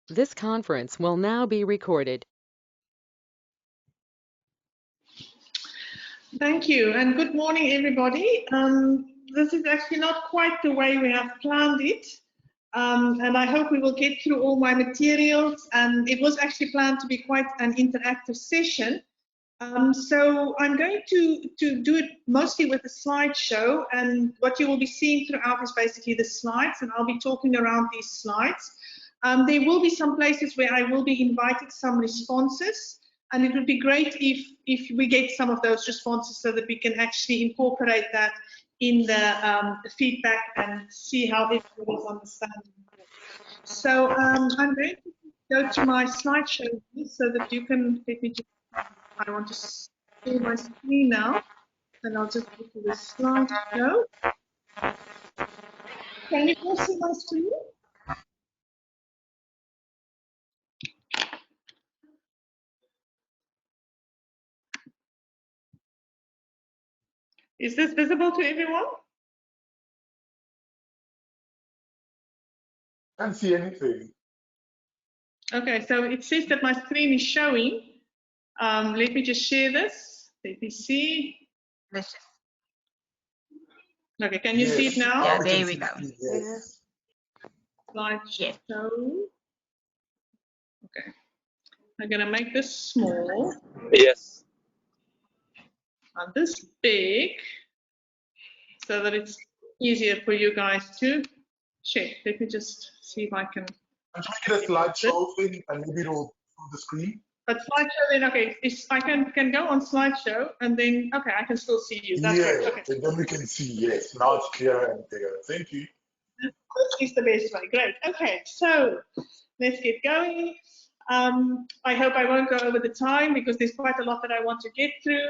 This conference will now be recorded. Thank you, and good morning, everybody. This is actually not quite the way we have planned it, and I hope we will get through all my materials, and it was actually planned to be quite an interactive session. So I'm going to do it mostly with a slideshow, and what you will be seeing throughout is basically the slides, and I'll be talking around these slides. There will be some places where I will be inviting some responses, and it would be great if we get some of those responses so that we can actually incorporate that in the feedback and see how everybody's understanding. So I'm going to go to my slideshow so that you can let me just, I want to share my screen now, and I'll just go to the slideshow. Can you all see my screen? Is this visible to everyone? Can't see anything. Okay, so it says that my screen is showing. Let me just share this. Let me see. Okay, can you see it now? Yeah, there we go. Yes. Slideshow. Okay, I'm gonna make this small. Yes. And this big, so that it's easier for you guys to share. Let me just see if I can. I'm trying to get a slideshow thing and maybe it'll through the screen. But slideshow, then okay, I can go on slideshow and then okay, I can still see you. That's yeah, right. Okay. and then we can see. Yes, now it's clearer and bigger. Thank you. This is the best way. Great. Okay, so let's get going. I hope I won't go over the time because there's quite a lot that I want to get through.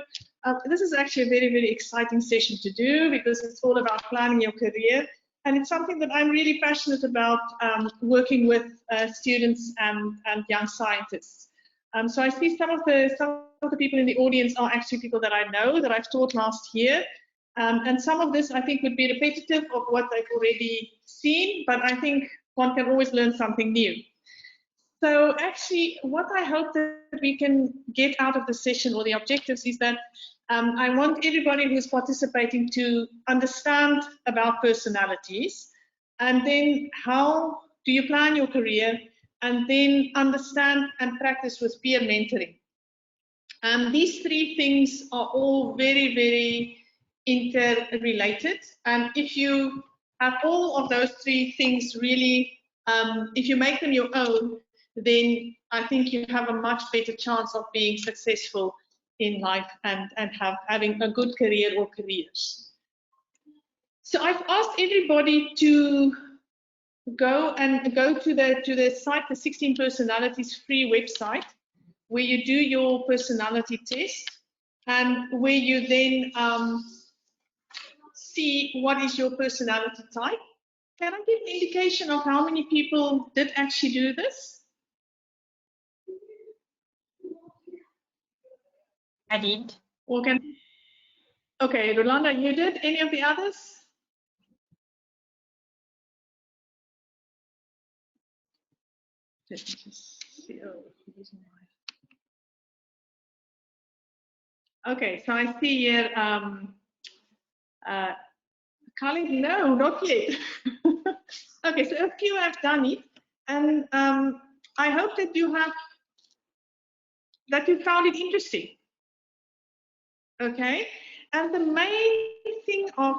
This is actually a very, very exciting session to do because it's all about planning your career. And it's something that I'm really passionate about working with students and young scientists. So I see some of the people in the audience are actually people that I know, that I've taught last year. And some of this I think would be repetitive of what they've already seen, but I think one can always learn something new. So actually, what I hope that we can get out of the session or the objectives is that I want everybody who's participating to understand about personalities, and then how do you plan your career, and then understand and practice with peer mentoring. These three things are all very, very interrelated, and if you have all of those three things really, if you make them your own, then I think you have a much better chance of being successful in life and having a good career or careers. So I've asked everybody to go to the site, the 16 Personalities free website, where you do your personality test and where you then see what is your personality type. Can I give an indication of how many people did actually do this? I did. Okay, Rolanda, you did. Any of the others? Let me just see. Okay, so I see here, Khalid, no, not yet. Okay, so a few have done it, and I hope that you found it interesting. Okay, and the main thing of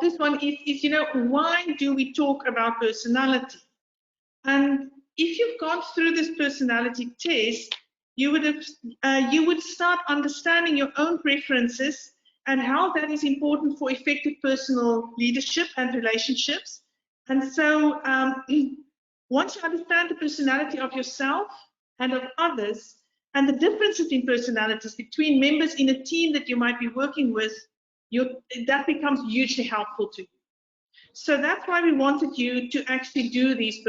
this one is why do we talk about personality? And if you've gone through this personality test, you would start understanding your own preferences and how that is important for effective personal leadership and relationships. And so once you understand the personality of yourself and of others, and the differences in personalities between members in a team that you might be working with, that becomes hugely helpful to you. So that's why we wanted you to actually do this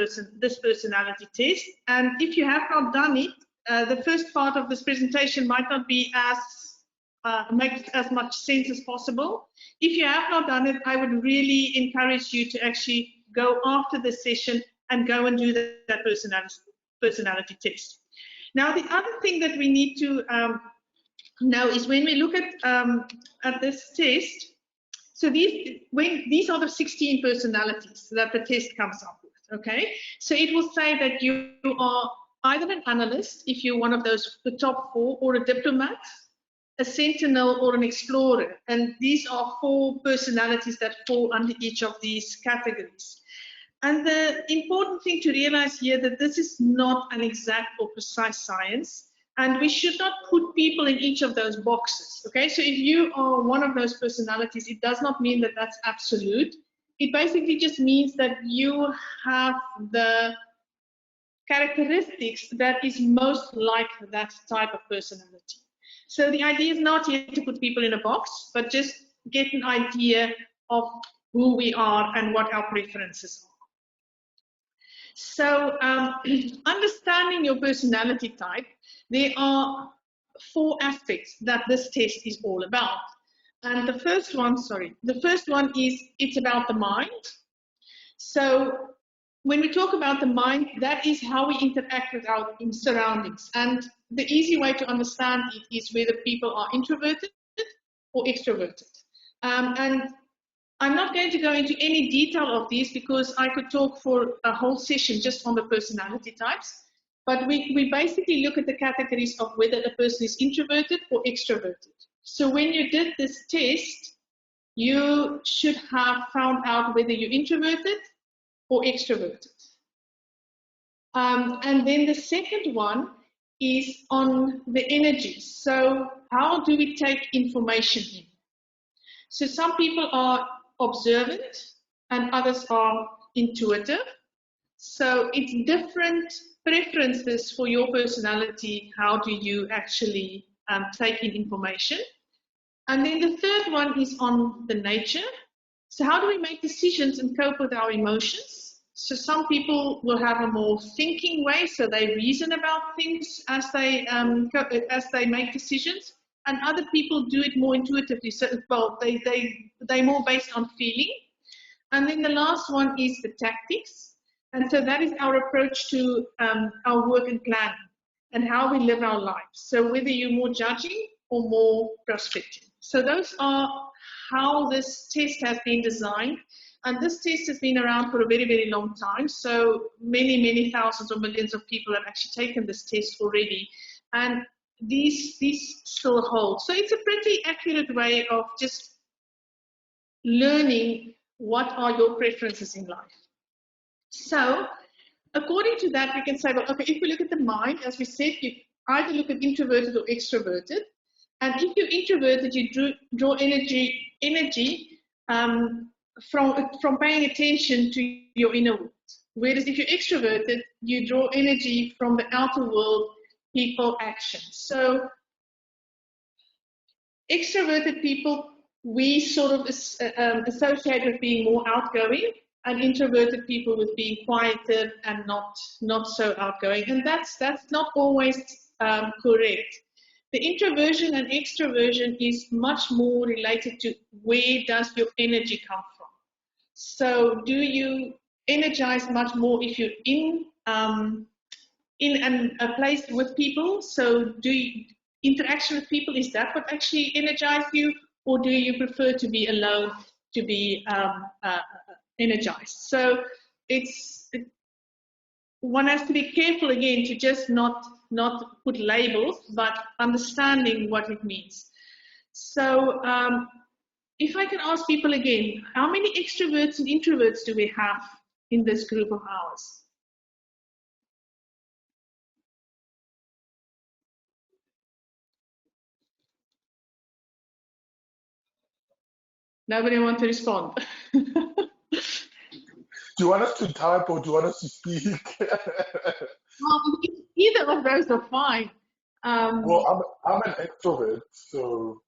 personality test. And if you have not done it, the first part of this presentation might not be make as much sense as possible. If you have not done it, I would really encourage you to actually go after this session and go and do that personality test. Now, the other thing that we need to know is when we look at this test, so these are the 16 personalities that the test comes up with, okay? So it will say that you are either an analyst, if you're one of those, the top 4, or a diplomat, a sentinel, or an explorer. And these are 4 personalities that fall under each of these categories. And the important thing to realize here that this is not an exact or precise science, and we should not put people in each of those boxes, okay? So if you are one of those personalities, it does not mean that that's absolute. It basically just means that you have the characteristics that is most like that type of personality. So the idea is not here to put people in a box, but just get an idea of who we are and what our preferences are. So understanding your personality type, there are 4 aspects that this test is all about. And the first one is it's about the mind. So when we talk about the mind, that is how we interact with our surroundings. And the easy way to understand it is whether people are introverted or extroverted. And I'm not going to go into any detail of these because I could talk for a whole session just on the personality types. But we basically look at the categories of whether a person is introverted or extroverted. So when you did this test, you should have found out whether you're introverted or extroverted. And then the second one is on the energy. So how do we take information in? So some people are observant and others are intuitive. So it's different preferences for your personality. How do you actually take in information? And then the third one is on the nature. So how do we make decisions and cope with our emotions? So some people will have a more thinking way, so they reason about things as they make decisions. And other people do it more intuitively. So, well, they're more based on feeling. And then the last one is the tactics. And so that is our approach to our work and planning and how we live our lives. So whether you're more judging or more prospecting. So those are how this test has been designed. And this test has been around for a very, very long time. So many, many thousands or millions of people have actually taken this test already. And these still hold. So it's a pretty accurate way of just learning what are your preferences in life. So according to that, we can say, well, okay, if we look at the mind, as we said, you either look at introverted or extroverted. And if you're introverted, you draw energy from paying attention to your inner world. Whereas if you're extroverted, you draw energy from the outer world, people, action. So extroverted people, we sort of associate with being more outgoing, and introverted people with being quieter and not so outgoing. And that's not always correct. The introversion and extroversion is much more related to where does your energy come from. So do you energize much more if you're in a place with people? So interaction with people, is that what actually energizes you? Or do you prefer to be alone to be energized? So one has to be careful again to just not put labels, but understanding what it means. So if I can ask people again, how many extroverts and introverts do we have in this group of ours? Nobody wants to respond. Do you want us to type or do you want us to speak? Well, either of those are fine. Well, I'm an extrovert, so.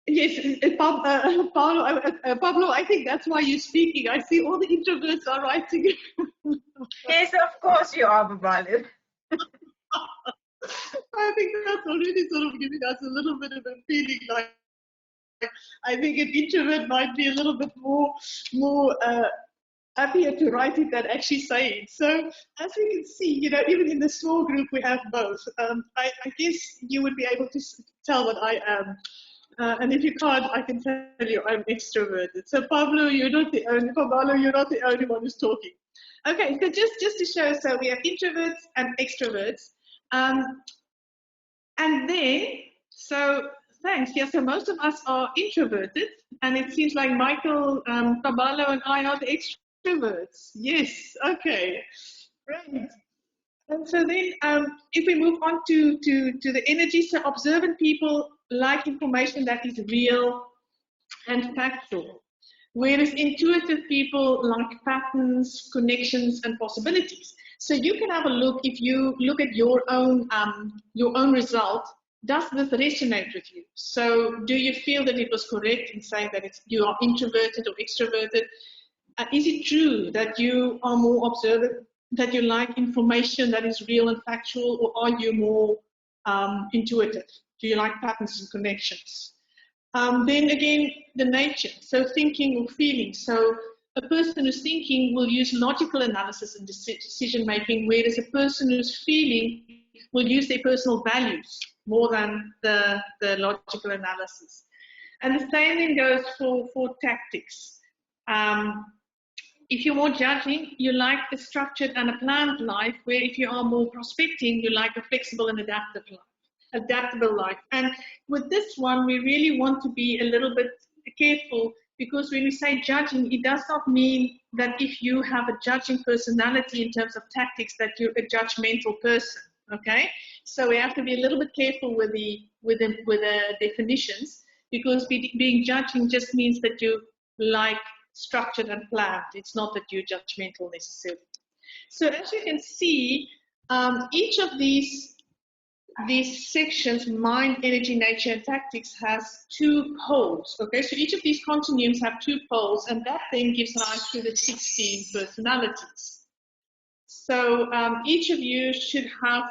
Yes, Pablo, I think that's why you're speaking. I see all the introverts are writing. Yes, of course you are, Babalu. I think that's already sort of giving us a little bit of a feeling like I think an introvert might be a little bit more happier to write it than actually say it. So as we can see, even in the small group, we have both. I guess you would be able to tell what I am. And if you can't, I can tell you I'm extroverted. So Pablo, you're not the only one who's talking. Okay, so just to show, so we have introverts and extroverts. And then, so thanks. Yeah, so most of us are introverted, and it seems like Michael, Pablo, and I are the extroverts. Yes, okay, great. And so then, if we move on to the energy, so observant people like information that is real and factual, whereas intuitive people like patterns, connections, and possibilities. So you can have a look, if you look at your own result, does this resonate with you? So do you feel that it was correct in saying that you are introverted or extroverted? Is it true that you are more observant, that you like information that is real and factual, or are you more intuitive? Do you like patterns and connections? Then again, the nature, so thinking or feeling. So a person who's thinking will use logical analysis and decision making, whereas a person who's feeling will use their personal values more than the logical analysis. And the same thing goes for tactics. If you're more judging, you like a structured and a planned life, where if you are more prospecting, you like a flexible and adaptable life. And with this one, we really want to be a little bit careful, because when we say judging, it does not mean that if you have a judging personality in terms of tactics that you're a judgmental person, okay? So we have to be a little bit careful with the definitions, because being judging just means that you like structured and planned. It's not that you're judgmental necessarily. So as you can see, each of these sections, mind, energy, nature, and tactics, has 2 poles. Okay, so each of these continuums have 2 poles, and that then gives rise to the 16 personalities. So each of you should have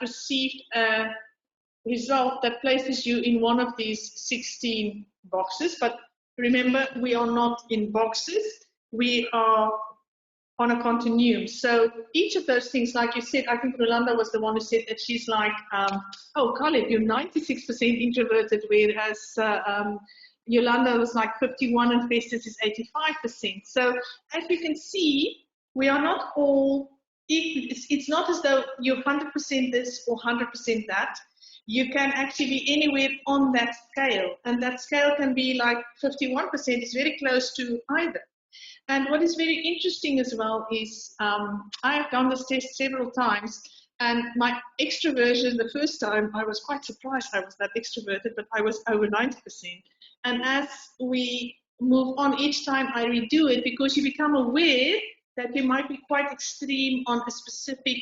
received a result that places you in one of these 16 boxes. But remember, we are not in boxes. We are on a continuum. So each of those things, like you said, I think Rolanda was the one who said that she's like, oh, Khalid, you're 96% introverted, whereas Yolanda was like 51 and Festus is 85%. So as you can see, we are not all equal. It's not as though you're 100% this or 100% that. You can actually be anywhere on that scale, and that scale can be like 51% is very close to either. And what is very interesting as well is I have done this test several times, and my extroversion, the first time I was quite surprised I was that extroverted, but I was over 90%. And as we move on, each time I redo it, because you become aware that you might be quite extreme on a specific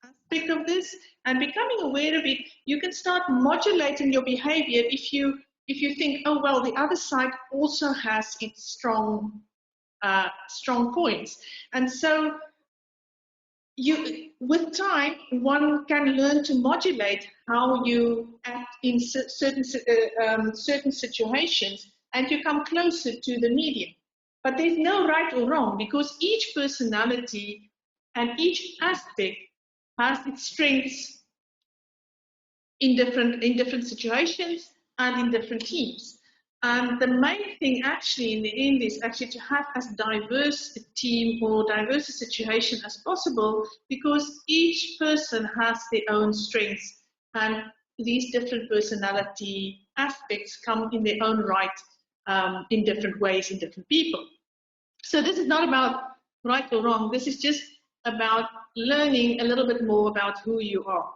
aspect of this, and becoming aware of it, you can start modulating your behavior if you think, oh, well, the other side also has its strong points. And so with time, one can learn to modulate how you act in certain situations, and you come closer to the medium. But there's no right or wrong, because each personality and each aspect has its strengths in different situations and in different teams. And the main thing actually in the end is actually to have as diverse a team or diverse a situation as possible, because each person has their own strengths, and these different personality aspects come in their own right in different ways in different people. So this is not about right or wrong. This is just about learning a little bit more about who you are.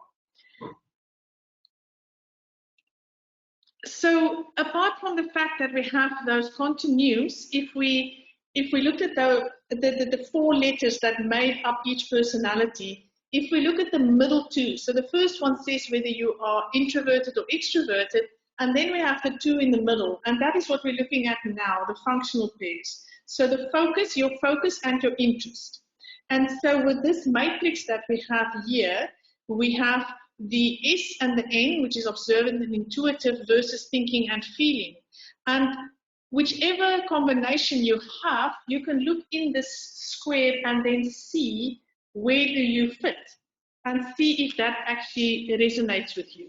So apart from the fact that we have those continuums, if we looked at the 4 letters that made up each personality, if we look at the middle 2, so the first one says whether you are introverted or extroverted, and then we have the 2 in the middle, and that is what we're looking at now, the functional pairs. So the focus, your focus and your interest. And so with this matrix that we have here, we have the S and the N, which is observant and intuitive, versus thinking and feeling. And whichever combination you have, you can look in this square and then see where do you fit and see if that actually resonates with you.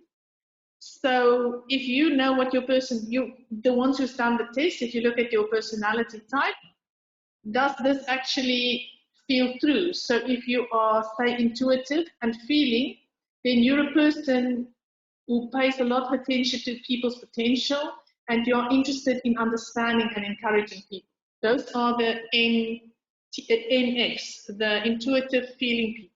So if you know what your the ones who've done the test, if you look at your personality type, does this actually feel true? So if you are, say, intuitive and feeling, then you're a person who pays a lot of attention to people's potential and you're interested in understanding and encouraging people. Those are the NFs, the intuitive feeling people.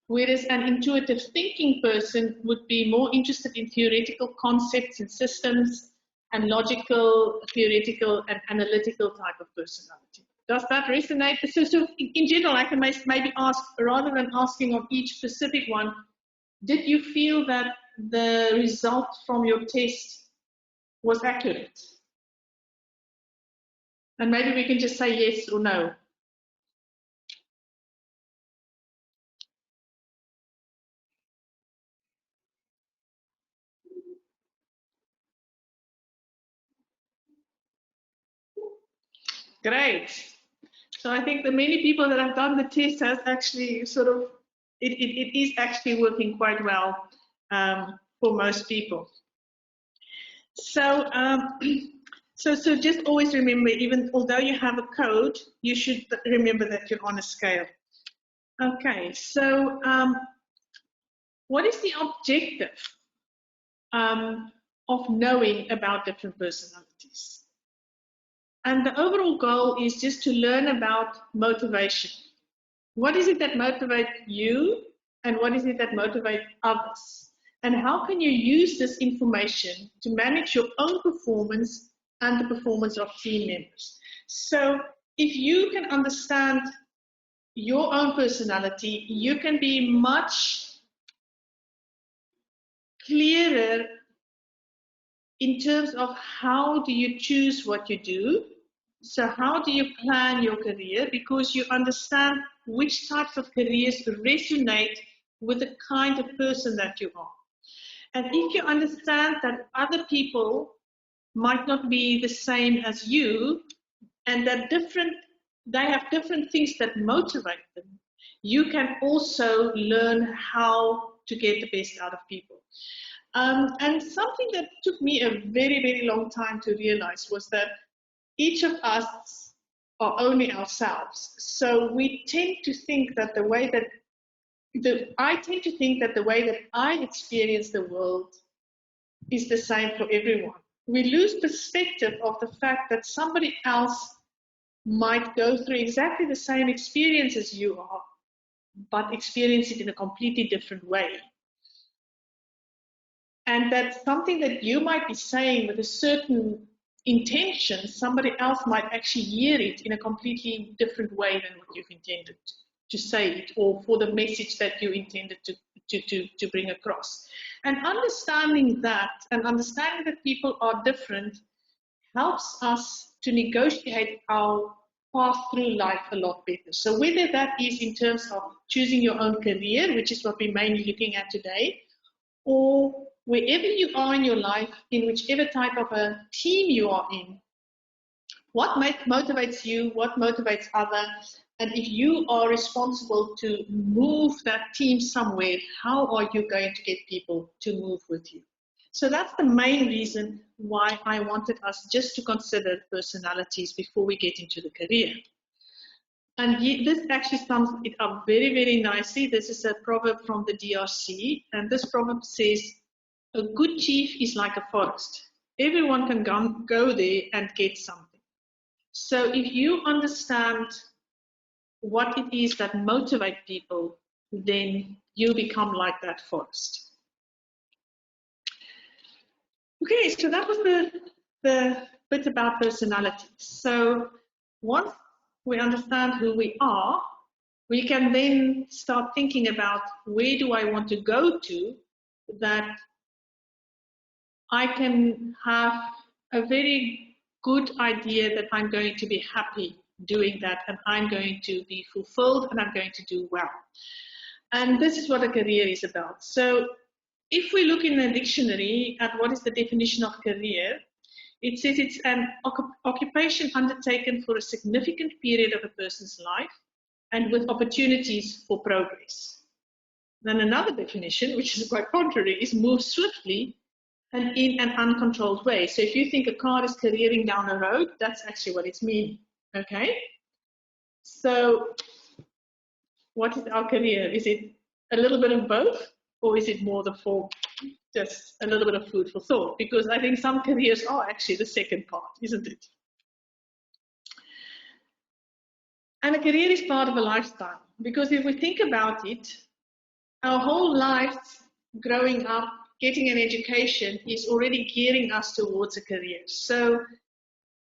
Whereas an intuitive thinking person would be more interested in theoretical concepts and systems and logical, theoretical, and analytical type of personality. Does that resonate? So in general, I can maybe ask, rather than asking of each specific one, did you feel that the result from your test was accurate? And maybe we can just say yes or no. Great. So I think the many people that have done the test has actually sort of, it is actually working quite well for most people. So, so just always remember, even although you have a code, you should remember that you're on a scale. Okay, so what is the objective of knowing about different personalities? And the overall goal is just to learn about motivation. What is it that motivates you, and what is it that motivates others? And how can you use this information to manage your own performance and the performance of team members? So if you can understand your own personality, you can be much clearer in terms of how do you choose what you do. So how do you plan your career? Because you understand which types of careers resonate with the kind of person that you are. And if you understand that other people might not be the same as you, and that they have different things that motivate them, you can also learn how to get the best out of people. And something that took me a very, very long time to realize was that each of us are only ourselves. So we tend to think that I tend to think that the way that I experience the world is the same for everyone. We lose perspective of the fact that somebody else might go through exactly the same experience as you are, but experience it in a completely different way. And that something that you might be saying with a certain intention, somebody else might actually hear it in a completely different way than what you've intended to say it, or for the message that you intended to bring across. And understanding that, and understanding that people are different, helps us to negotiate our path through life a lot better. So whether that is in terms of choosing your own career, which is what we're mainly looking at today, or wherever you are in your life, in whichever type of a team you are in, what motivates you, what motivates others, and if you are responsible to move that team somewhere, how are you going to get people to move with you? So that's the main reason why I wanted us just to consider personalities before we get into the career. And this actually sums it up very, very nicely. This is a proverb from the DRC, and this proverb says, a good chief is like a forest. Everyone can go there and get something. So if you understand what it is that motivates people, then you become like that forest. Okay, so that was the bit about personality. So once we understand who we are, we can then start thinking about where do I want to go to that I can have a very good idea that I'm going to be happy doing that, and I'm going to be fulfilled, and I'm going to do well. And this is what a career is about. So if we look in the dictionary at what is the definition of career, It says it's an occupation undertaken for a significant period of a person's life and with opportunities for progress. Then another definition, which is quite contrary, is move swiftly and in an uncontrolled way. So if you think a car is careering down a road, that's actually what it's meaning, okay? So what is our career? Is it a little bit of both, or is it more the form, just a little bit of food for thought? Because I think some careers are actually the second part, isn't it? And a career is part of a lifestyle, because if we think about it, our whole life growing up, getting an education is already gearing us towards a career. So,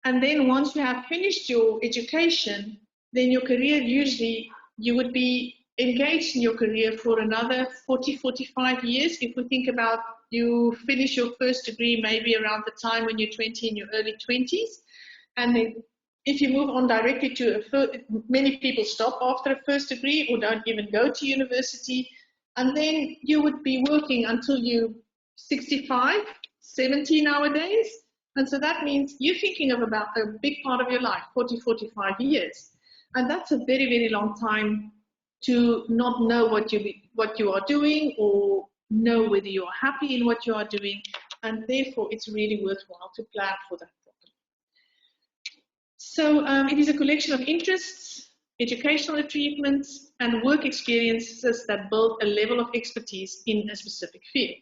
and then once you have finished your education, then your career usually, you would be engaged in your career for another 40, 45 years. If we think about you finish your first degree maybe around the time when you're 20, in your early 20s, and then if you move on directly to many people stop after a first degree or don't even go to university, and then you would be working until you 65, 70 nowadays. And so that means you're thinking of about a big part of your life, 40, 45 years. And that's a very, very long time to not know what you are doing or know whether you are happy in what you are doing. And therefore, it's really worthwhile to plan for that properly. So it is a collection of interests, educational achievements, and work experiences that build a level of expertise in a specific field.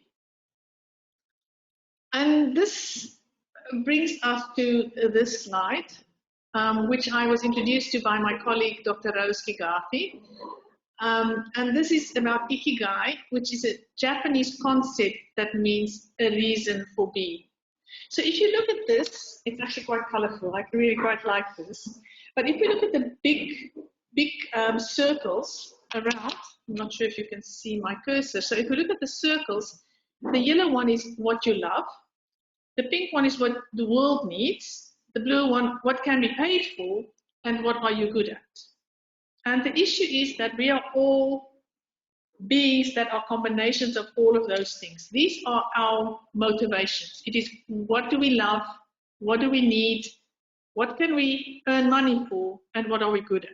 And this brings us to this slide, which I was introduced to by my colleague, Dr. Rose Kigathi. And this is about ikigai, which is a Japanese concept that means a reason for being. So if you look at this, it's actually quite colorful. I really quite like this. But if you look at the big circles around, I'm not sure if you can see my cursor. So if you look at the circles, the yellow one is what you love. The pink one is what the world needs. The blue one, what can be paid for, and what are you good at? And the issue is that we are all beings that are combinations of all of those things. These are our motivations. It is what do we love, what do we need, what can we earn money for, and what are we good at?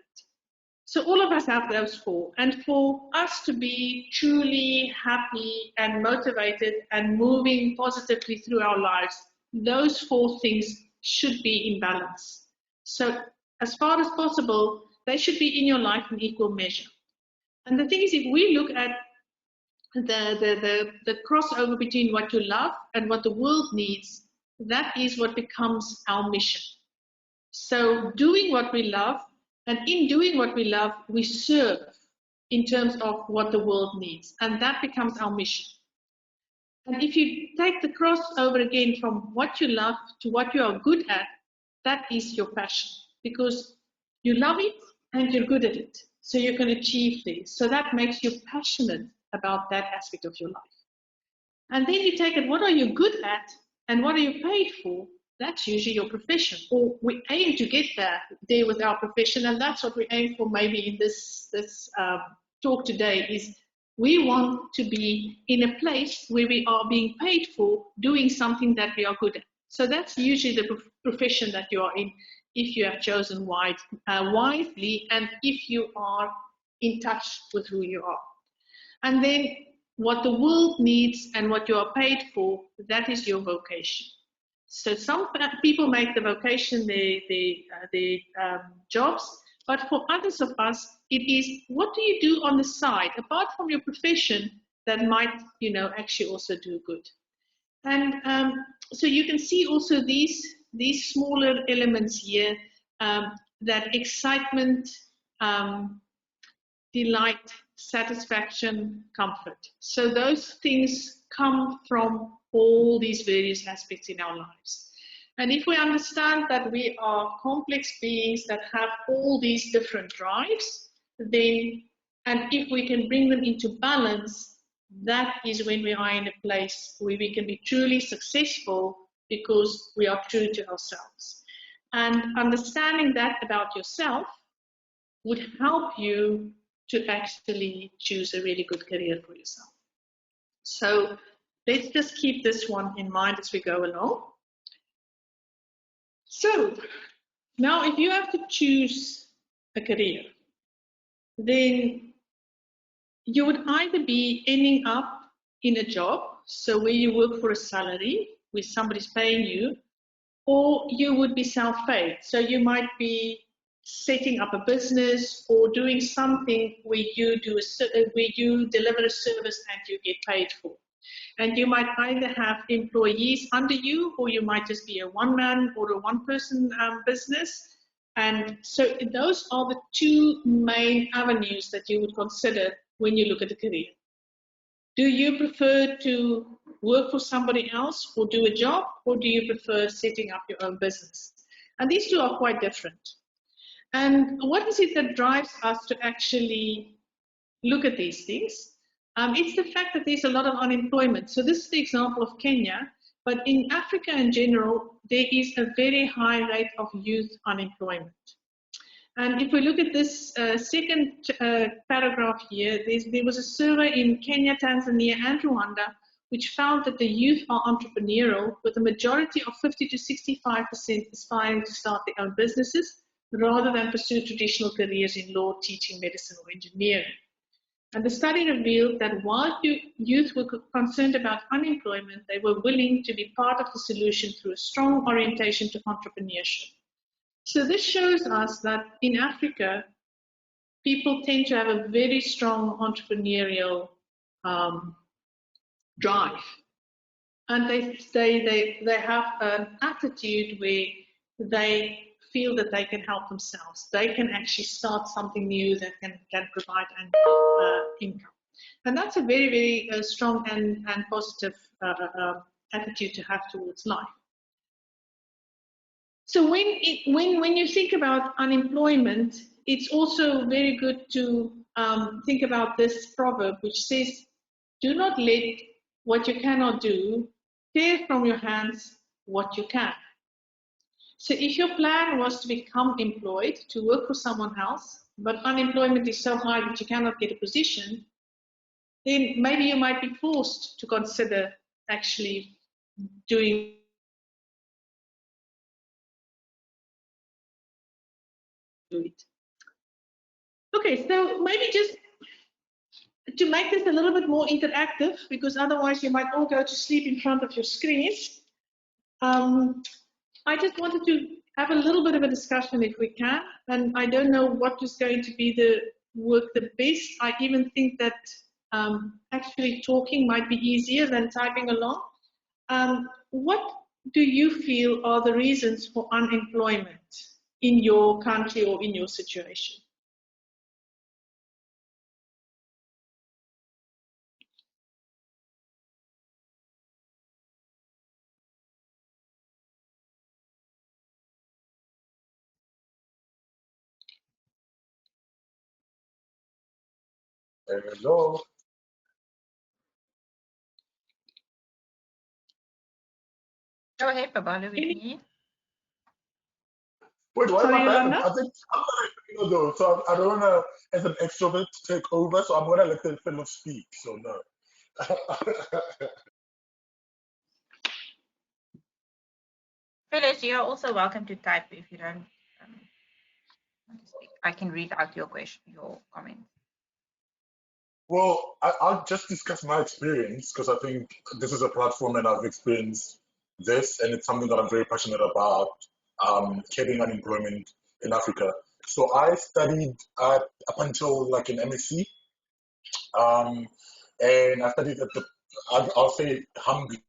So all of us have those four. And for us to be truly happy and motivated and moving positively through our lives, those four things should be in balance. So as far as possible, they should be in your life in equal measure. And the thing is, if we look at the crossover between what you love and what the world needs, that is what becomes our mission. So doing what we love, and in doing what we love, we serve in terms of what the world needs, and that becomes our mission. And if you take the crossover again from what you love to what you are good at, that is your passion, because you love it and you're good at it, so you can achieve things. So that makes you passionate about that aspect of your life. And then you take it, what are you good at and what are you paid for? That's usually your profession, or we aim to get there with our profession, and that's what we aim for maybe in this talk today, is we want to be in a place where we are being paid for doing something that we are good at. So that's usually the profession that you are in, if you have chosen wisely and if you are in touch with who you are. And then what the world needs and what you are paid for, that is your vocation. So some people make the vocation their jobs, but for others of us, it is what do you do on the side, apart from your profession, that might, actually also do good. And so you can see also these smaller elements here, that excitement, delight, satisfaction, comfort. So those things come from all these various aspects in our lives. And if we understand that we are complex beings that have all these different drives, then, and if we can bring them into balance, that is when we are in a place where we can be truly successful because we are true to ourselves. And understanding that about yourself would help you to actually choose a really good career for yourself. So let's just keep this one in mind as we go along. So now if you have to choose a career, then you would either be ending up in a job, so where you work for a salary, where somebody's paying you, or you would be self-paid. So you might be setting up a business or doing something where you deliver a service and you get paid for. And you might either have employees under you, or you might just be a one-man or a one-person business. And so those are the two main avenues that you would consider when you look at a career. Do you prefer to work for somebody else or do a job, or do you prefer setting up your own business? And these two are quite different. And what is it that drives us to actually look at these things? It's the fact that there's a lot of unemployment. So this is the example of Kenya, but in Africa in general, there is a very high rate of youth unemployment. And if we look at this second paragraph here, there was a survey in Kenya, Tanzania, and Rwanda, which found that the youth are entrepreneurial, with a majority of 50 to 65% aspiring to start their own businesses, rather than pursue traditional careers in law, teaching, medicine, or engineering. And the study revealed that while youth were concerned about unemployment, they were willing to be part of the solution through a strong orientation to entrepreneurship. So this shows us that in Africa, people tend to have a very strong entrepreneurial drive. And they have an attitude where they feel that they can help themselves. They can actually start something new that can provide an income. And that's a very, very strong and positive attitude to have towards life. So when you think about unemployment, it's also very good to think about this proverb, which says, do not let what you cannot do tear from your hands what you can. So if your plan was to become employed, to work for someone else, but unemployment is so high that you cannot get a position, then maybe you might be forced to consider actually doing it. Okay, so maybe just to make this a little bit more interactive, because otherwise you might all go to sleep in front of your screens, I just wanted to have a little bit of a discussion if we can, and I don't know what is going to be the best. I even think that actually talking might be easier than typing along. What do you feel are the reasons for unemployment in your country or in your situation? Hello. Go ahead, Babalu, with me. Wait, why Sorry, am I Yolanda? I think I'm not though, so I don't wanna, as an extrovert, take over. So I'm gonna let the fellow speak. So no. Phyllis, you're also welcome to type if you don't want to speak. I can read out your question, your comment. Well, I'll just discuss my experience because I think this is a platform and I've experienced this, and it's something that I'm very passionate about, curbing unemployment in Africa. So I studied up until like an MSc, and I studied at I'll say humbly,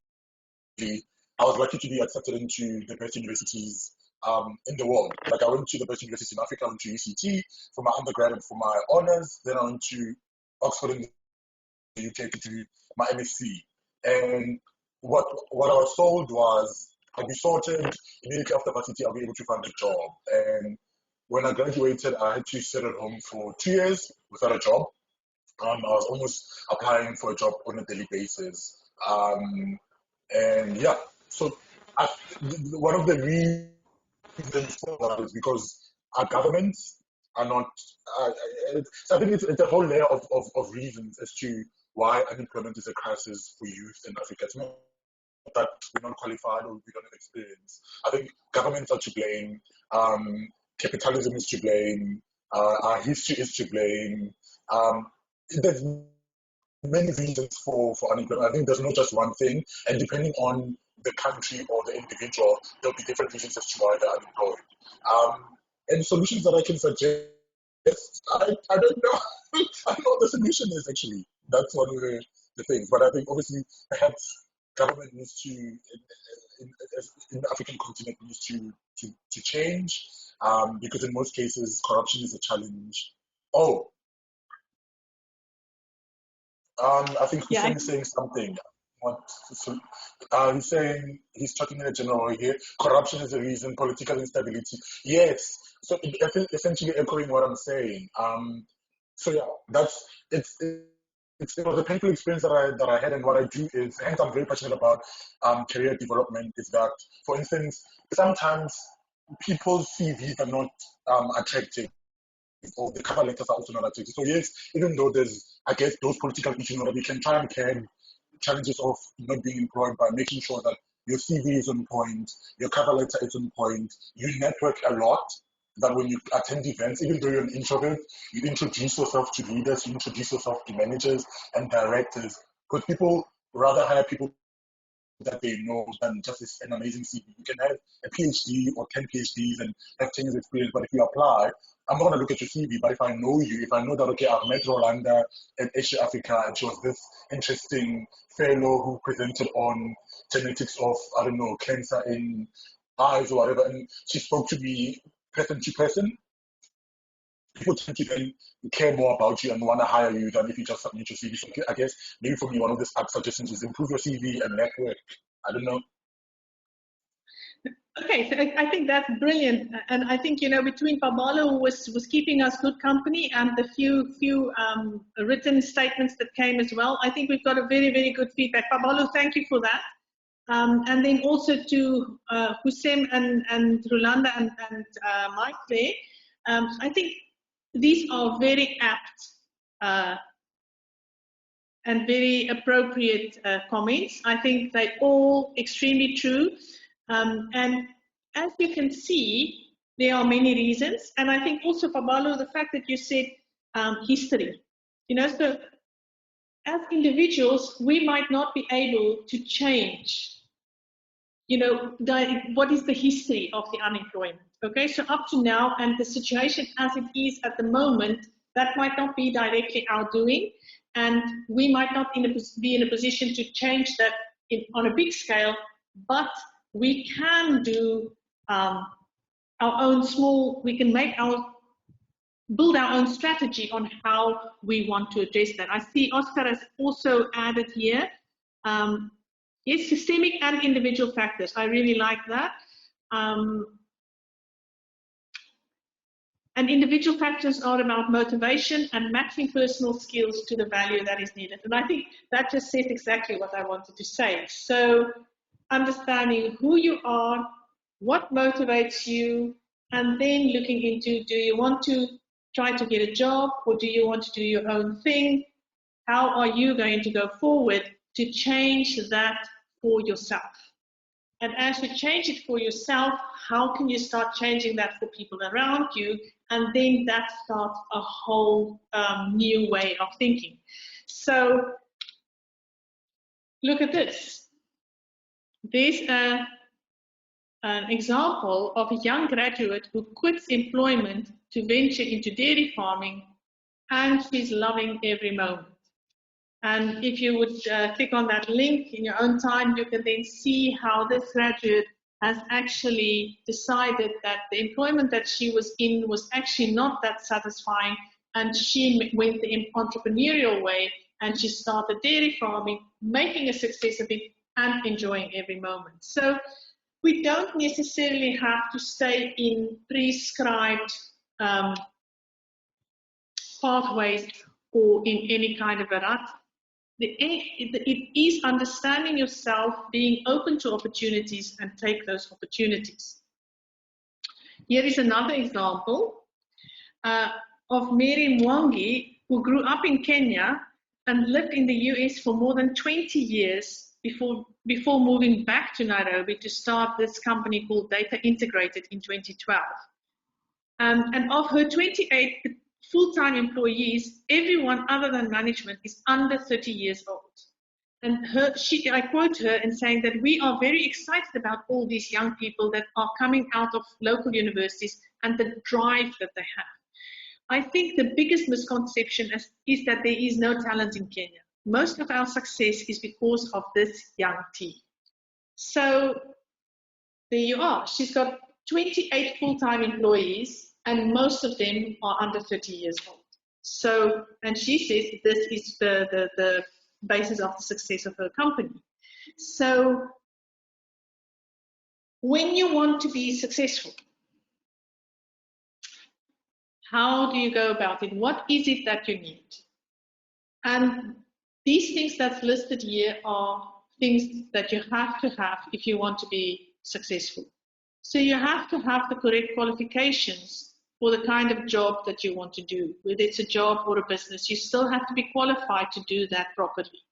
I was lucky to be accepted into the best universities in the world. Like I went to the best universities in Africa. I went to UCT for my undergrad and for my honors. Then I went to Oxford in the UK to do my MSc. And what I was told was I'll be sorted immediately after varsity. I'll be able to find a job. And when I graduated, I had to sit at home for 2 years without a job. I was almost applying for a job on a daily basis. And yeah, so one of the reasons for that is because our governments are not. So I think it's a whole layer of reasons as to why unemployment is a crisis for youth in Africa. It's not that we're not qualified or we don't have experience. I think governments are to blame, capitalism is to blame, our history is to blame. There's many reasons for unemployment. I think there's not just one thing, and depending on the country or the individual, there'll be different reasons as to why they're unemployed. And solutions that I can suggest, I don't know. I don't know what the solution is actually. That's one of the things. But I think obviously perhaps government needs to, in the African continent, needs to change, because in most cases corruption is a challenge. Oh, I think Hussein is saying something. He's saying, he's talking in a general way here. Corruption is a reason, political instability. Yes. So essentially echoing what I'm saying. So yeah, it was a painful experience that I had, and what I do is, hence I'm very passionate about career development, is that, for instance, sometimes people's CVs are not attractive, or the cover letters are also not attractive. So yes, even though there's, I guess, those political issues, that we can try and curb challenges of not being employed by making sure that your CV is on point, your cover letter is on point, you network a lot, that when you attend events, even though you're an introvert, you introduce yourself to leaders, you introduce yourself to managers and directors, because people rather hire people that they know than just an amazing CV. You can have a PhD or 10 PhDs and have 10 years experience, but if you apply, I'm not going to look at your CV, but if I know you, if I know that, okay, I've met Rolanda at H3Africa, and she was this interesting fellow who presented on genetics of, I don't know, cancer in eyes or whatever, and she spoke to me person to person, people tend to then care more about you and want to hire you than if you just submit your CV. So I guess maybe for me, one of these suggestions is improve your CV and network. I don't know. Okay, so I think that's brilliant, and I think, you know, between Pabalo, who was keeping us good company, and the few written statements that came as well, I think we've got a very, very good feedback. Pabalo, thank you for that. And then also to Hussein and Rolanda and Mike there, I think these are very apt and very appropriate comments. I think they're all extremely true. And as you can see, there are many reasons. And I think also, Pabalo, the fact that you said history, you know, so as individuals, we might not be able to change, you know, what is the history of the unemployment. Okay, so up to now, and the situation as it is at the moment, that might not be directly our doing, and we might not be in a position to change that on a big scale, but we can do our own small, we can build our own strategy on how we want to address that. I see Oscar has also added here, yes, systemic and individual factors. I really like that. And individual factors are about motivation and matching personal skills to the value that is needed. And I think that just says exactly what I wanted to say. So understanding who you are, what motivates you, and then looking into, do you want to try to get a job, or do you want to do your own thing? How are you going to go forward to change that for yourself? And as you change it for yourself, how can you start changing that for people around you? And then that starts a whole new way of thinking. So look at this. There's an example of a young graduate who quits employment to venture into dairy farming, and she's loving every moment. And if you would click on that link in your own time, you can then see how this graduate has actually decided that the employment that she was in was actually not that satisfying, and she went the entrepreneurial way, and she started dairy farming, making a success of it and enjoying every moment. So we don't necessarily have to stay in prescribed pathways or in any kind of a rut. It is understanding yourself, being open to opportunities, and take those opportunities. Here is another example of Miriam Wang Yi, who grew up in Kenya and lived in the US for more than 20 years before moving back to Nairobi to start this company called Data Integrated in 2012. And of her 28 full-time employees, everyone other than management is under 30 years old. And I quote her in saying that we are very excited about all these young people that are coming out of local universities and the drive that they have. I think the biggest misconception is that there is no talent in Kenya. Most of our success is because of this young team. So there you are. She's got 28 full-time employees, and most of them are under 30 years old. So, and she says this is the basis of the success of her company. So when you want to be successful, how do you go about it? What is it that you need? And these things that's listed here are things that you have to have if you want to be successful. So you have to have the correct qualifications for the kind of job that you want to do. Whether it's a job or a business, you still have to be qualified to do that properly.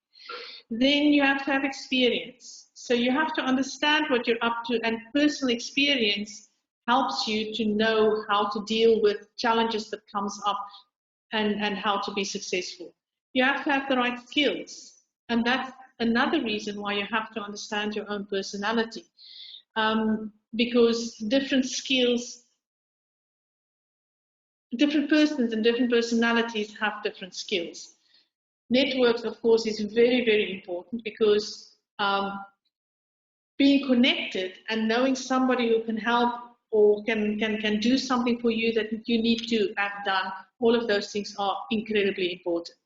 Then you have to have experience. So you have to understand what you're up to, and personal experience helps you to know how to deal with challenges that comes up and how to be successful. You have to have the right skills. And that's another reason why you have to understand your own personality. Because different skills, different persons and different personalities have different skills. Networks, of course, is very, very important because being connected and knowing somebody who can help or can do something for you that you need to have done, all of those things are incredibly important.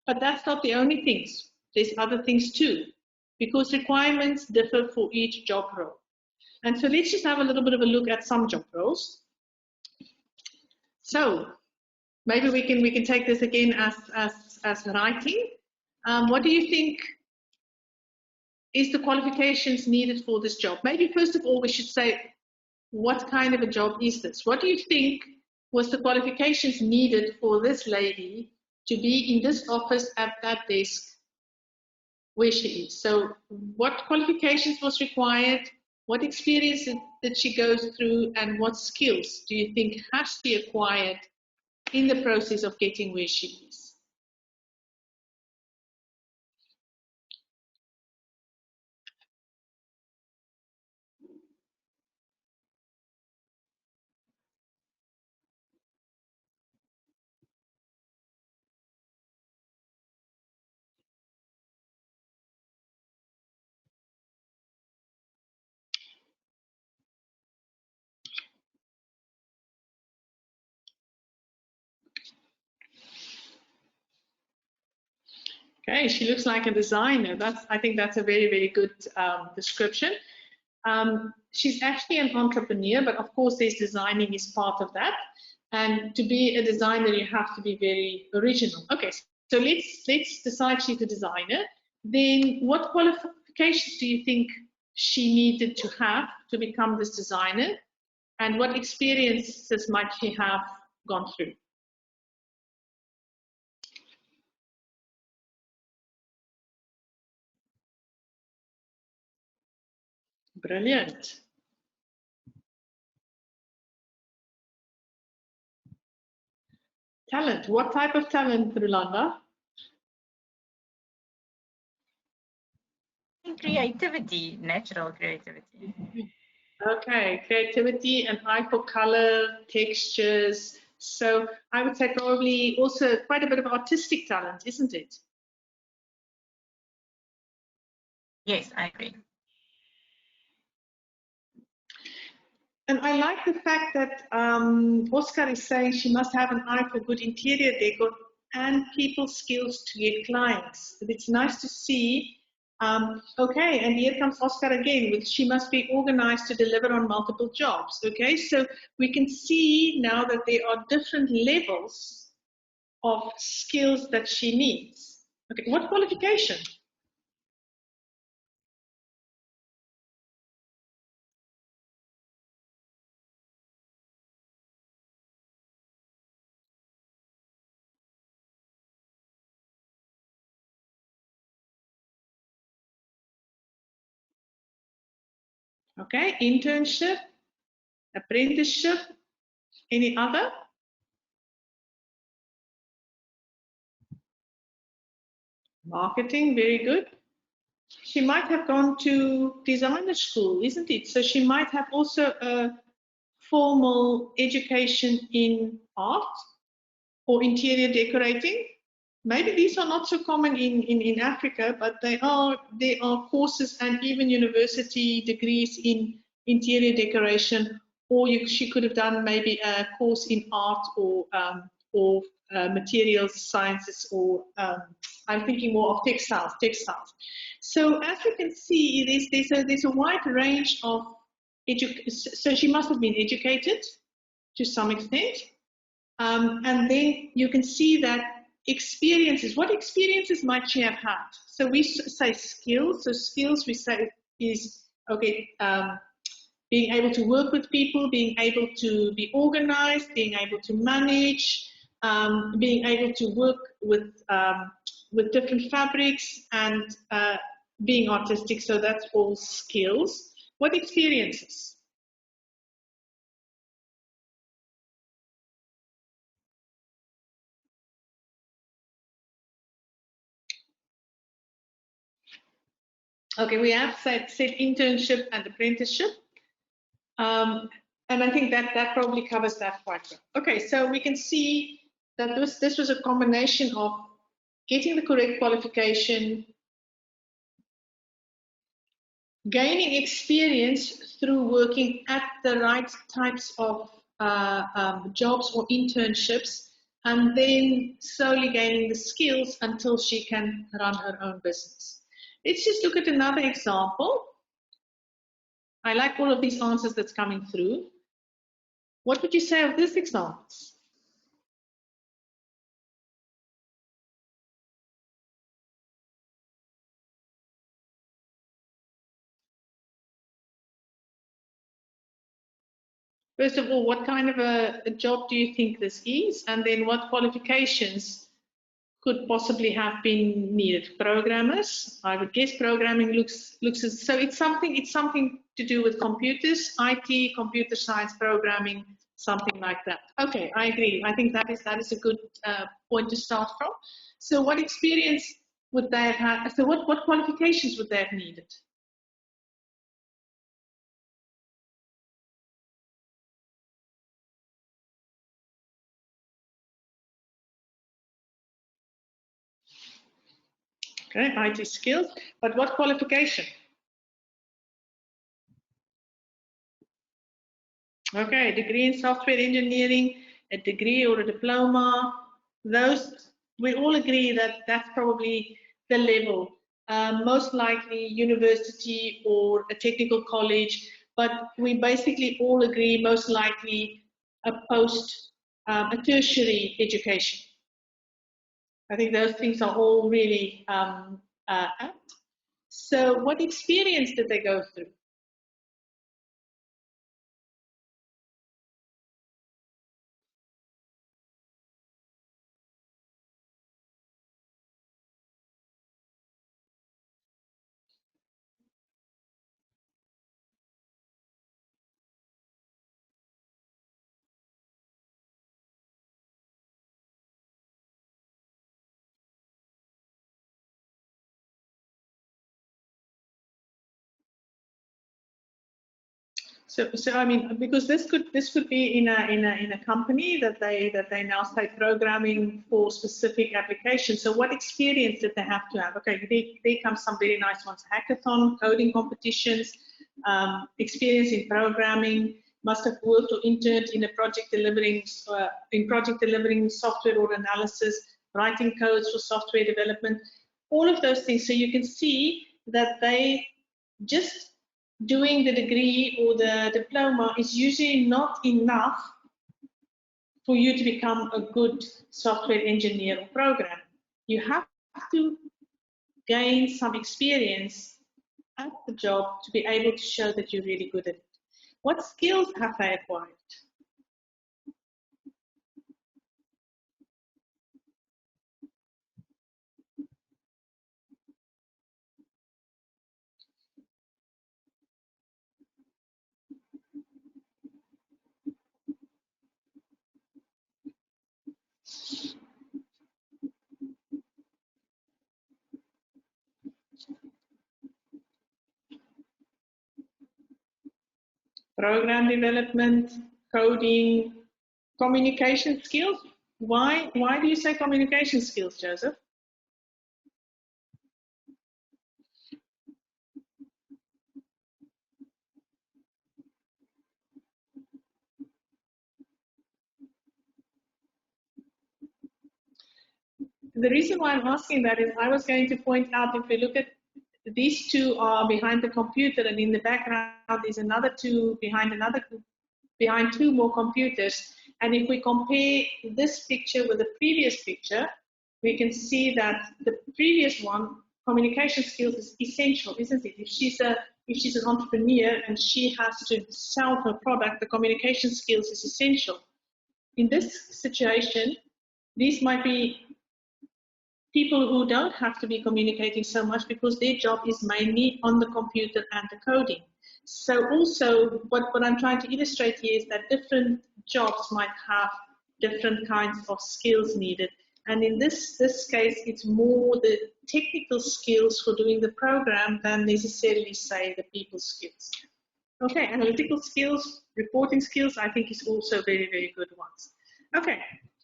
But that's not the only things. There's other things too, because requirements differ for each job role. And so let's just have a little bit of a look at some job roles. So maybe we can take this again as writing. What do you think is the qualifications needed for this job? Maybe first of all we should say, what kind of a job is this? What do you think was the qualifications needed for this lady to be in this office at that desk where she is? So what qualifications was required? What experience did she go through, and what skills do you think has she acquired in the process of getting where she is? Okay, she looks like a designer. I think that's a very, very good description. She's actually an entrepreneur, but of course there's designing is part of that. And to be a designer, you have to be very original. Okay, so let's decide she's a designer. Then what qualifications do you think she needed to have to become this designer? And what experiences might she have gone through? Brilliant. Talent. What type of talent, Rolanda? Creativity, natural creativity. Okay, creativity and eye for color, textures. So I would say probably also quite a bit of artistic talent, isn't it? Yes, I agree. And I like the fact that Oscar is saying she must have an eye for good interior decor and people skills to get clients. It's nice to see. Okay, and here comes Oscar again with she must be organized to deliver on multiple jobs. Okay, so we can see now that there are different levels of skills that she needs. Okay, what qualification? Okay, internship, apprenticeship, any other? Marketing, very good. She might have gone to designer school, isn't it? So she might have also a formal education in art or interior decorating. Maybe these are not so common in Africa, but there are courses and even university degrees in interior decoration, or she could have done maybe a course in art or materials sciences, or I'm thinking more of textiles. So as you can see, there's a wide range of so she must have been educated to some extent. And then you can see that experiences, what experiences might she have had? So we say skills. So skills we say is, okay, being able to work with people, being able to be organized, being able to manage, being able to work with different fabrics, and being artistic. So that's all skills. What experiences? Okay, we have said internship and apprenticeship. And I think that probably covers that quite well. Okay, so we can see that this was a combination of getting the correct qualification, gaining experience through working at the right types of jobs or internships, and then slowly gaining the skills until she can run her own business. Let's just look at another example. I like all of these answers that's coming through. What would you say of this example? First of all, what kind of a job do you think this is? And then what qualifications could possibly have been needed? Programmers, I would guess programming looks as, so it's something to do with computers, IT, computer science, programming, something like that. Okay, I agree. I think that is a good point to start from. So what experience would they have had? So what qualifications would they have needed? Okay, IT skills, but what qualification? Okay, a degree in software engineering, a degree or a diploma, those, we all agree that that's probably the level. Most likely university or a technical college, but we basically all agree most likely a a tertiary education. I think those things are all really apt. So what experience did they go through? So I mean, because this could be in a company that they now say programming for specific applications. So what experience did they have to have? Okay, there comes some very nice ones: hackathon, coding competitions, experience in programming. Must have worked or interned in a project delivering software or analysis, writing codes for software development. All of those things. So you can see that they just doing the degree or the diploma is usually not enough for you to become a good software engineer or programmer. You have to gain some experience at the job to be able to show that you're really good at it. What skills have they acquired? program development, coding, communication skills. Why do you say communication skills, Joseph? The reason why I'm asking that is I was going to point out, if we look at these two are behind the computer, and in the background is another two behind two more computers. And if we compare this picture with the previous picture, we can see that the previous one, communication skills, is essential, isn't it? If she's an entrepreneur and she has to sell her product, the communication skills is essential. In this situation, these might be people who don't have to be communicating so much because their job is mainly on the computer and the coding. So also what I'm trying to illustrate here is that different jobs might have different kinds of skills needed. And in this case, it's more the technical skills for doing the program than necessarily, say, the people skills. Okay, analytical skills, reporting skills, I think is also very, very good ones. Okay,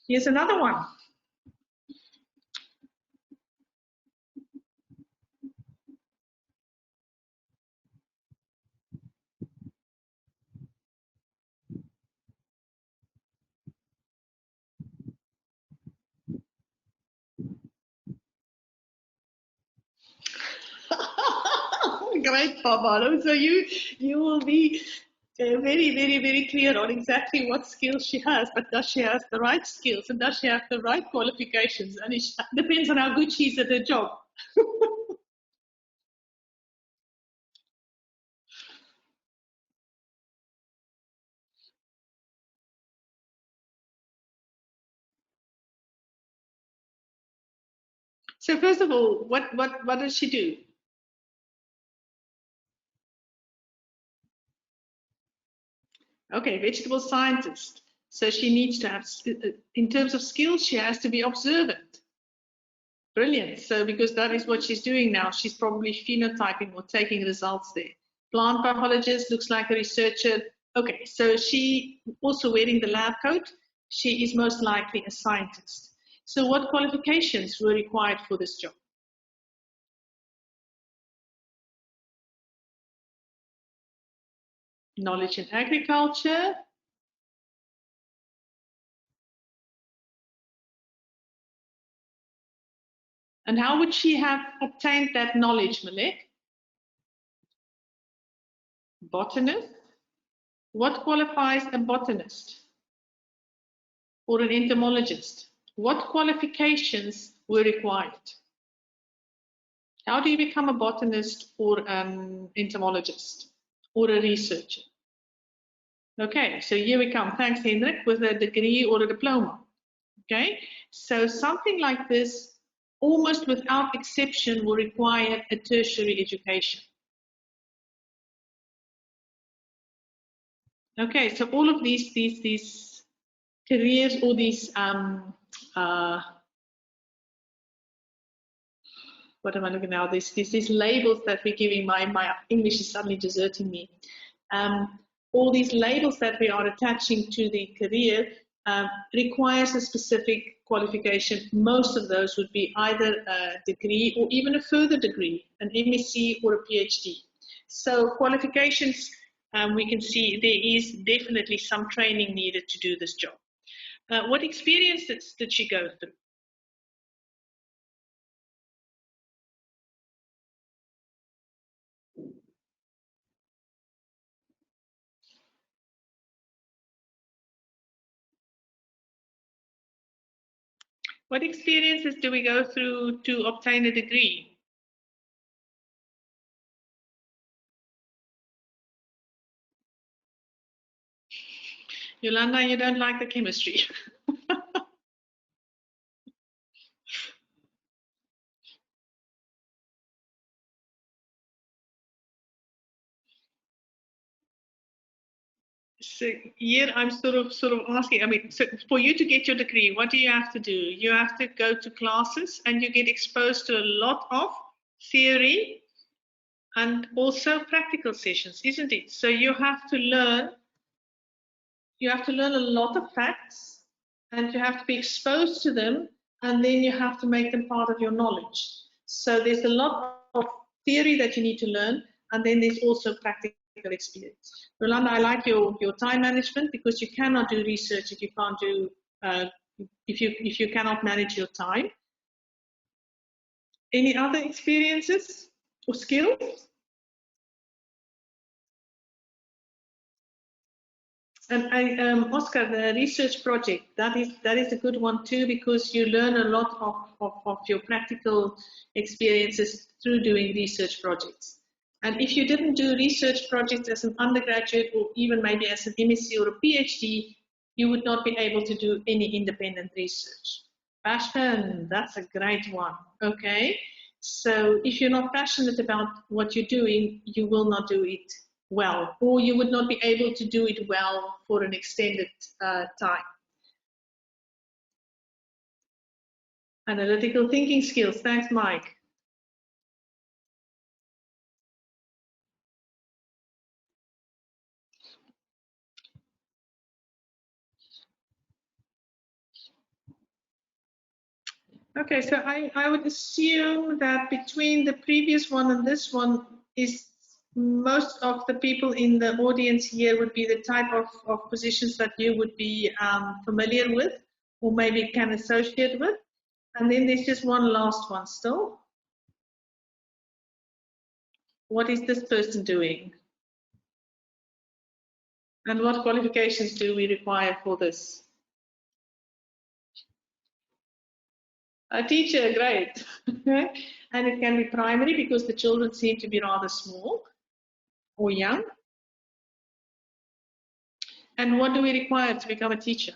here's another one. Great, Pamela. So you will be very, very, very clear on exactly what skills she has, but does she have the right skills and does she have the right qualifications? And it depends on how good she is at her job. So first of all, what does she do? Okay, vegetable scientist. So she needs to have, in terms of skills, she has to be observant. Brilliant. So because that is what she's doing now, she's probably phenotyping or taking results there. Plant biologist, looks like a researcher. Okay, so she also wearing the lab coat. She is most likely a scientist. So what qualifications were required for this job? Knowledge in agriculture. And how would she have obtained that knowledge, Malek? Botanist. What qualifies a botanist or an entomologist? What qualifications were required? How do you become a botanist or an entomologist or a researcher? Okay, so here we come. Thanks, Hendrik, with a degree or a diploma. Okay, so something like this, almost without exception, will require a tertiary education. Okay, so all of these careers, all these what am I looking now? These labels that we're giving, my English is suddenly deserting me. All these labels that we are attaching to the career requires a specific qualification. Most of those would be either a degree or even a further degree, an MSc or a PhD. So qualifications, we can see there is definitely some training needed to do this job. What experience did she go through? What experiences do we go through to obtain a degree? Yolanda, you don't like the chemistry. So here I'm sort of asking, I mean, so for you to get your degree, what do you have to do? You have to go to classes and you get exposed to a lot of theory and also practical sessions, isn't it? So you have to learn a lot of facts, and you have to be exposed to them, and then you have to make them part of your knowledge. So there's a lot of theory that you need to learn, and then there's also practical experience. Rolanda, I like your time management, because you cannot do research if you can't do if you cannot manage your time. Any other experiences or skills? And Oscar, the research project, that is a good one too, because you learn a lot of your practical experiences through doing research projects. And if you didn't do research projects as an undergraduate, or even maybe as an MSc or a PhD, you would not be able to do any independent research. Passion, that's a great one. Okay, so if you're not passionate about what you're doing, you will not do it well, or you would not be able to do it well for an extended time. Analytical thinking skills. Thanks, Mike. Okay, so I would assume that between the previous one and this one, is most of the people in the audience here would be the type of positions that you would be familiar with, or maybe can associate with. And then there's just one last one still. What is this person doing? And what qualifications do we require for this? A teacher, great. And it can be primary, because the children seem to be rather small or young. And what do we require to become a teacher?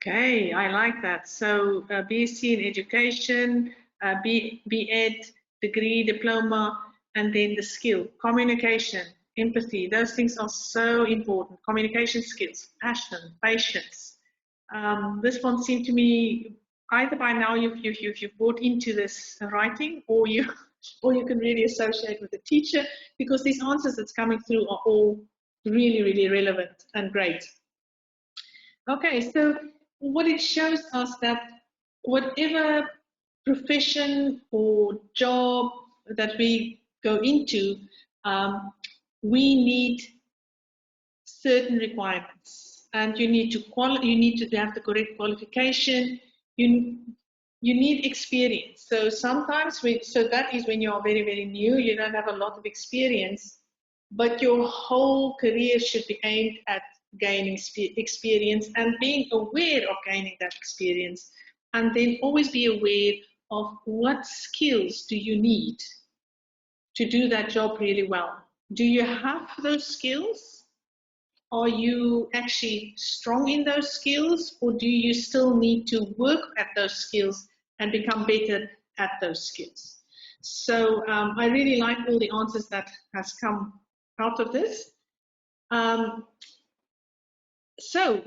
Okay, I like that. So BSc in education, B.Ed, degree, diploma, and then the skill, communication, empathy. Those things are so important. Communication skills, passion, patience. This one seemed to me, either by now you've bought into this writing, or you can really associate with the teacher, because these answers that's coming through are all really, really relevant and great. Okay, so what it shows us that whatever profession or job that we go into, we need certain requirements, and you need to have the correct qualification. You need experience. So sometimes so that is when you are very, very new, you don't have a lot of experience, but your whole career should be aimed at gaining experience and being aware of gaining that experience, and then always be aware of what skills do you need to do that job really well. Do you have those skills? Are you actually strong in those skills, or do you still need to work at those skills and become better at those skills? So I really like all the answers that has come out of this. So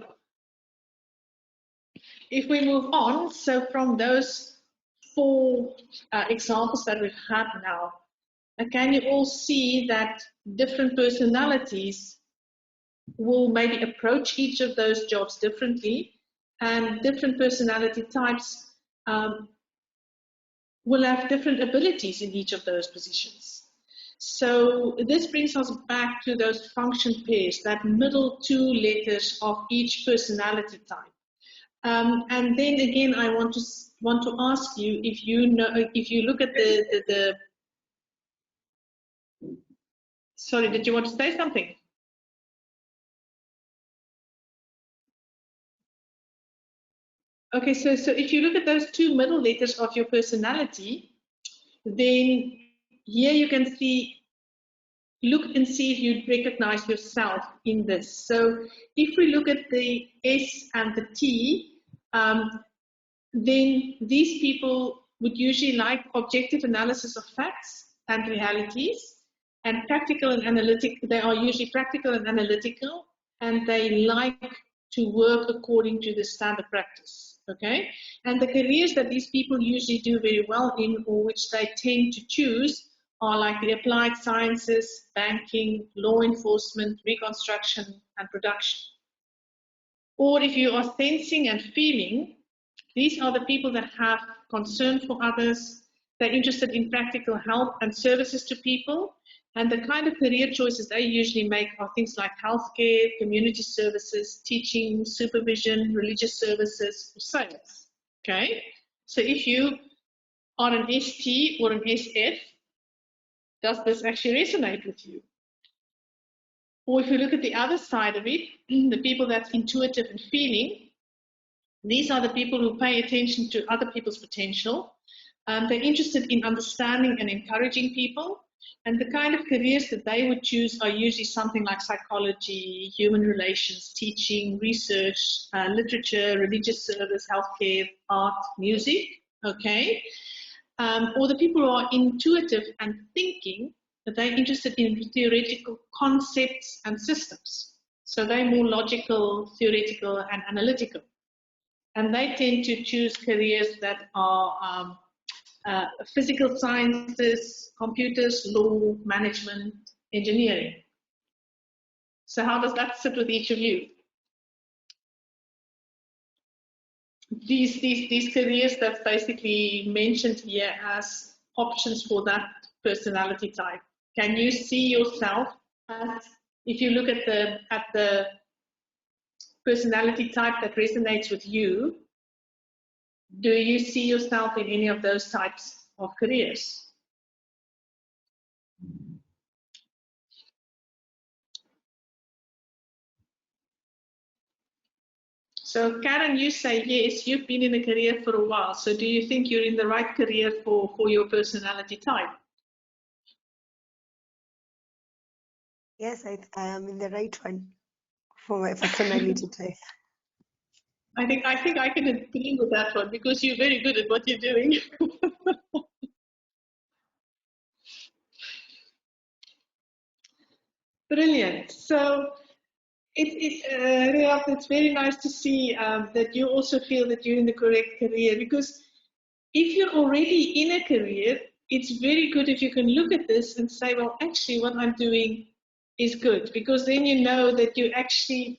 if we move on, so from those 4 examples that we've had now, can you all see that different personalities will maybe approach each of those jobs differently, and different personality types will have different abilities in each of those positions. So this brings us back to those function pairs, that middle 2 letters of each personality type. And then again, I want to ask you, if you look at the sorry, did you want to say something? Okay, so if you look at those 2 middle letters of your personality, then here you can see, look and see if you recognize yourself in this. So if we look at the S and the T, then these people would usually like objective analysis of facts, and realities, and practical and analytic. They are usually practical and analytical, and they like to work according to the standard practice. Okay, and the careers that these people usually do very well in, or which they tend to choose, are like the applied sciences, banking, law enforcement, reconstruction, and production. Or if you are sensing and feeling, these are the people that have concern for others. They're interested in practical help and services to people. And the kind of career choices they usually make are things like healthcare, community services, teaching, supervision, religious services, or sales. Okay? So if you are an ST or an SF, does this actually resonate with you? Or if you look at the other side of it, the people that's intuitive and feeling, these are the people who pay attention to other people's potential. They're interested in understanding and encouraging people. And the kind of careers that they would choose are usually something like psychology, human relations, teaching, research, literature, religious service, healthcare, art, music, okay? Or the people who are intuitive and thinking, that they're interested in theoretical concepts and systems. So they're more logical, theoretical, and analytical. And they tend to choose careers that are physical sciences, computers, law, management, engineering. So how does that sit with each of you? These careers that's basically mentioned here as options for that personality type. Can you see yourself as, if you look at the personality type that resonates with you, do you see yourself in any of those types of careers? So Karen, you say yes, you've been in a career for a while. So do you think you're in the right career for your personality type? Yes, I am in the right one for my personality type. I think I can agree with that one because you're very good at what you're doing. Brilliant. So it's very nice to see that you also feel that you're in the correct career, because if you're already in a career, it's very good if you can look at this and say, well, actually what I'm doing is good, because then you know that you actually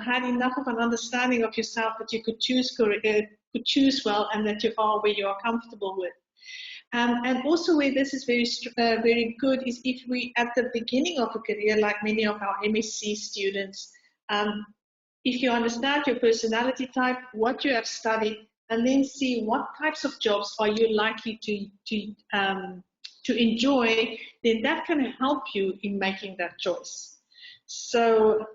had enough of an understanding of yourself that you could choose well, and that you are where you are comfortable with. And also where this is very good is if we, at the beginning of a career, like many of our MSc students, if you understand your personality type, what you have studied, and then see what types of jobs are you likely to enjoy, then that can help you in making that choice. So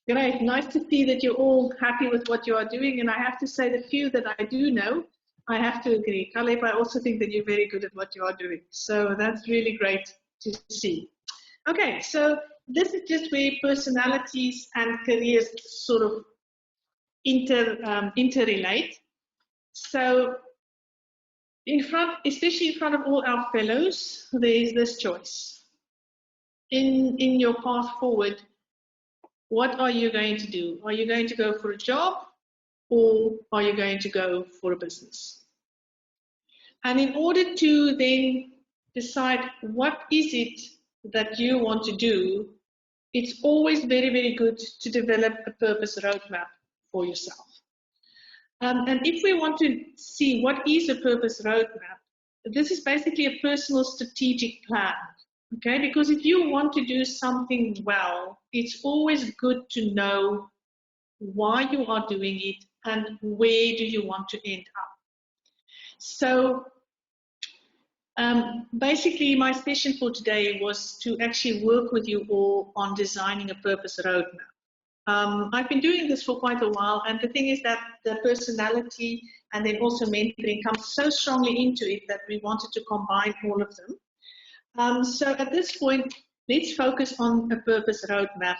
great, nice to see that you're all happy with what you are doing. And I have to say, the few that I do know, I have to agree. Caleb, I also think that you're very good at what you are doing. So that's really great to see. Okay, so this is just where personalities and careers sort of interrelate. So especially in front of all our fellows, there is this choice. In your path forward, what are you going to do? Are you going to go for a job, or are you going to go for a business? And in order to then decide what is it that you want to do, it's always very, very good to develop a purpose roadmap for yourself. And if we want to see what is a purpose roadmap, this is basically a personal strategic plan. Okay, because if you want to do something well, it's always good to know why you are doing it and where do you want to end up. So basically my session for today was to actually work with you all on designing a purpose roadmap. I've been doing this for quite a while, and the thing is that the personality and then also mentoring comes so strongly into it that we wanted to combine all of them. So at this point, let's focus on a purpose roadmap,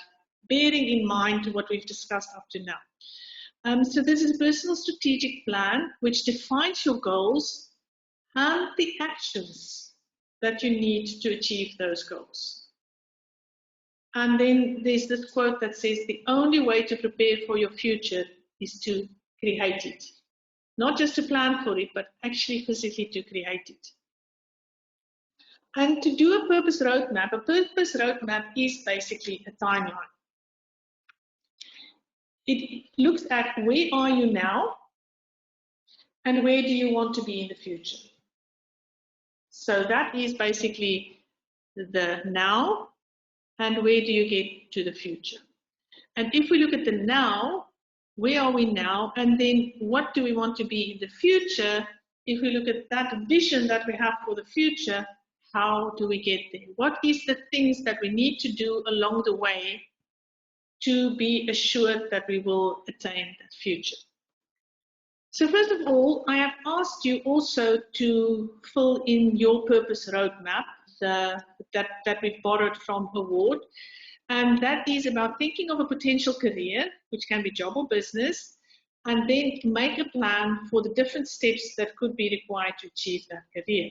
bearing in mind what we've discussed up to now. So this is a personal strategic plan which defines your goals and the actions that you need to achieve those goals. And then there's this quote that says, the only way to prepare for your future is to create it. Not just to plan for it, but actually physically to create it. And to do a purpose roadmap is basically a timeline. It looks at where are you now and where do you want to be in the future. So that is basically the now and where do you get to the future. And if we look at the now, where are we now, and then what do we want to be in the future? If we look at that vision that we have for the future, how do we get there? What is the things that we need to do along the way to be assured that we will attain that future? So first of all, I have asked you also to fill in your purpose roadmap that we borrowed from Award. And that is about thinking of a potential career, which can be job or business, and then make a plan for the different steps that could be required to achieve that career.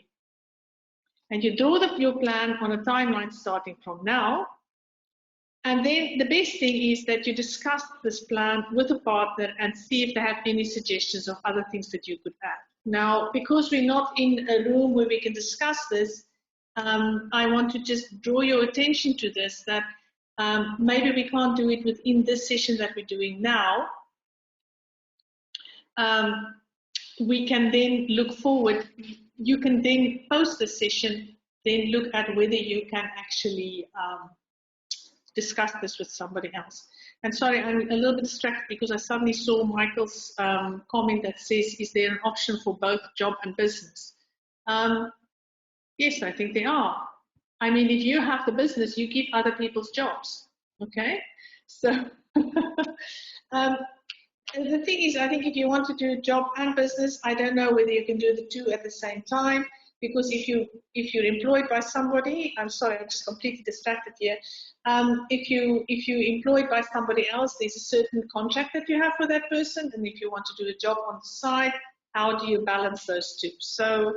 And you draw your plan on a timeline starting from now. And then the best thing is that you discuss this plan with a partner and see if they have any suggestions of other things that you could add. Now, because we're not in a room where we can discuss this, I want to just draw your attention to this, that maybe we can't do it within this session that we're doing now. We can then look forward. You can then post the session, then look at whether you can actually discuss this with somebody else. And sorry, I'm a little bit distracted because I suddenly saw Michael's comment that says, is there an option for both job and business? Yes, I think there are. I mean, if you have the business, you keep other people's jobs, okay? So the thing is, I think if you want to do job and business, I don't know whether you can do the two at the same time, because if you're employed by somebody, I'm sorry, I'm just completely distracted here. If you're employed by somebody else, there's a certain contract that you have with that person, and if you want to do a job on the side, how do you balance those two? So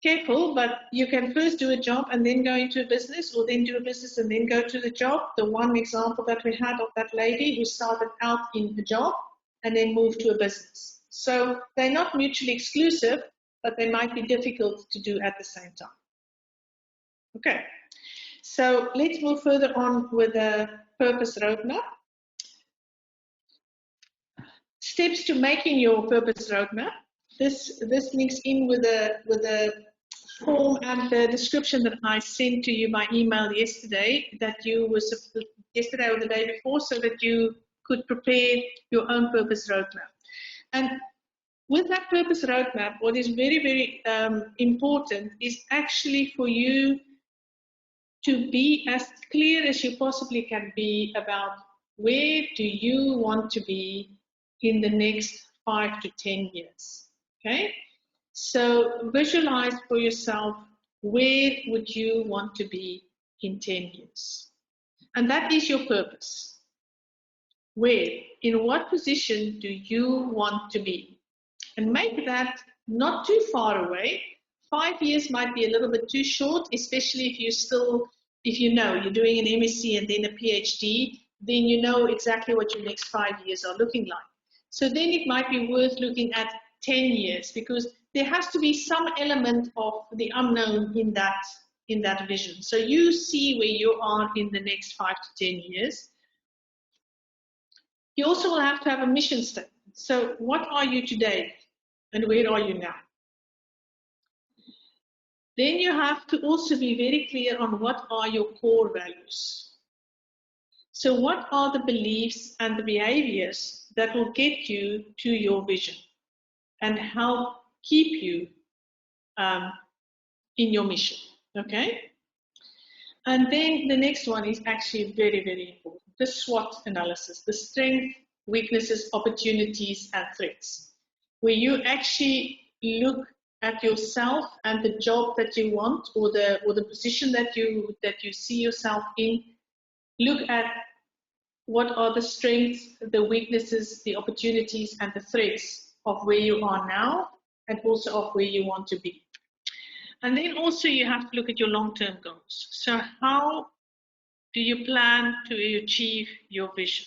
careful, but you can first do a job and then go into a business, or then do a business and then go to the job. The one example that we had of that lady who started out in a job and then moved to a business. So they're not mutually exclusive, but they might be difficult to do at the same time. Okay, so let's move further on with the purpose roadmap. Steps to making your purpose roadmap. This links in with the form and the description that I sent to you by email yesterday, yesterday or the day before, so that you could prepare your own purpose roadmap. And with that purpose roadmap, what is very, very important is actually for you to be as clear as you possibly can be about where do you want to be in the next 5 to 10 years, okay? So visualize for yourself, where would you want to be in 10 years? And that is your purpose. Where, in what position do you want to be? And make that not too far away. 5 years might be a little bit too short, especially if you know you're doing an MSc and then a PhD, then you know exactly what your next 5 years are looking like. So then it might be worth looking at 10 years, because there has to be some element of the unknown in that vision. So you see where you are in the next 5 to 10 years. You also will have to have a mission statement. So what are you today and where are you now? Then you have to also be very clear on what are your core values. So what are the beliefs and the behaviors that will get you to your vision and help keep you in your mission, okay? And then the next one is actually very, very important, the SWOT analysis, the strengths, weaknesses, opportunities, and threats, where you actually look at yourself and the job that you want, or the position that you see yourself in. Look at what are the strengths, the weaknesses, the opportunities, and the threats of where you are now, and also of where you want to be. And then also you have to look at your long-term goals. So how do you plan to achieve your vision?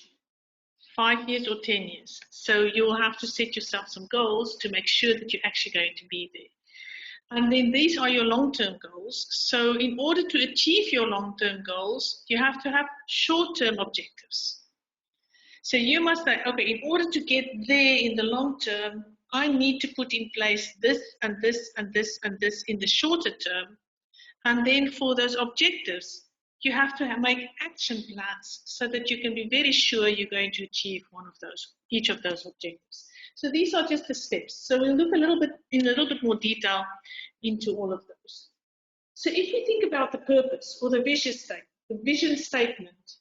5 years or 10 years. So you'll have to set yourself some goals to make sure that you're actually going to be there. And then these are your long-term goals. So in order to achieve your long-term goals, you have to have short-term objectives. So you must say, okay, in order to get there in the long term, I need to put in place this and this and this and this in the shorter term. And then for those objectives, you have to make action plans so that you can be very sure you're going to achieve each of those objectives. So these are just the steps. So we'll look in a little bit more detail into all of those. So if you think about the purpose or the vision statement,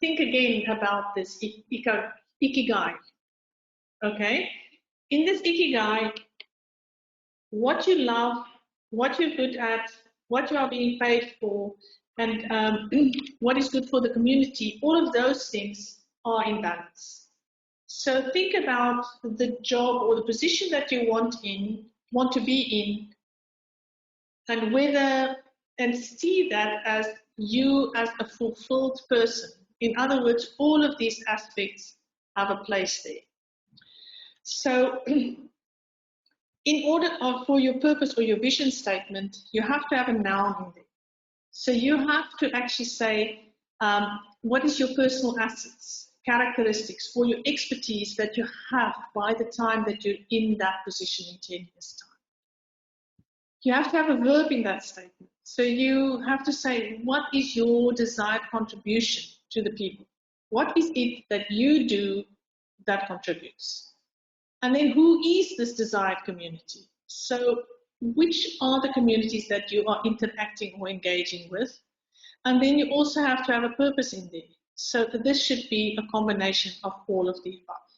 think again about this ikigai. Okay, in this ikigai, what you love, what you're good at, what you are being paid for, and what is good for the community, all of those things are in balance. So think about the job or the position that you want to be in, and see that as you as a fulfilled person. In other words, all of these aspects have a place there. So in order for your purpose or your vision statement, you have to have a noun in there. So you have to actually say, what is your personal assets, characteristics, or your expertise that you have by the time that you're in that position in 10 years' time. You have to have a verb in that statement. So you have to say, what is your desired contribution to the people? What is it that you do that contributes? And then who is this desired community? So which are the communities that you are interacting or engaging with? And then you also have to have a purpose in there. So this should be a combination of all of the above.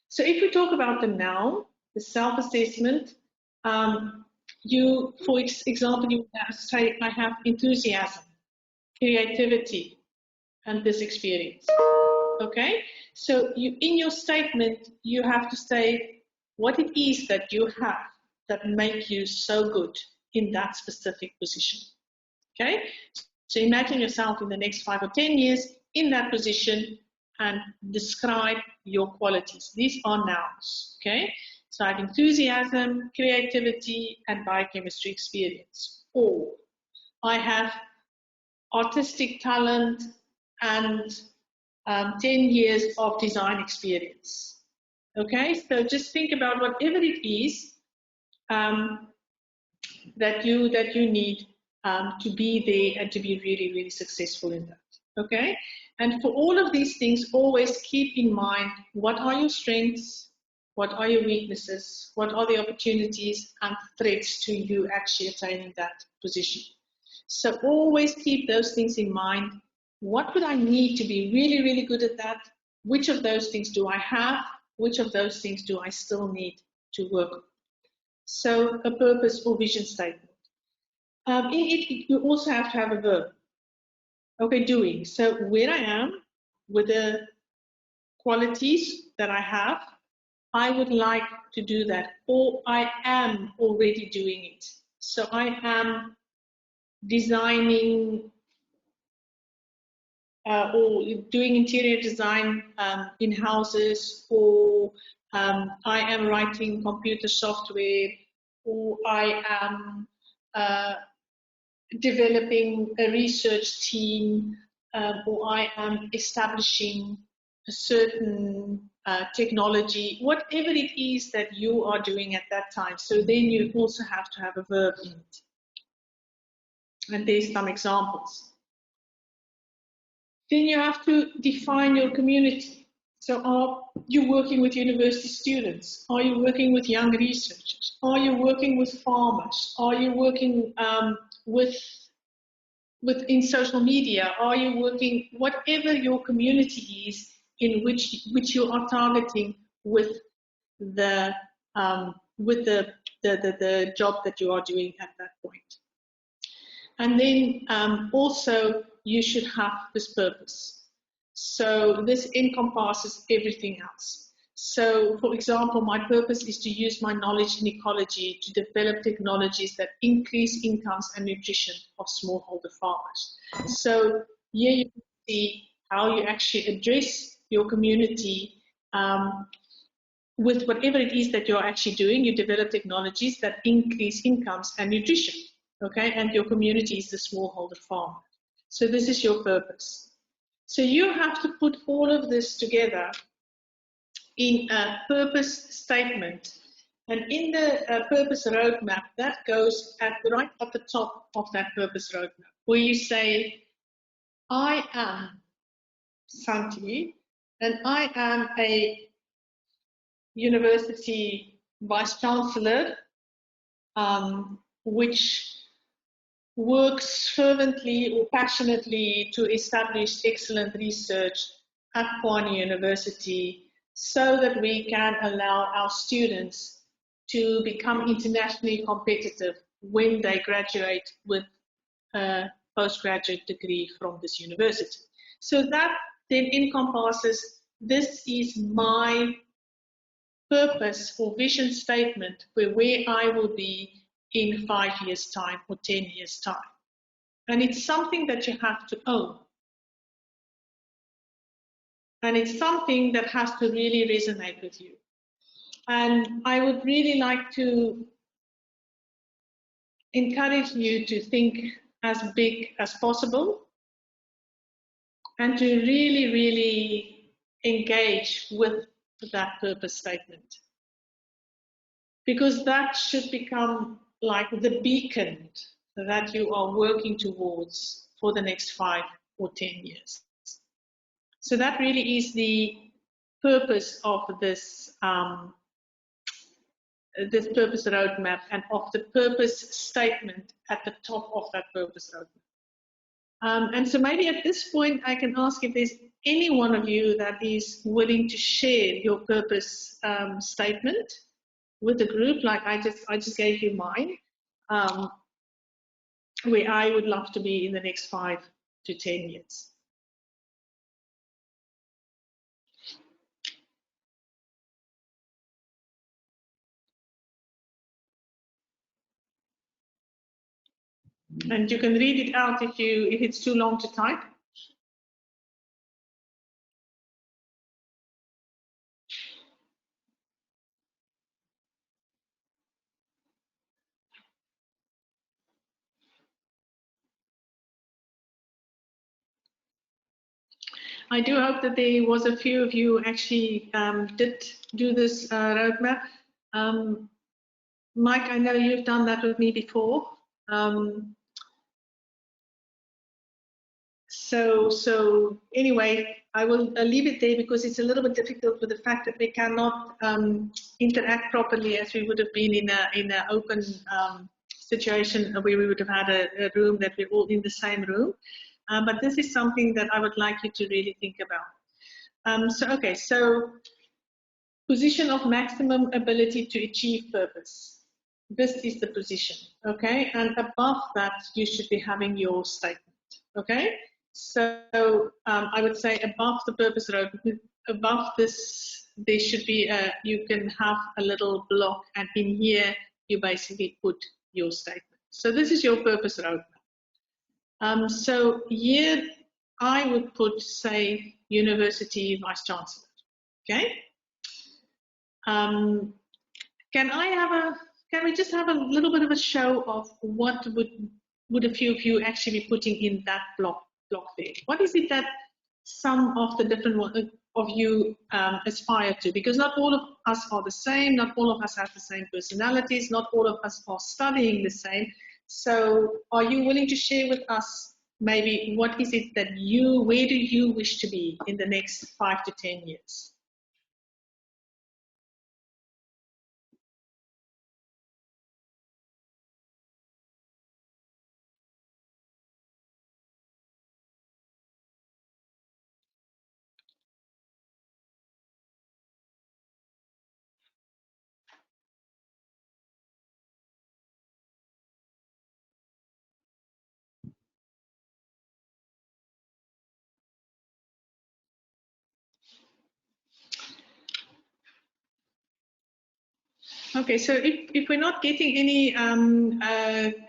So if we talk about the noun, the self-assessment, for example, you say, I have enthusiasm, creativity, and this experience. Okay, so in your statement, you have to say what it is that you have that make you so good in that specific position. Okay, so imagine yourself in the next 5 or 10 years in that position and describe your qualities. These are nouns. Okay, so I have enthusiasm, creativity, and biochemistry experience. Or I have artistic talent and 10 years of design experience. Okay, so just think about whatever it is that you need to be there and to be really, really successful in that. Okay, and for all of these things, always keep in mind what are your strengths, what are your weaknesses, what are the opportunities and threats to you actually attaining that position. So always keep those things in mind. What would I need to be really, really good at that? Which of those things do I have? Which of those things do I still need to work on? So a purpose or vision statement. In it, you also have to have a verb. Okay, doing. So where I am with the qualities that I have, I would like to do that, or I am already doing it. So I am designing or doing interior design in houses, or I am writing computer software, or I am developing a research team, or I am establishing a certain technology, whatever it is that you are doing at that time. So then you also have to have a verb in it. And there's some examples. Then you have to define your community. So are you working with university students? Are you working with young researchers? Are you working with farmers? Are you working in social media? Are you working, whatever your community is in which you are targeting with the job that you are doing at that point. And then also you should have this purpose. So this encompasses everything else. So, for example, my purpose is to use my knowledge in ecology to develop technologies that increase incomes and nutrition of smallholder farmers. So here you can see how you actually address your community with whatever it is that you're actually doing. You develop technologies that increase incomes and nutrition, okay? And your community is the smallholder farmer. So this is your purpose. So you have to put all of this together in a purpose statement. And in the purpose roadmap, that goes right at the top of that purpose roadmap, where you say, I am Santi, and I am a university vice chancellor, which works fervently or passionately to establish excellent research at Kwani University so that we can allow our students to become internationally competitive when they graduate with a postgraduate degree from this university. So that then encompasses, this is my purpose or vision statement for where I will be in 5 years' time or 10 years' time. And it's something that you have to own. And it's something that has to really resonate with you. And I would really like to encourage you to think as big as possible and to really, really engage with that purpose statement. Because that should become like the beacon that you are working towards for the next 5 or 10 years. So that really is the purpose of this this purpose roadmap and of the purpose statement at the top of that purpose roadmap. And so maybe at this point I can ask if there's any one of you that is willing to share your purpose statement with the group, like I just gave you mine, where I would love to be in the next 5 to 10 years. And you can read it out if it's too long to type. I do hope that there was a few of you actually did do this roadmap. Mike, I know you've done that with me before. So anyway, I will leave it there because it's a little bit difficult with the fact that we cannot interact properly as we would have been in an open situation where we would have had a room that we're all in the same room. But this is something that I would like you to really think about. So position of maximum ability to achieve purpose. This is the position, okay? And above that, you should be having your statement, okay? So I would say above the purpose road, above this, there should be you can have a little block, and in here, you basically put your statement. So this is your purpose roadmap. So here, I would put, say, University Vice Chancellor, okay? Can we just have a little bit of a show of what would a few of you actually be putting in that block there? What is it that some of the different one of you aspire to? Because not all of us are the same, not all of us have the same personalities, not all of us are studying the same. So are you willing to share with us maybe what is it that where do you wish to be in the next 5 to 10 years? Okay, so if we're not getting any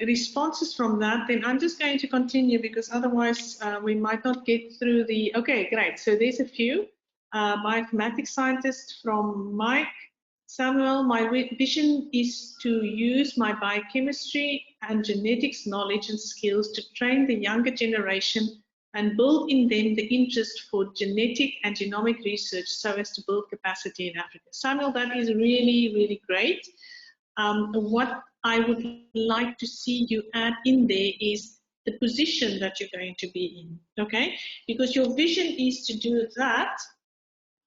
responses from that, then I'm just going to continue, because otherwise we might not get through the, okay, great. So there's a few. Bioinformatics scientist from Mike. Samuel, my vision is to use my biochemistry and genetics knowledge and skills to train the younger generation and build in them the interest for genetic and genomic research so as to build capacity in Africa. Samuel, that is really, really great. What I would like to see you add in there is the position that you're going to be in, okay? Because your vision is to do that.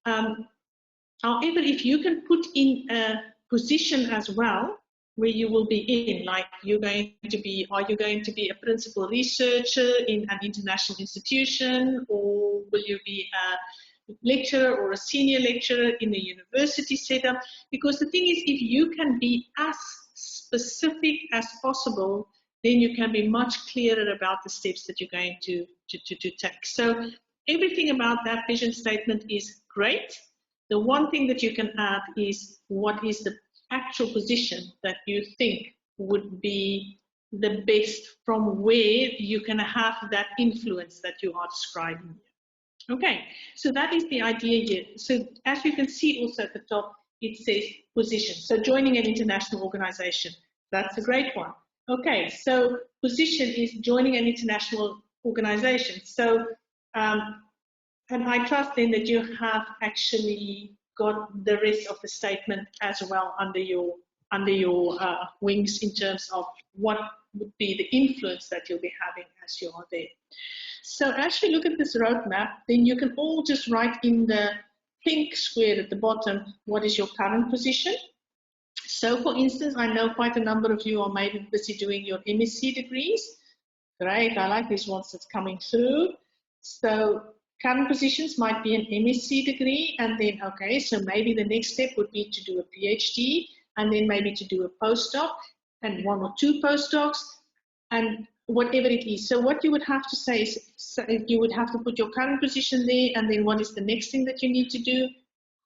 However, if you can put in a position as well, where you will be in, like are you going to be a principal researcher in an international institution, or will you be a lecturer or a senior lecturer in a university setup? Because the thing is, if you can be as specific as possible, then you can be much clearer about the steps that you're going to take. So everything about that vision statement is great. The one thing that you can add is what is the actual position that you think would be the best from where you can have that influence that you are describing here. Okay, so that is the idea here. So as you can see also at the top, it says position. So joining an international organization, that's a great one. Okay, so position is joining an international organization. So, and I trust then that you have actually got the rest of the statement as well under your wings in terms of what would be the influence that you'll be having as you are there. So as you look at this roadmap, then you can all just write in the pink square at the bottom, what is your current position? So for instance, I know quite a number of you are maybe busy doing your MSc degrees. Great, I like these ones that's coming through. So current positions might be an MSc degree, and then, okay, so maybe the next step would be to do a PhD, and then maybe to do a postdoc, and 1 or 2 postdocs, and whatever it is. So what you would have to say is, you would have to put your current position there, and then what is the next thing that you need to do?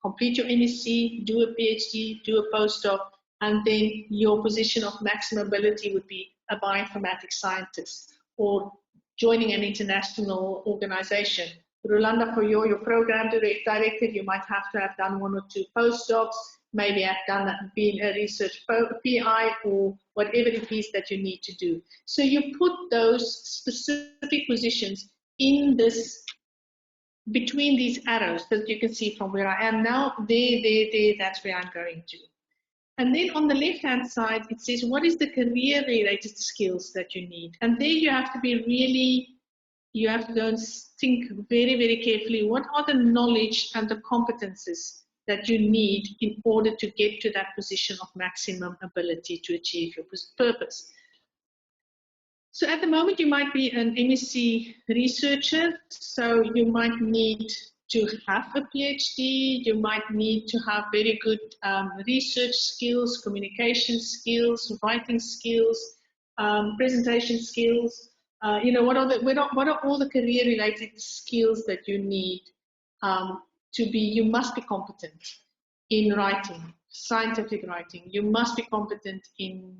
Complete your MSc, do a PhD, do a postdoc, and then your position of maximum ability would be a bioinformatics scientist, or joining an international organization. Rolanda, for your program director, you might have to have done 1 or 2 postdocs, maybe have done being a research PI, or whatever it is that you need to do. So you put those specific positions in this, between these arrows that you can see from where I am now, there, that's where I'm going to. And then on the left-hand side, it says, what is the career-related skills that you need? And there you have to be really, you have to go and think very, very carefully, what are the knowledge and the competences that you need in order to get to that position of maximum ability to achieve your purpose. So at the moment, you might be an MSc researcher, so you might need to have a PhD, you might need to have very good research skills, communication skills, writing skills, presentation skills. You know, what are all the career-related skills that you need to be? You must be competent in writing, scientific writing. You must be competent in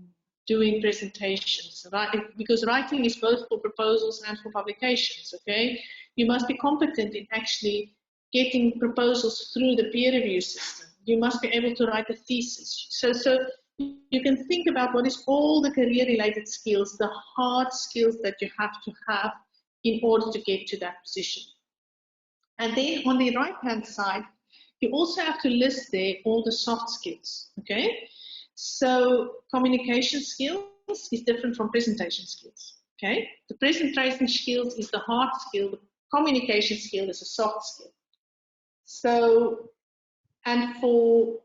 doing presentations, right? Because writing is both for proposals and for publications, okay? You must be competent in actually getting proposals through the peer review system. You must be able to write a thesis. So you can think about what is all the career-related skills, the hard skills that you have to have in order to get to that position. And then on the right-hand side, you also have to list there all the soft skills, okay? So communication skills is different from presentation skills, okay? The presentation skills is the hard skill, the communication skill is a soft skill. So, and for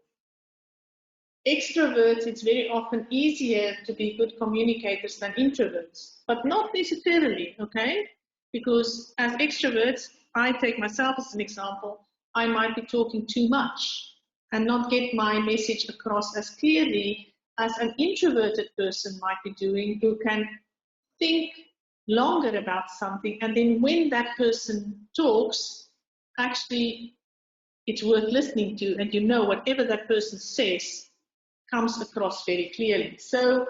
extroverts, it's very often easier to be good communicators than introverts, but not necessarily, okay? Because as extroverts, I take myself as an example, I might be talking too much and not get my message across as clearly as an introverted person might be doing, who can think longer about something, and then when that person talks, actually it's worth listening to, and you know whatever that person says comes across very clearly. So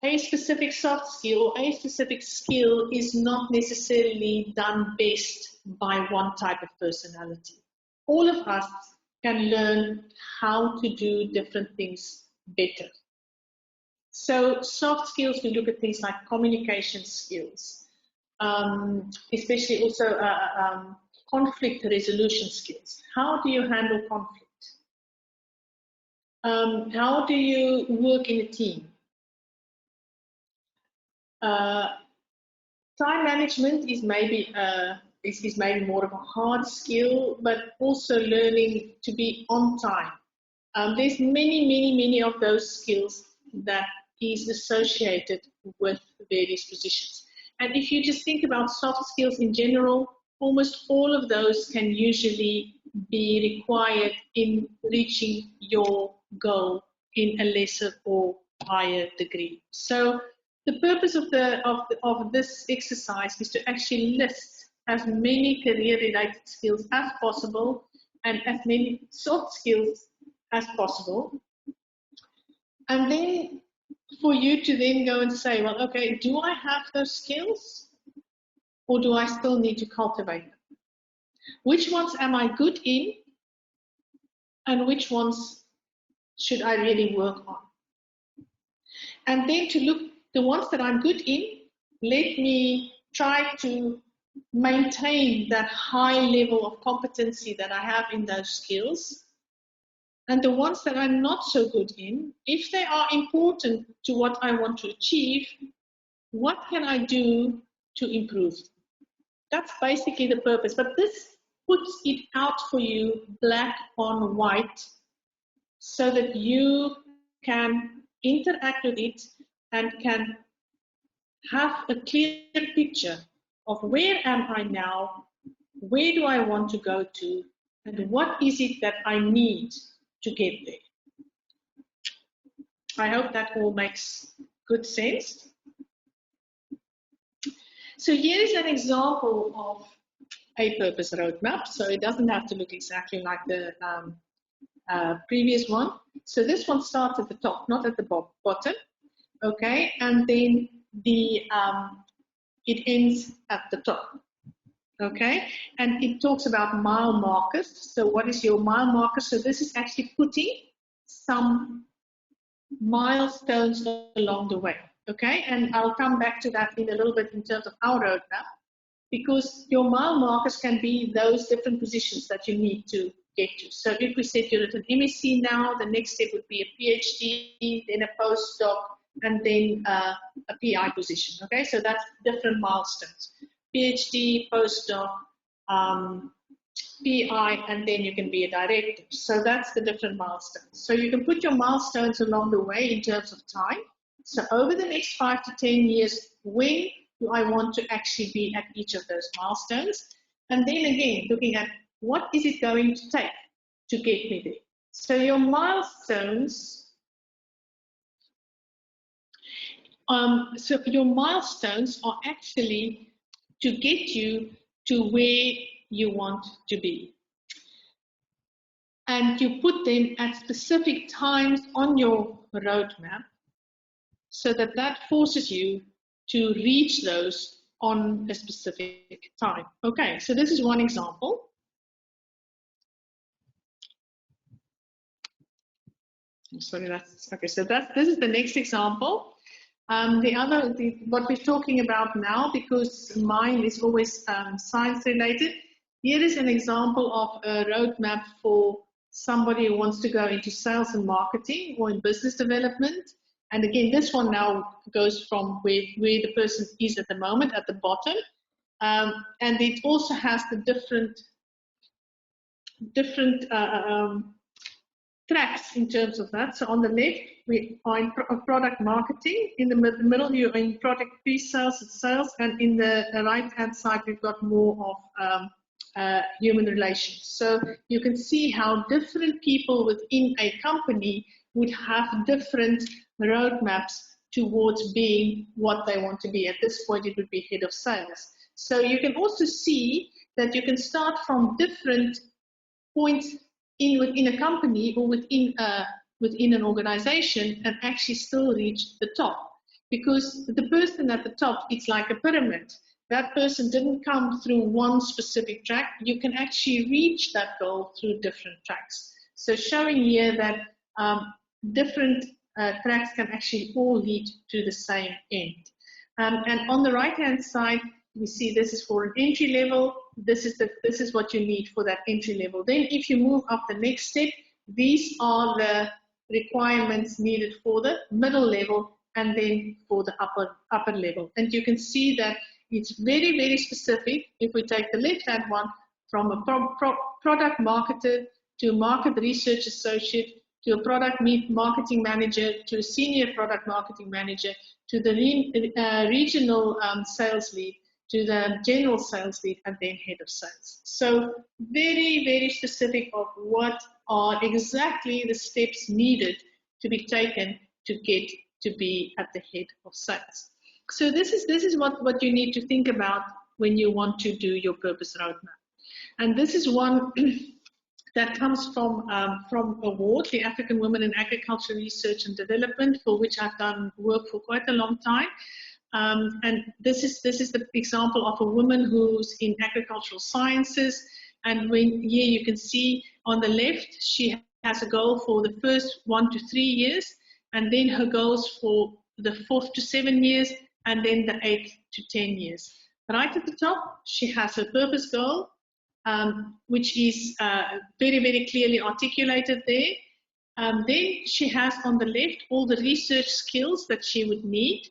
a specific soft skill or a specific skill is not necessarily done best by one type of personality. All of us can learn how to do different things better. So soft skills, we look at things like communication skills, especially also conflict resolution skills. How do you handle conflict? How do you work in a team? Time management is maybe more of a hard skill, but also learning to be on time. There's many of those skills that is associated with various positions. And if you just think about soft skills in general, almost all of those can usually be required in reaching your goal in a lesser or higher degree. So the purpose of this exercise is to actually list as many career-related skills as possible and as many soft skills as possible. And then for you to then go and say, well, okay, do I have those skills or do I still need to cultivate them? Which ones am I good in and which ones should I really work on? And then to look, the ones that I'm good in, let me try to maintain that high level of competency that I have in those skills. And the ones that I'm not so good in, if they are important to what I want to achieve, what can I do to improve? That's basically the purpose. But this puts it out for you black on white so that you can interact with it and can have a clear picture of where am I now, where do I want to go to, and what is it that I need to get there. I hope that all makes good sense. So here is an example of a purpose roadmap. So it doesn't have to look exactly like the previous one. So this one starts at the top, not at the bottom. Okay, and then it ends at the top. Okay, and it talks about mile markers. So what is your mile marker? So this is actually putting some milestones along the way. Okay, and I'll come back to that in a little bit in terms of our roadmap, because your mile markers can be those different positions that you need to get to. So if we said you're at an MSc now, the next step would be a PhD, then a postdoc, and then a PI position. Okay, so that's different milestones. PhD, postdoc, PI, and then you can be a director. So that's the different milestones. So you can put your milestones along the way in terms of time. So over the next 5 to 10 years, when do I want to actually be at each of those milestones? And then again, looking at what is it going to take to get me there. So your milestones, are actually to get you to where you want to be. And you put them at specific times on your roadmap so that that forces you to reach those on a specific time. Okay, so this is one example. Sorry, that's okay. So this is the next example. What we're talking about now, because mine is always science related. Here is an example of a roadmap for somebody who wants to go into sales and marketing or in business development. And again, this one now goes from where the person is at the moment, at the bottom. And it also has the different tracks in terms of that. So on the left, we are in product marketing. In the middle, you're in product pre-sales and sales. And in the right-hand side, we've got more of human relations. So you can see how different people within a company would have different roadmaps towards being what they want to be. At this point, it would be head of sales. So you can also see that you can start from different points within a company or within an organization and actually still reach the top. Because the person at the top, it's like a pyramid. That person didn't come through one specific track. You can actually reach that goal through different tracks. So showing here that different tracks can actually all lead to the same end. And on the right-hand side, we see this is for an entry level. This is what you need for that entry level. Then if you move up the next step, these are the requirements needed for the middle level and then for the upper level. And you can see that it's very, very specific. If we take the left-hand one, from a product marketer to a market research associate to a product marketing manager to a senior product marketing manager to the regional sales lead to the general sales lead and then head of sales. So very, very specific of what are exactly the steps needed to be taken to get to be at the head of sales. So this is what you need to think about when you want to do your purpose roadmap. And this is one that comes from award, the African Women in Agriculture Research and Development, for which I've done work for quite a long time. And this is the example of a woman who's in agricultural sciences. And here you can see on the left, she has a goal for the first 1 to 3 years, and then her goals for the 4th to 7 years, and then the 8th to 10 years. Right at the top, she has her purpose goal, which is very, very clearly articulated there. Then she has on the left all the research skills that she would need.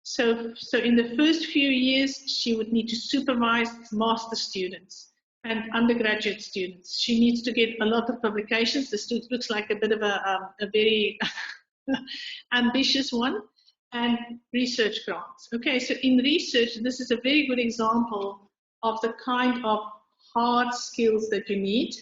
So in the first few years, she would need to supervise master students and undergraduate students. She needs to get a lot of publications. This looks like a bit of a very ambitious one. And research grants. Okay, so in research, this is a very good example of the kind of hard skills that you need.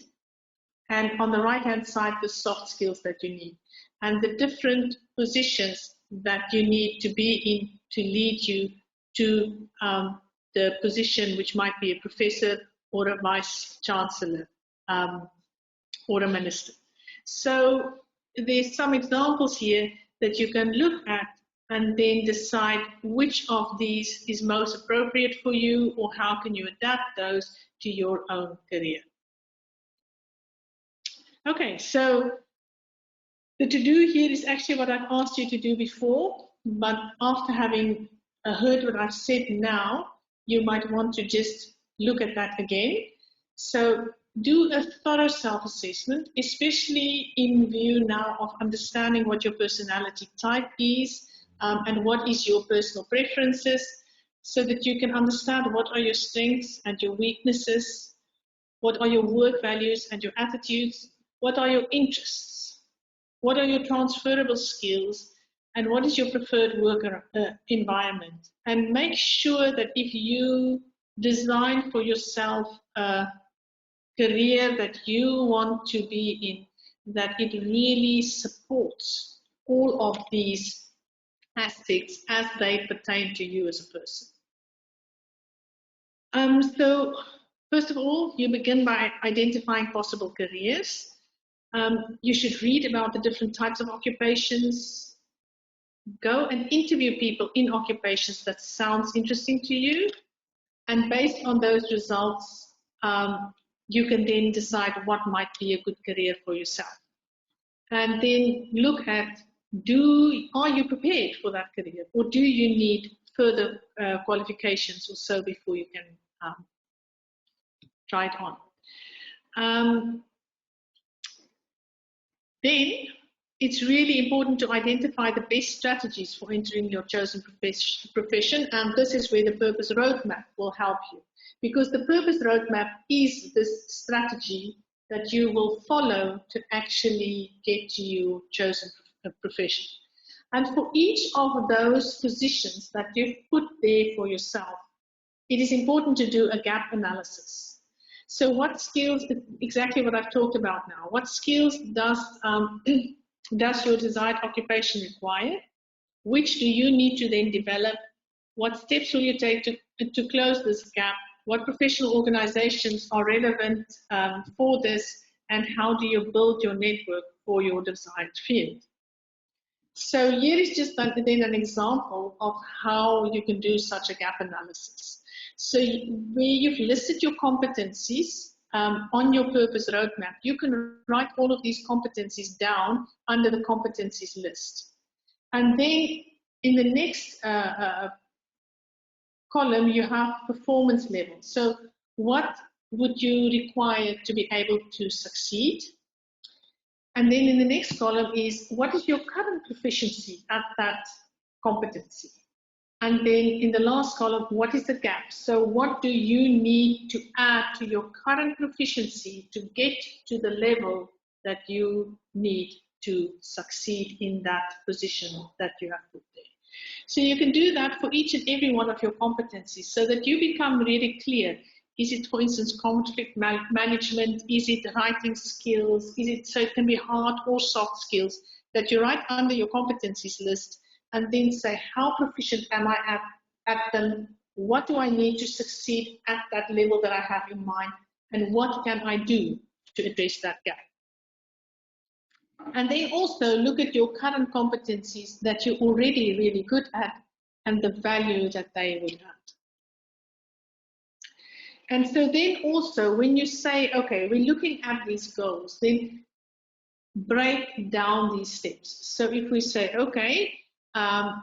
And on the right-hand side, the soft skills that you need. And the different positions that you need to be in to lead you to the position which might be a professor or a vice chancellor or a minister. So there's some examples here that you can look at and then decide which of these is most appropriate for you or how can you adapt those to your own career. Okay, so the to-do here is actually what I've asked you to do before, but after having heard what I've said now, you might want to just look at that again. So do a thorough self-assessment, especially in view now of understanding what your personality type is, and what is your personal preferences, so that you can understand what are your strengths and your weaknesses, what are your work values and your attitudes, what are your interests, what are your transferable skills, and what is your preferred work environment. And make sure that if you design for yourself a career that you want to be in, that it really supports all of these aspects as they pertain to you as a person. So first of all, you begin by identifying possible careers. You should read about the different types of occupations. Go and interview people in occupations that sounds interesting to you. And based on those results, you can then decide what might be a good career for yourself. And then look at, are you prepared for that career, or do you need further qualifications or so before you can try it on. Then it's really important to identify the best strategies for entering your chosen profession, and this is where the purpose roadmap will help you, because the purpose roadmap is this strategy that you will follow to actually get to your chosen profession. And for each of those positions that you've put there for yourself, it is important to do a gap analysis. So what skills, exactly what I've talked about now, what skills does your desired occupation require? Which do you need to then develop? What steps will you take to close this gap? What professional organizations are relevant for this? and how do you build your network for your desired field. So here is just then an example of how you can do such a gap analysis. So where you've listed your competencies on your purpose roadmap, you can write all of these competencies down under the competencies list. And then in the next column, you have performance level. So what would you require to be able to succeed? And then in the next column is what is your current proficiency at that competency? And then in the last column, what is the gap? So what do you need to add to your current proficiency to get to the level that you need to succeed in that position that you have put there? So you can do that for each and every one of your competencies so that you become really clear. Is it, for instance, conflict management? Is it writing skills? Is it, so it can be hard or soft skills that you write under your competencies list and then say, how proficient am I at them? What do I need to succeed at that level that I have in mind? And what can I do to address that gap? And then also look at your current competencies that you're already really good at and the value that they would add. And so then also when you say, okay, we're looking at these goals, then break down these steps. So if we say, okay,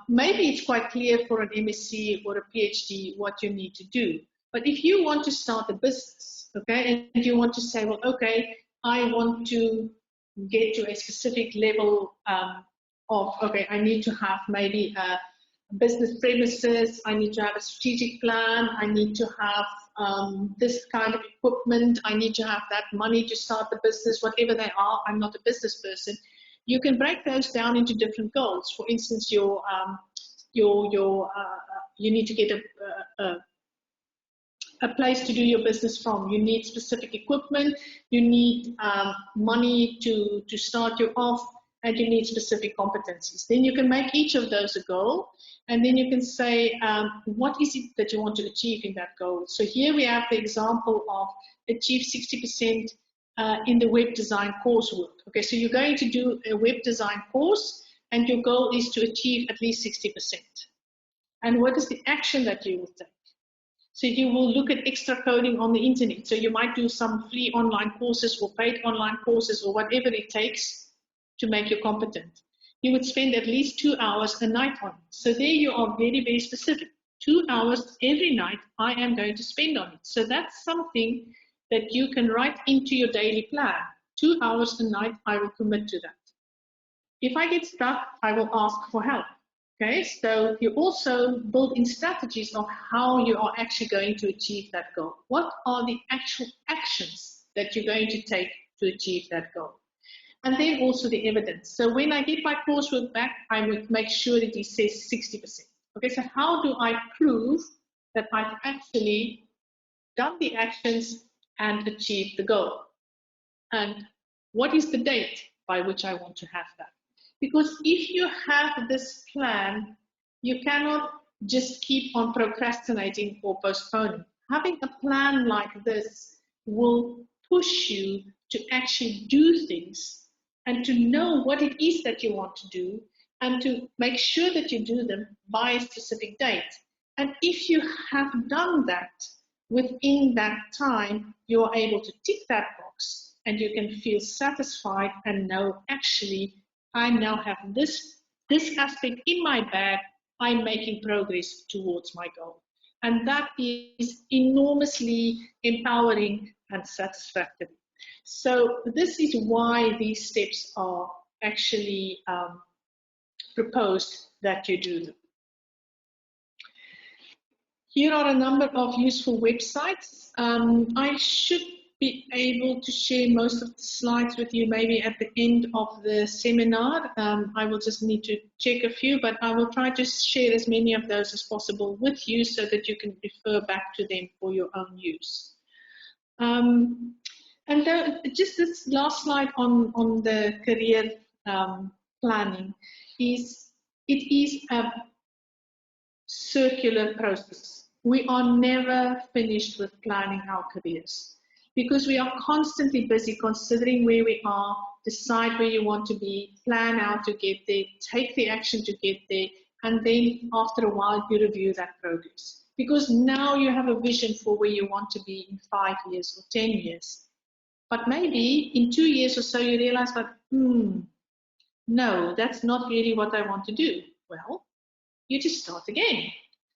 maybe it's quite clear for an MSc or a PhD what you need to do. But if you want to start a business, okay, and you want to say, well, okay, I want to get to a specific level of, okay, I need to have maybe a business premises, I need to have a strategic plan, I need to have this kind of equipment, I need to have that money to start the business, whatever they are. I'm not a business person. You can break those down into different goals. For instance, you need to get a place to do your business from. You need specific equipment, you need money to start you off, and you need specific competencies. Then you can make each of those a goal, and then you can say, what is it that you want to achieve in that goal? So here we have the example of achieve 60% in the web design coursework. Okay, so you're going to do a web design course, and your goal is to achieve at least 60%. And what is the action that you will take? So you will look at extra coding on the internet. So you might do some free online courses or paid online courses or whatever it takes to make you competent. You would spend at least 2 hours a night on it. So there you are very, very specific. 2 hours every night I am going to spend on it. So that's something that you can write into your daily plan. 2 hours a night, I will commit to that. If I get stuck, I will ask for help. Okay, so you also build in strategies of how you are actually going to achieve that goal. What are the actual actions that you're going to take to achieve that goal? And then also the evidence. So when I get my coursework back, I would make sure that it says 60%. Okay, so how do I prove that I've actually done the actions and achieved the goal? And what is the date by which I want to have that? Because if you have this plan, you cannot just keep on procrastinating or postponing. Having a plan like this will push you to actually do things and to know what it is that you want to do and to make sure that you do them by a specific date. And if you have done that within that time, you are able to tick that box and you can feel satisfied and know actually I now have this aspect in my bag, I'm making progress towards my goal. And that is enormously empowering and satisfactory. So this is why these steps are actually proposed that you do them. Here are a number of useful websites. I should be able to share most of the slides with you maybe at the end of the seminar. I will just need to check a few, but I will try to share as many of those as possible with you so that you can refer back to them for your own use. And just this last slide on the career planning is, it is a circular process. We are never finished with planning our careers, because we are constantly busy considering where we are, decide where you want to be, plan how to get there, take the action to get there, and then after a while you review that progress. Because now you have a vision for where you want to be in 5 years or 10 years. But maybe in 2 years or so you realize that, no, that's not really what I want to do. Well, you just start again.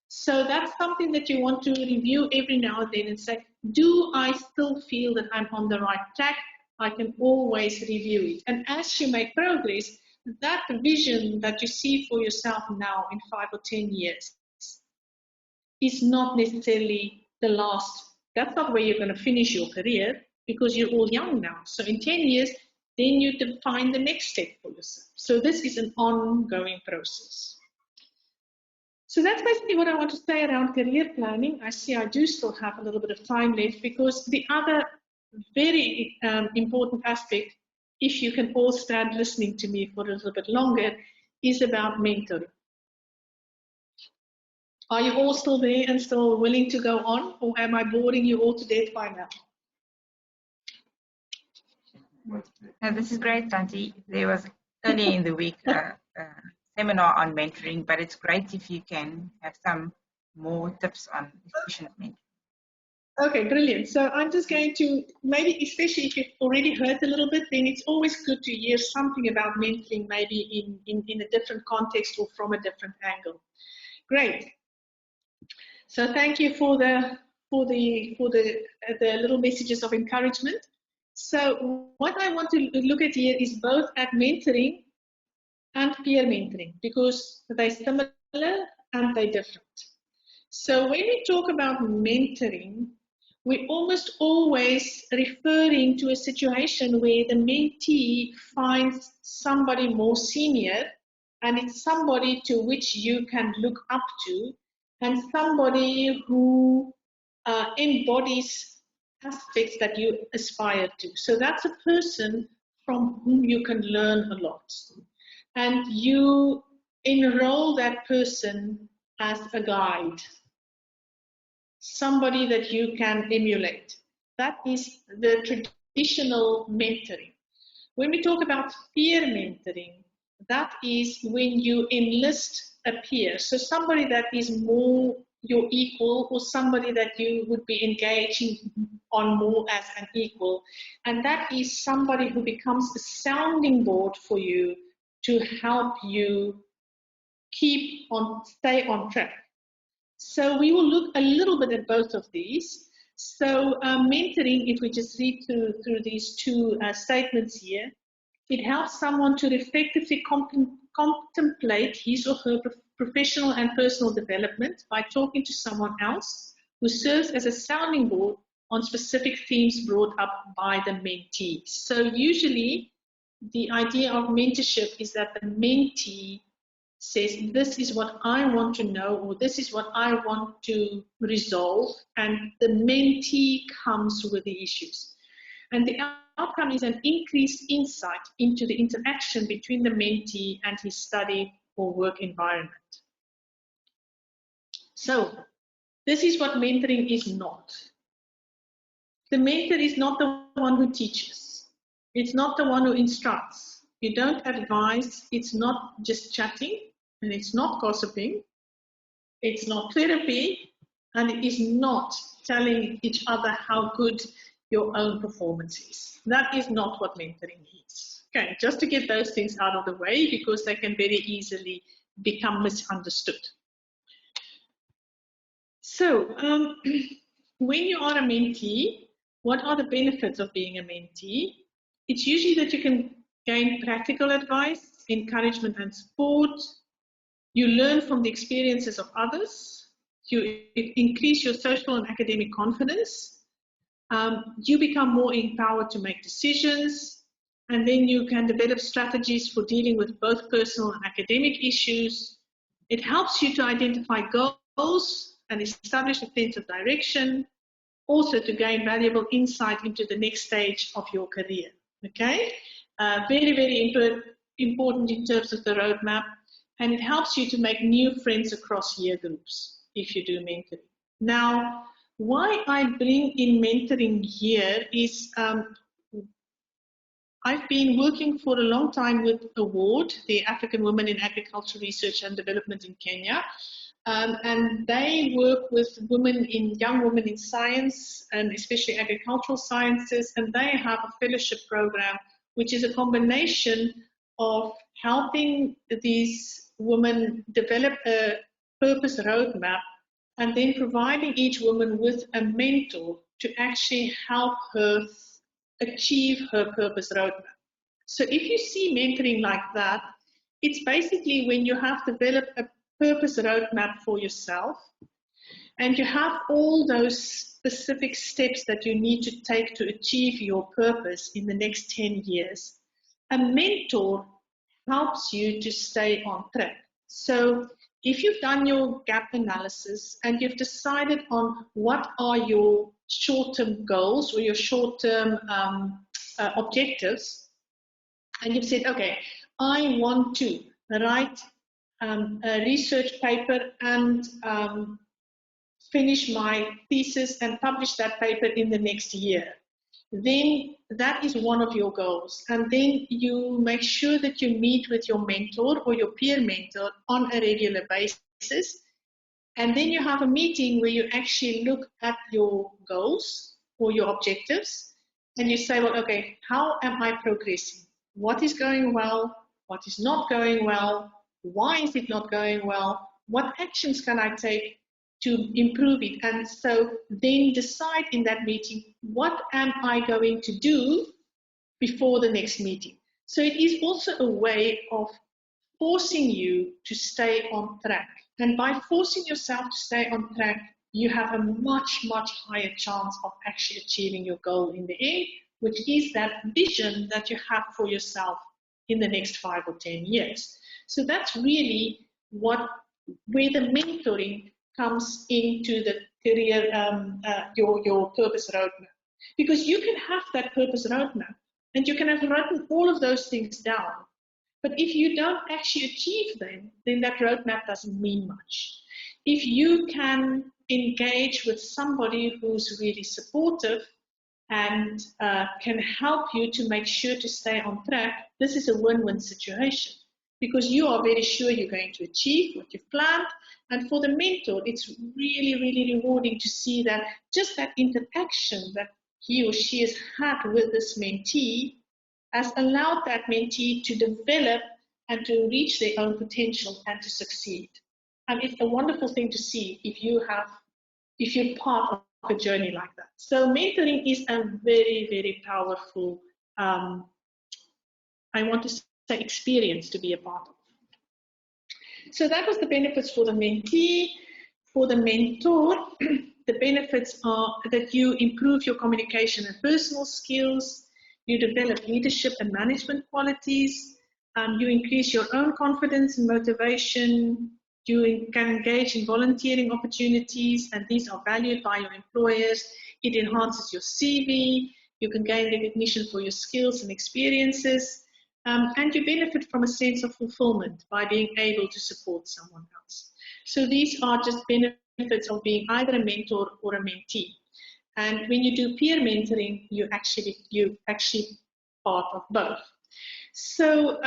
So that's something that you want to review every now and then and say, do I still feel that I'm on the right track? I can always review it. And as you make progress, that vision that you see for yourself now in 5 or 10 years is not necessarily the last. That's not where you're going to finish your career because you're all young now. So in 10 years, then you define the next step for yourself. So this is an ongoing process. So that's basically what I want to say around career planning. I see I do still have a little bit of time left because the other very important aspect, if you can all stand listening to me for a little bit longer, is about mentoring. Are you all still there and still willing to go on, or am I boring you all to death by now? No, this is great, Tanti. There was earlier in the week a seminar on mentoring, but it's great if you can have some more tips on efficient mentoring. Okay, brilliant. So I'm just going to, maybe especially if you've already heard a little bit, then it's always good to hear something about mentoring, maybe in a different context or from a different angle. Great. So thank you for the little messages of encouragement. So what I want to look at here is both at mentoring and peer mentoring, because they're similar and they're different. So when we talk about mentoring, we're almost always referring to a situation where the mentee finds somebody more senior, and it's somebody to which you can look up to, and somebody who embodies aspects that you aspire to. So that's a person from whom you can learn a lot. And you enroll that person as a guide, somebody that you can emulate. That is the traditional mentoring. When we talk about peer mentoring, that is when you enlist a peer, so somebody that is more your equal, or somebody that you would be engaging on more as an equal, and that is somebody who becomes a sounding board for you to help you stay on track. So we will look a little bit at both of these. So mentoring, if we just read through these two statements here, it helps someone to effectively contemplate his or her professional and personal development by talking to someone else who serves as a sounding board on specific themes brought up by the mentee. So usually the idea of mentorship is that the mentee says, this is what I want to know, or this is what I want to resolve, and the mentee comes with the issues. And the outcome is an increased insight into the interaction between the mentee and his study or work environment. So this is what mentoring is not. The mentor is not the one who teaches. It's not the one who instructs. You don't advise. It's not just chatting, and it's not gossiping. It's not therapy, and it is not telling each other how good your own performance is. That is not what mentoring is. Okay, just to get those things out of the way, because they can very easily become misunderstood. So when you are a mentee, what are the benefits of being a mentee? It's usually that you can gain practical advice, encouragement and support. You learn from the experiences of others. You increase your social and academic confidence. You become more empowered to make decisions, and then you can develop strategies for dealing with both personal and academic issues. It helps you to identify goals and establish a sense of direction, also to gain valuable insight into the next stage of your career. Okay, very, very important in terms of the roadmap, and it helps you to make new friends across year groups if you do mentoring. Now, why I bring in mentoring here is I've been working for a long time with Award, the African Women in Agriculture Research and Development in Kenya. And they work with young women in science, and especially agricultural sciences, and they have a fellowship program, which is a combination of helping these women develop a purpose roadmap and then providing each woman with a mentor to actually help her achieve her purpose roadmap. So if you see mentoring like that, it's basically when you have developed a purpose roadmap for yourself and you have all those specific steps that you need to take to achieve your purpose in the next 10 years. A mentor helps you to stay on track. So if you've done your gap analysis and you've decided on what are your short-term goals or your short-term objectives, and you've said, okay, I want to write a research paper and finish my thesis and publish that paper in the next year, then that is one of your goals. And then you make sure that you meet with your mentor or your peer mentor on a regular basis. And then you have a meeting where you actually look at your goals or your objectives and you say, well, okay, how am I progressing? What is going well? What is not going well? Why is it not going well? What actions can I take to improve it? And so then decide in that meeting, what am I going to do before the next meeting? So it is also a way of forcing you to stay on track. And by forcing yourself to stay on track, you have a much, much higher chance of actually achieving your goal in the end, which is that vision that you have for yourself in the next 5 or 10 years. So that's really where the mentoring comes into the career, your purpose roadmap. Because you can have that purpose roadmap and you can have written all of those things down. But if you don't actually achieve them, then that roadmap doesn't mean much. If you can engage with somebody who's really supportive and can help you to make sure to stay on track, this is a win-win situation because you are very sure you're going to achieve what you've planned. And for the mentor, it's really, really rewarding to see that just that interaction that he or she has had with this mentee has allowed that mentee to develop and to reach their own potential and to succeed. And it's a wonderful thing to see if you're part of a journey like that. So mentoring is a very, very powerful, I want to say, experience to be a part of. So that was the benefits for the mentee. For the mentor, the benefits are that you improve your communication and personal skills, you develop leadership and management qualities, you increase your own confidence and motivation, you can engage in volunteering opportunities, and these are valued by your employers. It enhances your CV, you can gain recognition for your skills and experiences, and you benefit from a sense of fulfillment by being able to support someone else. So these are just benefits of being either a mentor or a mentee. And when you do peer mentoring, you actually part of both. So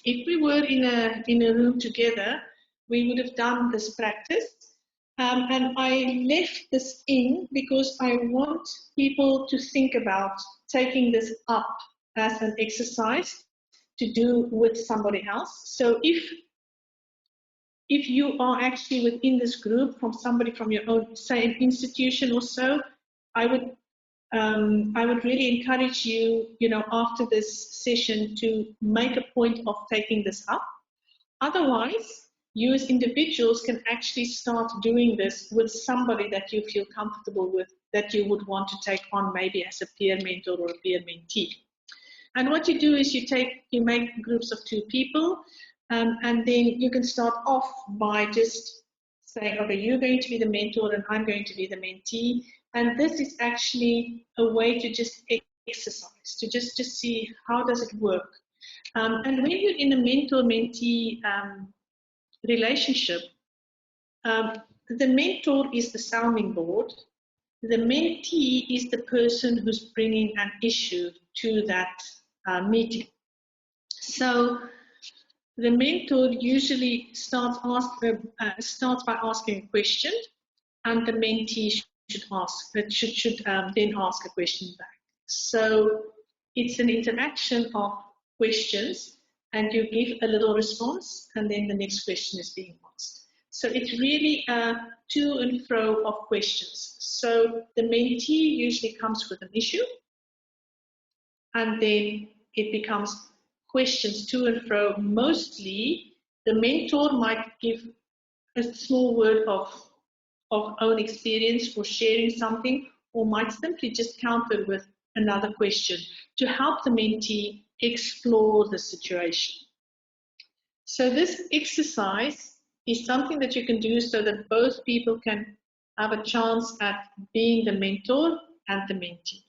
if we were in a room together, we would have done this practice. And I left this in because I want people to think about taking this up as an exercise to do with somebody else. So if you are actually within this group from somebody from your own, say, an institution or so, I would really encourage you, after this session to make a point of taking this up. Otherwise, you as individuals can actually start doing this with somebody that you feel comfortable with, that you would want to take on maybe as a peer mentor or a peer mentee. And what you do is you make groups of 2 people, and then you can start off by just saying, okay, you're going to be the mentor and I'm going to be the mentee. And this is actually a way to just exercise, to just see how does it work. And when you're in a mentor-mentee relationship, the mentor is the sounding board. The mentee is the person who's bringing an issue to that meeting. So the mentor usually starts by asking a question, and the mentee should then ask a question back. So it's an interaction of questions, and you give a little response, and then the next question is being asked. So it's really a to and fro of questions. So the mentee usually comes with an issue, and then it becomes questions to and fro. Mostly, the mentor might give a small word of own experience for sharing something, or might simply just counter with another question to help the mentee explore the situation. So this exercise is something that you can do so that both people can have a chance at being the mentor and the mentee.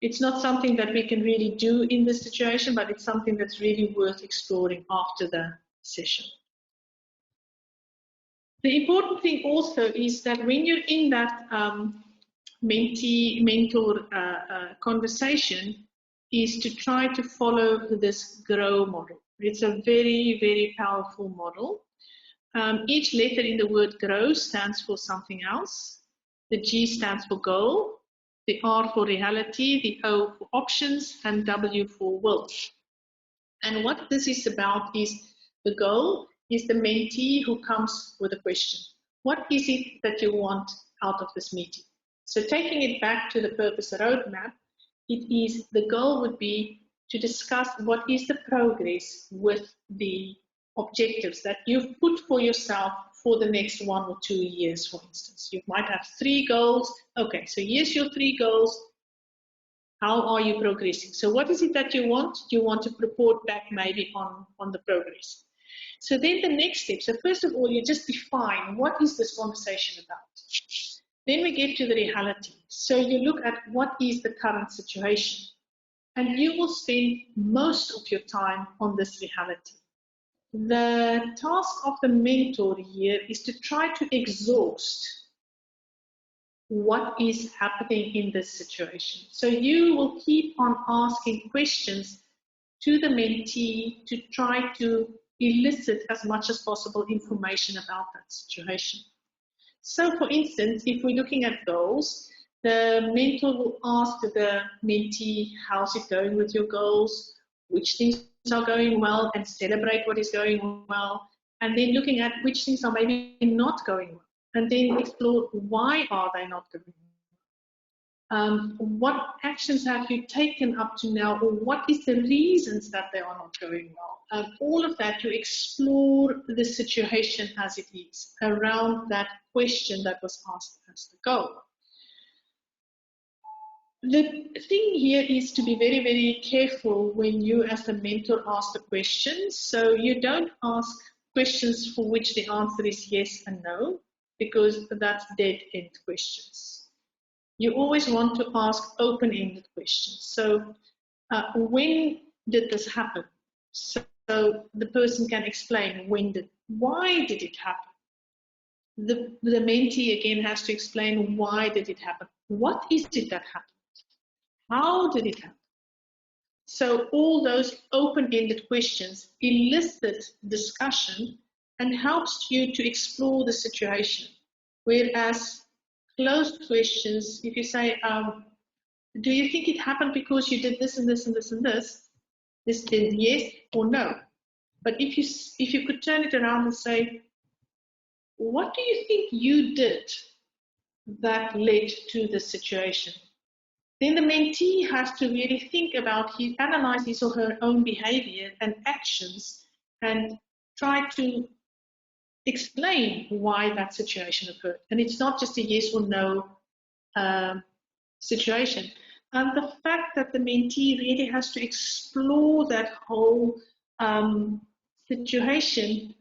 It's not something that we can really do in this situation, but it's something that's really worth exploring after the session. The important thing also is that when you're in that mentee-mentor conversation, is to try to follow this GROW model. It's a very, very powerful model. Each letter in the word GROW stands for something else. The G stands for goal, the R for reality, the O for options, and W for will. And what this is about is the goal is the mentee who comes with a question. What is it that you want out of this meeting? So taking it back to the purpose roadmap, the goal would be to discuss what is the progress with the objectives that you've put for yourself for the next 1 or 2 years, for instance. You might have 3 goals. Okay, so here's your 3 goals. How are you progressing? So what is it that you want? You want to report back maybe on the progress. So then the next step, so first of all, you just define what is this conversation about. Then we get to the reality. So you look at what is the current situation. And you will spend most of your time on this reality. The task of the mentor here is to try to exhaust what is happening in this situation. So you will keep on asking questions to the mentee to try to elicit as much as possible information about that situation. So for instance, if we're looking at goals, the mentor will ask the mentee, how's it going with your goals? Which things are going well, and celebrate what is going well. And then looking at which things are maybe not going well. And then explore why are they not going well. What actions have you taken up to now, or what is the reasons that they are not going well? All of that to explore the situation as it is around that question that was asked as the goal. The thing here is to be very, very careful when you as the mentor ask the questions. So you don't ask questions for which the answer is yes and no, because that's dead-end questions. You always want to ask open-ended questions. So when did this happen? So the person can explain why did it happen? The mentee again has to explain why did it happen? What is it that happened? How did it happen? So all those open-ended questions elicit discussion and helps you to explore the situation. Whereas closed questions, if you say, do you think it happened because you did this and this and this and this? This is yes or no. But if you could turn it around and say, what do you think you did that led to the situation? Then the mentee has to really think about, analyze his or her own behavior and actions and try to explain why that situation occurred. And it's not just a yes or no situation. And the fact that the mentee really has to explore that whole situation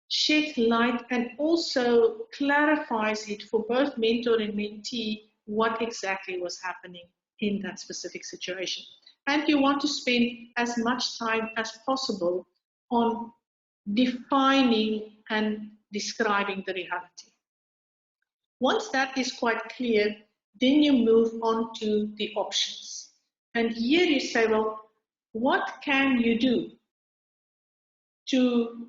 sheds light and also clarifies it for both mentor and mentee what exactly was happening in that specific situation. And you want to spend as much time as possible on defining and describing the reality. Once that is quite clear, then you move on to the options. And here you say, well, what can you do to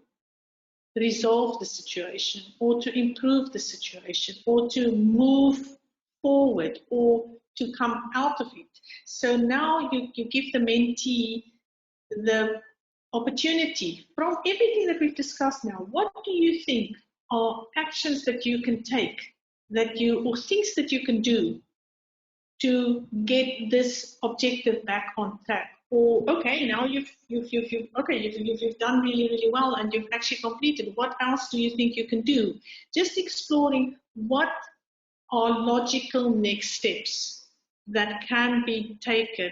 resolve the situation, or to improve the situation, or to move forward, or to come out of it? So now you give the mentee the opportunity from everything that we've discussed now. What do you think are actions that you can take, or things that you can do to get this objective back on track? Or okay, now you've done really, really well and you've actually completed. What else do you think you can do? Just exploring what are logical next steps that can be taken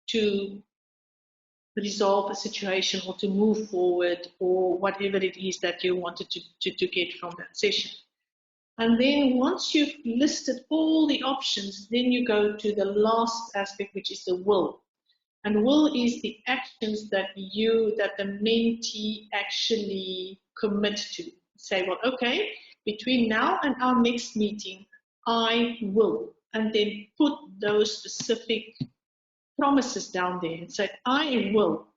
to resolve a situation or to move forward, or whatever it is that you wanted to get from that session. And then once you've listed all the options, then you go to the last aspect, which is the will. And will is the actions that the mentee actually commit to. Say, well, okay, between now and our next meeting, I will. And then put those specific promises down there and say, I will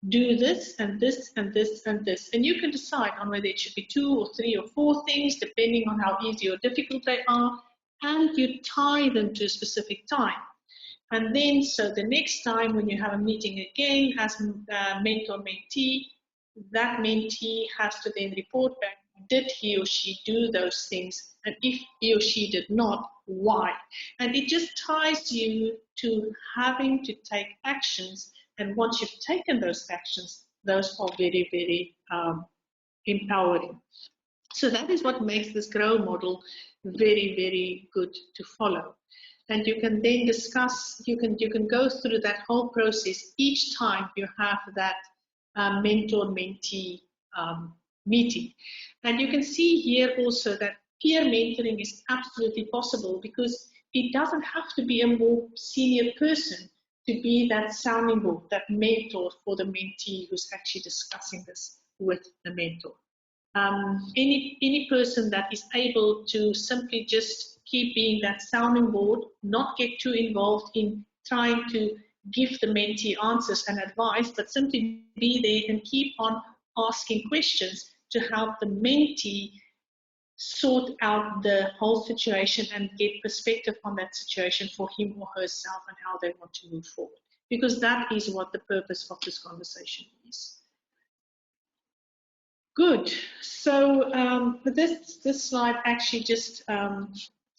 do this and this and this and this. And you can decide on whether it should be 2 or 3 or 4 things, depending on how easy or difficult they are. And you tie them to a specific time. And then, so the next time when you have a meeting again as mentor-mentee, that mentee has to then report back, did he or she do those things? And if he or she did not, why? And it just ties you to having to take actions. And once you've taken those actions, those are very, very empowering. So that is what makes this GROW model very, very good to follow. And you can then discuss, you can go through that whole process each time you have that mentor-mentee meeting. And you can see here also that peer mentoring is absolutely possible, because it doesn't have to be a more senior person to be that sounding board, that mentor for the mentee who's actually discussing this with the mentor. Any person that is able to simply just keep being that sounding board, not get too involved in trying to give the mentee answers and advice, but simply be there and keep on asking questions to help the mentee sort out the whole situation and get perspective on that situation for him or herself and how they want to move forward. Because that is what the purpose of this conversation is. Good. So this slide actually just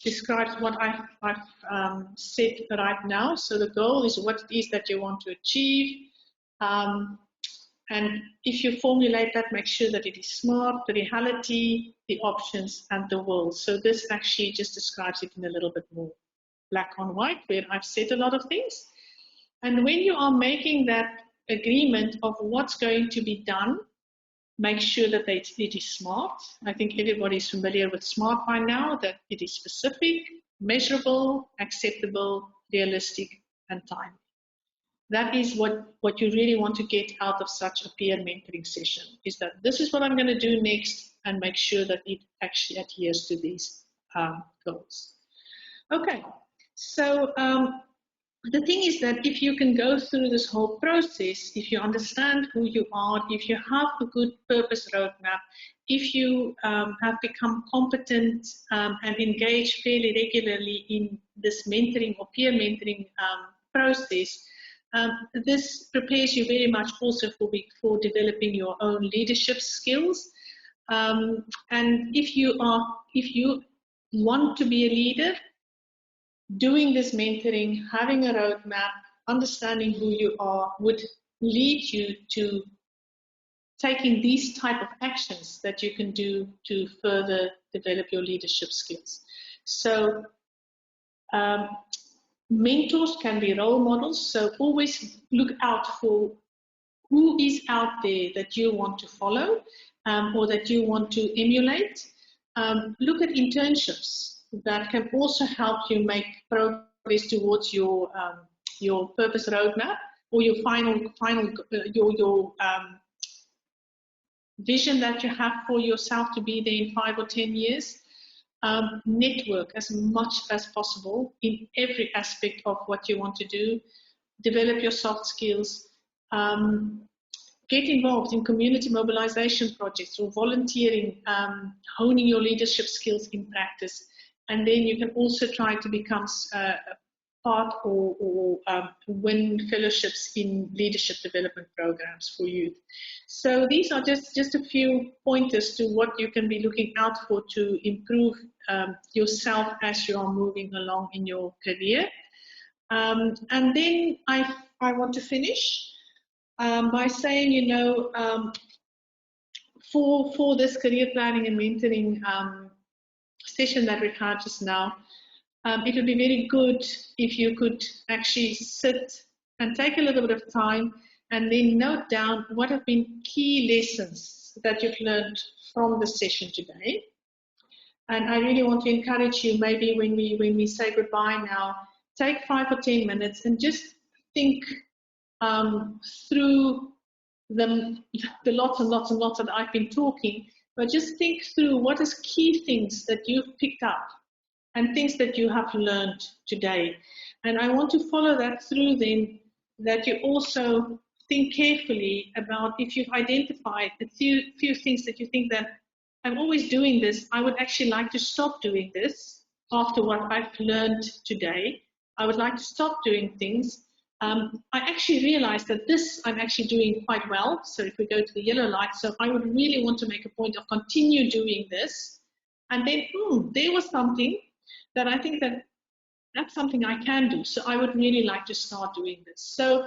describes what I've said right now. So the goal is what it is that you want to achieve. And if you formulate that, make sure that it is SMART, the reality, the options, and the will. So this actually just describes it in a little bit more black on white, where I've said a lot of things. And when you are making that agreement of what's going to be done, make sure that it is SMART. I think everybody is familiar with SMART by now, that it is specific, measurable, acceptable, realistic, and timely. That is what you really want to get out of such a peer mentoring session, is that this is what I'm going to do next, and make sure that it actually adheres to these goals. Okay, so the thing is that if you can go through this whole process, if you understand who you are, if you have a good purpose roadmap, if you have become competent and engage fairly regularly in this mentoring or peer mentoring process, this prepares you very much also for developing your own leadership skills. And if you want to be a leader, doing this mentoring, having a roadmap, understanding who you are would lead you to taking these type of actions that you can do to further develop your leadership skills. So mentors can be role models, so always look out for who is out there that you want to follow or that you want to emulate. Look at internships that can also help you make progress towards your purpose roadmap or your your vision that you have for yourself to be there in 5 or 10 years. network as much as possible in every aspect of what you want to do. Develop your soft skills. Get involved in community mobilization projects or volunteering, honing your leadership skills in practice. And then you can also try to become part or win fellowships in leadership development programs for youth. So these are just a few pointers to what you can be looking out for to improve yourself as you are moving along in your career. And then I want to finish by saying, you know, for this career planning and mentoring session that we've had just now, it would be very good if you could actually sit and take a little bit of time and then note down what have been key lessons that you've learned from the session today. And I really want to encourage you, maybe when we say goodbye now, take 5 or 10 minutes and just think through the lots and lots and lots that I've been talking, but just think through what is key things that you've picked up and things that you have learned today. And I want to follow that through then, that you also think carefully about if you've identified a few things that you think that I'm always doing this, I would actually like to stop doing this after what I've learned today. I would like to stop doing things. I actually realized that this I'm actually doing quite well. So if we go to the yellow light, so I would really want to make a point of continue doing this. And then, there was something that I think that's something I can do. So I would really like to start doing this. So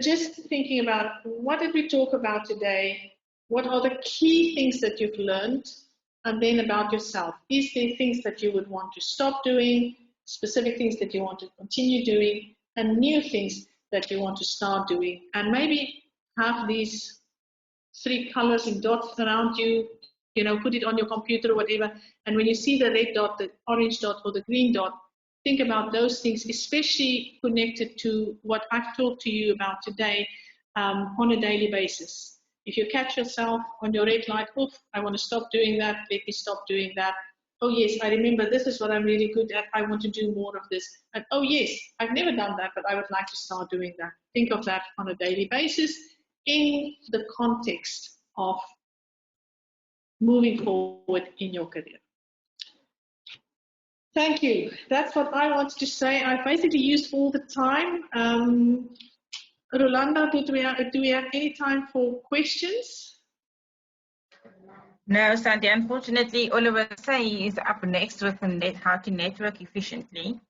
just thinking about what did we talk about today? What are the key things that you've learned? And then about yourself. Is there things that you would want to stop doing? Specific things that you want to continue doing, and new things that you want to start doing, and maybe have these 3 colors and dots around you, you know, put it on your computer or whatever, and when you see the red dot, the orange dot, or the green dot, think about those things, especially connected to what I've talked to you about today on a daily basis. If you catch yourself on your red light, oof, I want to stop doing that, let me stop doing that. Oh yes, I remember this is what I'm really good at. I want to do more of this. And oh yes, I've never done that, but I would like to start doing that. Think of that on a daily basis in the context of moving forward in your career. Thank you. That's what I wanted to say. I basically used all the time. Rolanda, do we have any time for questions? No, Sandy, unfortunately, Oliver Say is up next with how to network efficiently,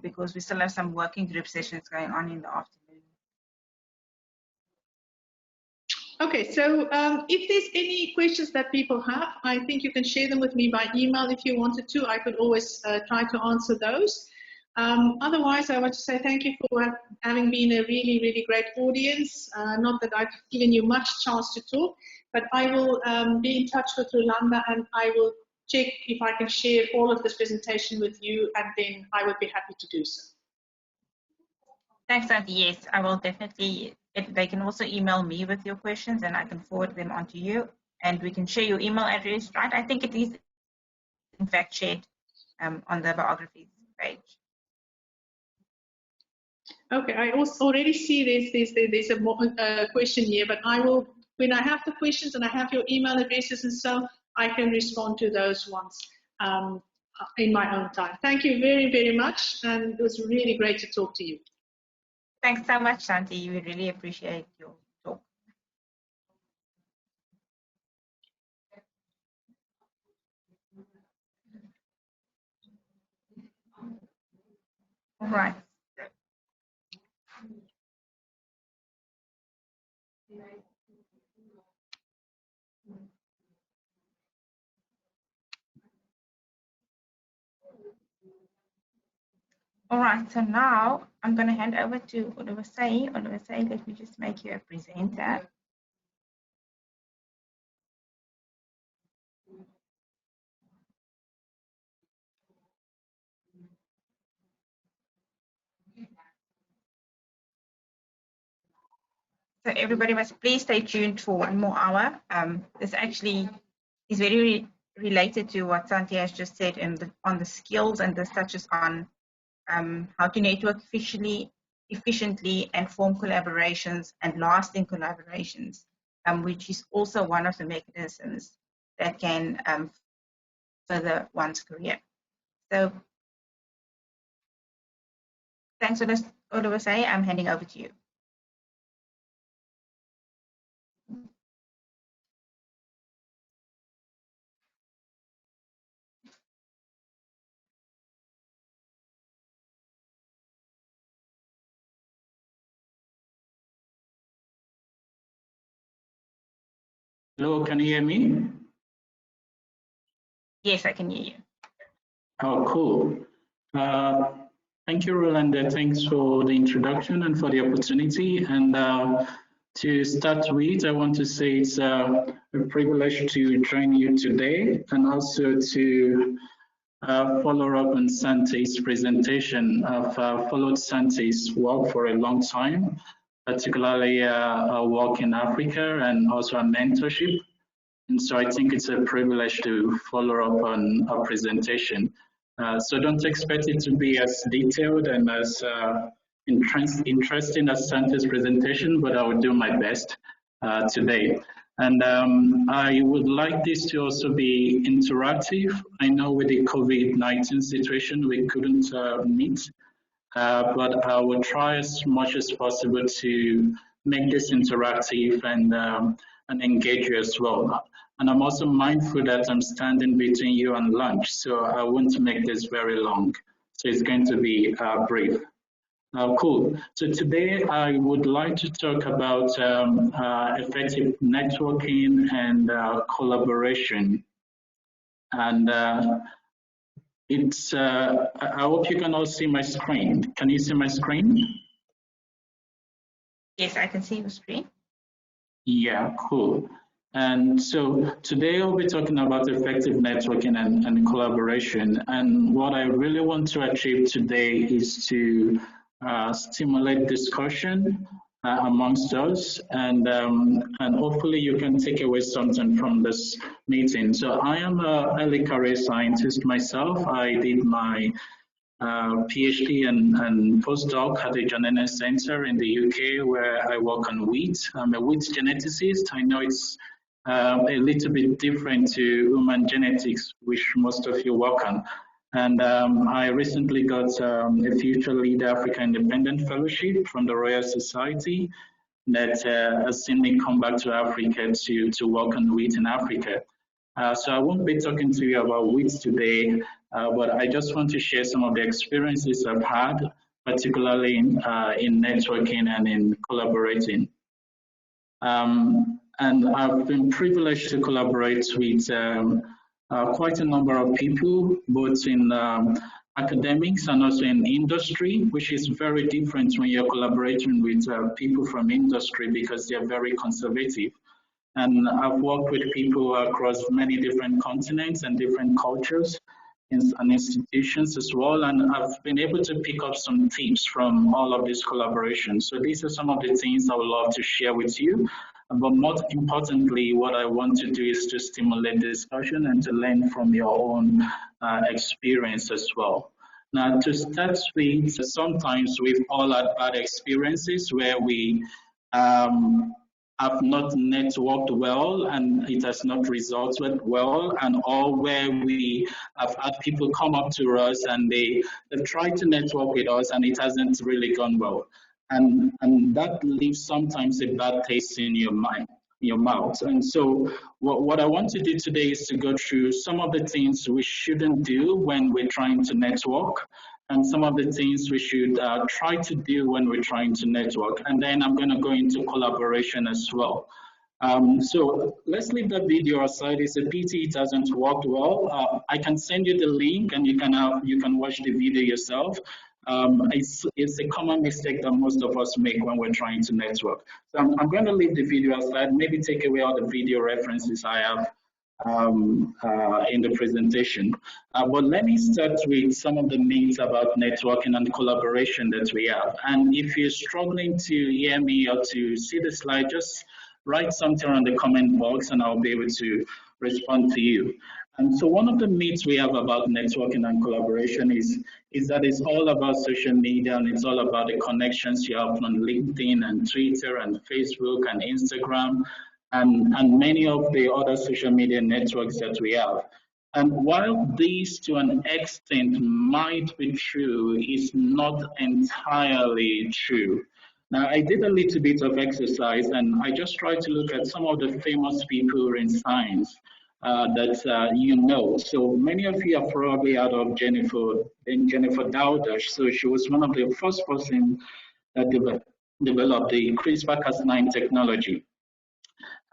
because we still have some working group sessions going on in the afternoon. Okay, so if there's any questions that people have, I think you can share them with me by email if you wanted to. I could always try to answer those. Otherwise, I want to say thank you for having been a really, really great audience. Not that I've given you much chance to talk, but I will be in touch with Rolanda and I will check if I can share all of this presentation with you, and then I would be happy to do so. Thanks, Sandy. Yes, I will definitely. They can also email me with your questions and I can forward them on to you, and we can share your email address, right? I think it is in fact shared on the biographies page. Okay, I also already see there's a question here, but I will, when I have the questions and I have your email addresses and so, I can respond to those ones in my own time. Thank you very, very much, and it was really great to talk to you. Thanks so much, Santi. We really appreciate your talk. All right. All right, so now I'm going to hand over to Oliver Say. Oliver Say, let me just make you a presenter. So everybody must please stay tuned for 1 more hour. This actually is very related to what Santi has just said on the skills and the touches on how to network efficiently and form collaborations and lasting collaborations, which is also one of the mechanisms that can further one's career. So thanks, Olawase. I'm handing over to you. Hello, can you hear me? Yes, I can hear you. Oh, cool. Thank you, Rolanda. Thanks for the introduction and for the opportunity. And to start with, I want to say it's a privilege to join you today and also to follow up on Santi's presentation. I've followed Santi's work for a long time, particularly our work in Africa and also our mentorship. And so I think it's a privilege to follow up on our presentation. So don't expect it to be as detailed and as interesting as Santi's presentation, but I will do my best today. And I would like this to also be interactive. I know with the COVID-19 situation, we couldn't meet, but I will try as much as possible to make this interactive and engage you as well. And I'm also mindful that I'm standing between you and lunch, so I won't make this very long. So it's going to be brief. Cool. So today I would like to talk about effective networking and collaboration. And it's, I hope you can all see my screen. Can you see my screen? Yes, I can see the screen. Yeah, cool. And so today I'll be talking about effective networking and collaboration. And what I really want to achieve today is to stimulate discussion amongst us, and hopefully you can take away something from this meeting. So I am an early career scientist myself. I did my PhD and postdoc at the John Ennis Center in the UK, where I work on wheat. I'm a wheat geneticist. I know it's a little bit different to human genetics, which most of you work on. And I recently got a Future Leader Africa Independent Fellowship from the Royal Society that has seen me come back to Africa to work on wheat in Africa. So I won't be talking to you about wheat today, but I just want to share some of the experiences I've had, particularly in networking and in collaborating. And I've been privileged to collaborate with quite a number of people, both in academics and also in industry, which is very different when you're collaborating with people from industry because they're very conservative. And I've worked with people across many different continents and different cultures and institutions as well. And I've been able to pick up some tips from all of these collaborations. So these are some of the things I would love to share with you. But most importantly, what I want to do is to stimulate discussion and to learn from your own experience as well. Now, to start with, sometimes we've all had bad experiences where we have not networked well and it has not resulted well, and or where we have had people come up to us and they've tried to network with us and it hasn't really gone well. And that leaves sometimes a bad taste in your mind, your mouth. And so what I want to do today is to go through some of the things we shouldn't do when we're trying to network, and some of the things we should try to do when we're trying to network. And then I'm going to go into collaboration as well. So let's leave that video aside. It's a pity it hasn't worked well. I can send you the link and you can watch the video yourself. It's a common mistake that most of us make when we're trying to network. So I'm going to leave the video aside, maybe take away all the video references I have in the presentation. But let me start with some of the myths about networking and collaboration that we have. And if you're struggling to hear me or to see the slide, just write something on the comment box and I'll be able to respond to you. And so one of the myths we have about networking and collaboration is that it's all about social media and it's all about the connections you have on LinkedIn and Twitter and Facebook and Instagram and many of the other social media networks that we have. And while these to an extent might be true, it's not entirely true. Now, I did a little bit of exercise and I just tried to look at some of the famous people in science that you know. So many of you have probably heard of Jennifer Dowders. So she was one of the first person that developed the CRISPR-Cas9 technology.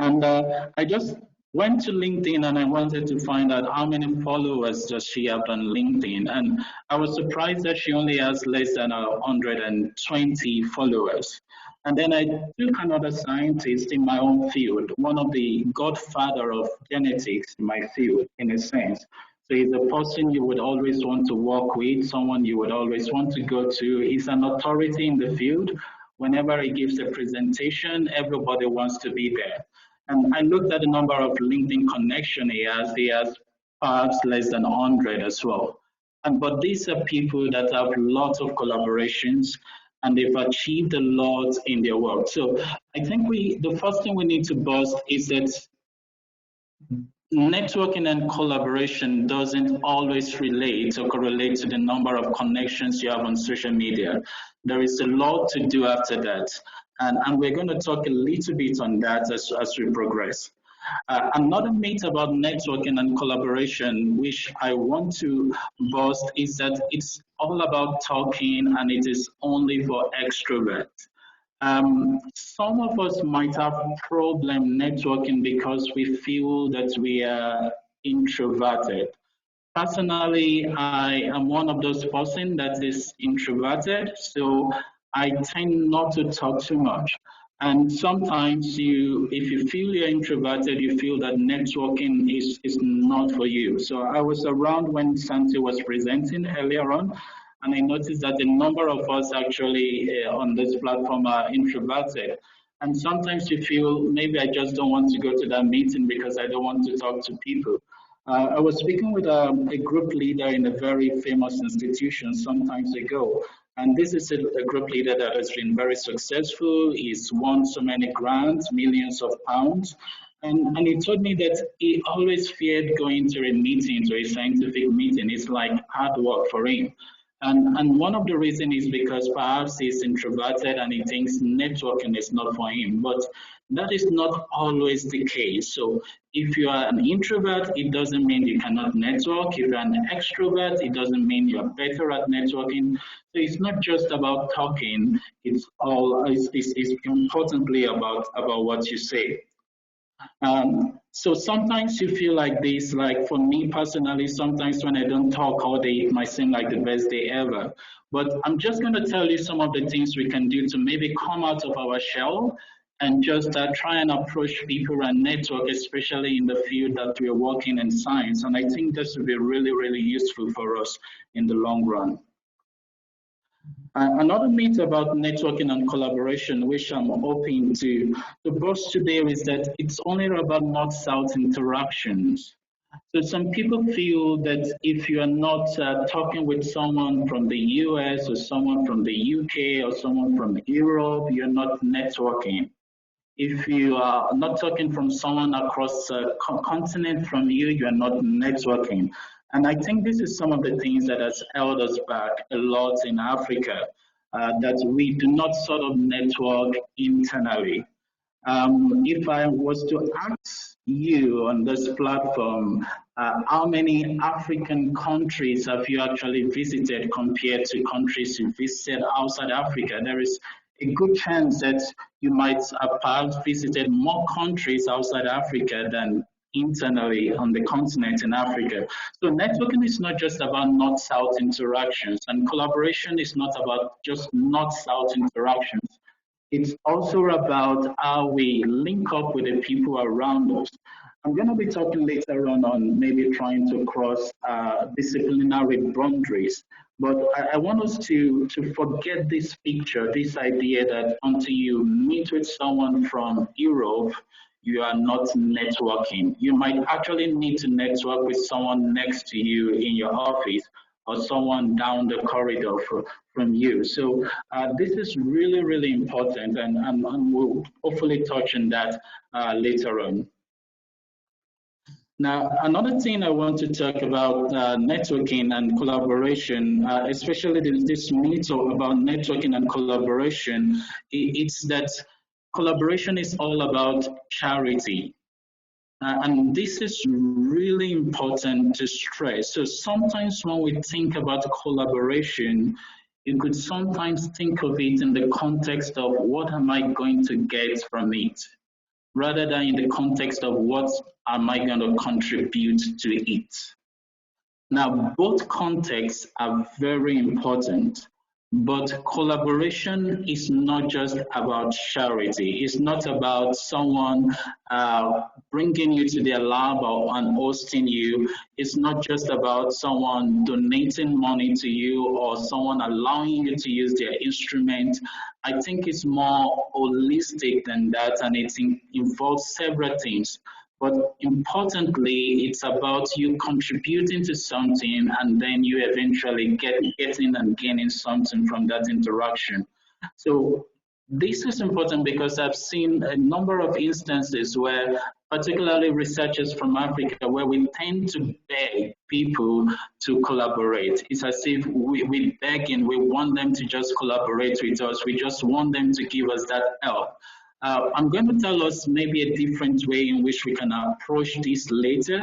And I just went to LinkedIn and I wanted to find out how many followers does she have on LinkedIn. And I was surprised that she only has less than 120 followers. And then I took another scientist in my own field, one of the godfather of genetics in my field, in a sense. So he's a person you would always want to work with, someone you would always want to go to. He's an authority in the field. Whenever he gives a presentation, everybody wants to be there. And I looked at the number of LinkedIn connection he has perhaps less than 100 as well. But these are people that have lots of collaborations and they've achieved a lot in their work. So I think the first thing we need to bust is that networking and collaboration doesn't always relate or correlate to the number of connections you have on social media. There is a lot to do after that. And we're going to talk a little bit on that as we progress. Another myth about networking and collaboration, which I want to bust, is that it's all about talking and it is only for extroverts. Some of us might have problem networking because we feel that we are introverted. Personally, I am one of those person that is introverted, so I tend not to talk too much. And sometimes if you feel you're introverted, you feel that networking is not for you. So I was around when Santi was presenting earlier on, and I noticed that the number of us actually on this platform are introverted. And sometimes you feel, maybe I just don't want to go to that meeting because I don't want to talk to people. I was speaking with a group leader in a very famous institution some times ago. And this is a group leader that has been very successful. He's won so many grants, millions of pounds. And he told me that he always feared going to a meeting, to a scientific meeting. It's like hard work for him. And one of the reasons is because perhaps he's introverted and he thinks networking is not for him. But that is not always the case. So if you are an introvert, it doesn't mean you cannot network. If you're an extrovert, it doesn't mean you're better at networking. So it's not just about talking. It's importantly about what you say. So sometimes you feel like this, like for me personally, sometimes when I don't talk all day, it might seem like the best day ever. But I'm just going to tell you some of the things we can do to maybe come out of our shell and just try and approach people and network, especially in the field that we're working in science. And I think this will be really, really useful for us in the long run. Another myth about networking and collaboration, which I'm hoping to bust today, is that it's only about north-south interactions. So some people feel that if you are not talking with someone from the US or someone from the UK or someone from Europe, you're not networking. If you are not talking from someone across a continent from you, you are not networking. And I think this is some of the things that has held us back a lot in Africa, that we do not sort of network internally. If I was to ask you on this platform, how many African countries have you actually visited compared to countries you visited outside Africa? There is a good chance that you might have perhaps visited more countries outside Africa than internally on the continent in Africa. So networking is not just about north-south interactions, and collaboration is not about just north-south interactions. It's also about how we link up with the people around us. I'm going to be talking later on maybe trying to cross disciplinary boundaries. But I want us to forget this picture, this idea that until you meet with someone from Europe, you are not networking. You might actually need to network with someone next to you in your office or someone down the corridor from you. So this is really, really important, and we'll hopefully touch on that later on. Now, another thing I want to talk about networking and collaboration, especially this myth about networking and collaboration, it's that collaboration is all about charity. And this is really important to stress. So sometimes when we think about collaboration, you could sometimes think of it in the context of what am I going to get from it, rather than in the context of what am I going to contribute to it. Now, both contexts are very important, but collaboration is not just about charity. It's not about someone bringing you to their lab and hosting you. It's not just about someone donating money to you or someone allowing you to use their instrument. I think it's more holistic than that, and it involves several things. But importantly, it's about you contributing to something and then you eventually getting and gaining something from that interaction. So this is important because I've seen a number of instances where, particularly researchers from Africa, where we tend to beg people to collaborate. It's as if we begging, we want them to just collaborate with us. We just want them to give us that help. I'm going to tell us maybe a different way in which we can approach this later.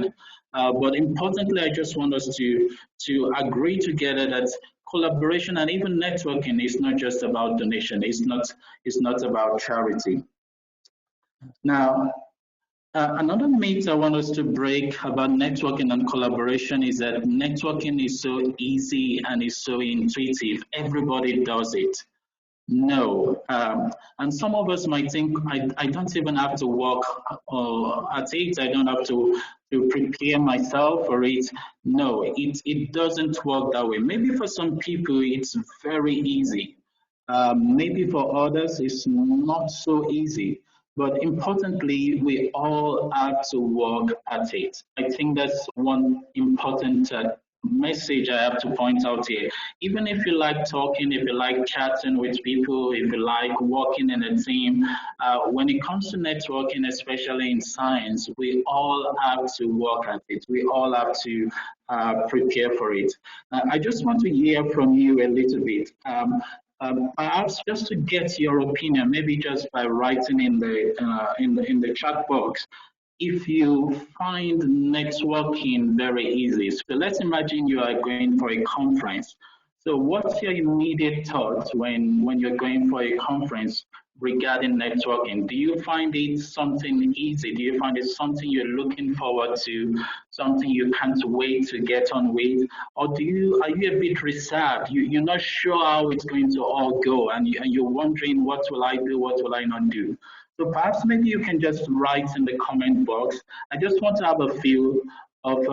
But importantly, I just want us to agree together that collaboration and even networking is not just about donation. It's not about charity. Now, another myth I want us to break about networking and collaboration is that networking is so easy and is so intuitive. Everybody does it. No, and some of us might think I don't even have to work at it. I don't have to prepare myself for it. No, it doesn't work that way. Maybe for some people it's very easy. Maybe for others it's not so easy. But importantly, we all have to work at it. I think that's one important message I have to point out here. Even if you like talking, if you like chatting with people, if you like working in a team, when it comes to networking, especially in science, we all have to work at it. We all have to prepare for it. I just want to hear from you a little bit. Perhaps just to get your opinion, maybe just by writing in the chat box, if you find networking very easy. So let's imagine you are going for a conference. So what's your immediate thought when you're going for a conference regarding networking? Do you find it something easy? Do you find it something you're looking forward to, something you can't wait to get on with? Or are you a bit reserved? You're not sure how it's going to all go, and you're wondering, what will I do, what will I not do? So perhaps maybe you can just write in the comment box. I just want to have a feel of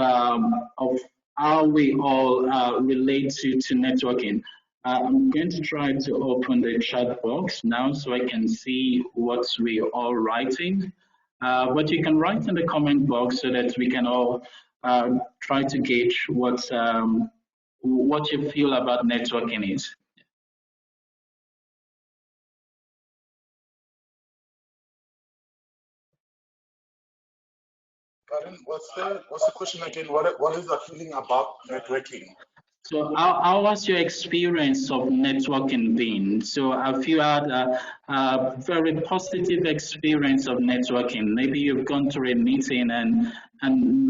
how we all relate to networking. I'm going to try to open the chat box now so I can see what we are all writing. But you can write in the comment box so that we can all try to gauge what you feel about networking is. Pardon, what's the question again? What is the feeling about networking? So how was your experience of networking been? So have you had a very positive experience of networking? Maybe you've gone to a meeting and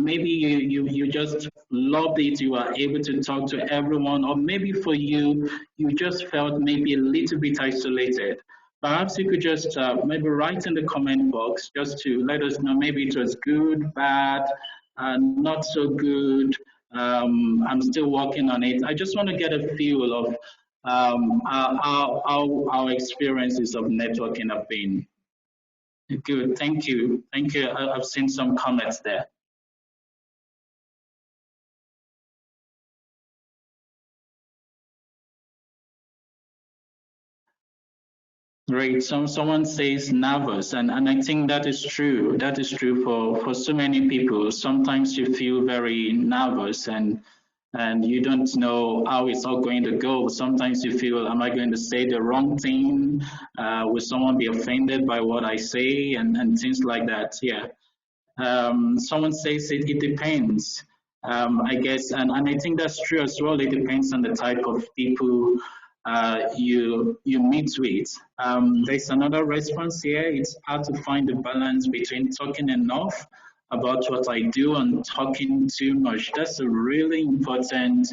maybe you just loved it, you were able to talk to everyone, or maybe for you, you just felt maybe a little bit isolated. Perhaps you could just maybe write in the comment box just to let us know maybe it was good, bad, not so good. I'm still working on it. I just want to get a feel of how our experiences of networking have been. Good, thank you. Thank you. I've seen some comments there. Right. Someone says nervous, and I think that is true. That is true for so many people. Sometimes you feel very nervous and you don't know how it's all going to go. Sometimes you feel, am I going to say the wrong thing? Will someone be offended by what I say? And things like that. Yeah. Someone says it depends. I guess, and I think that's true as well. It depends on the type of people you meet with. There's another response here. It's hard to find the balance between talking enough about what I do and talking too much. That's a really important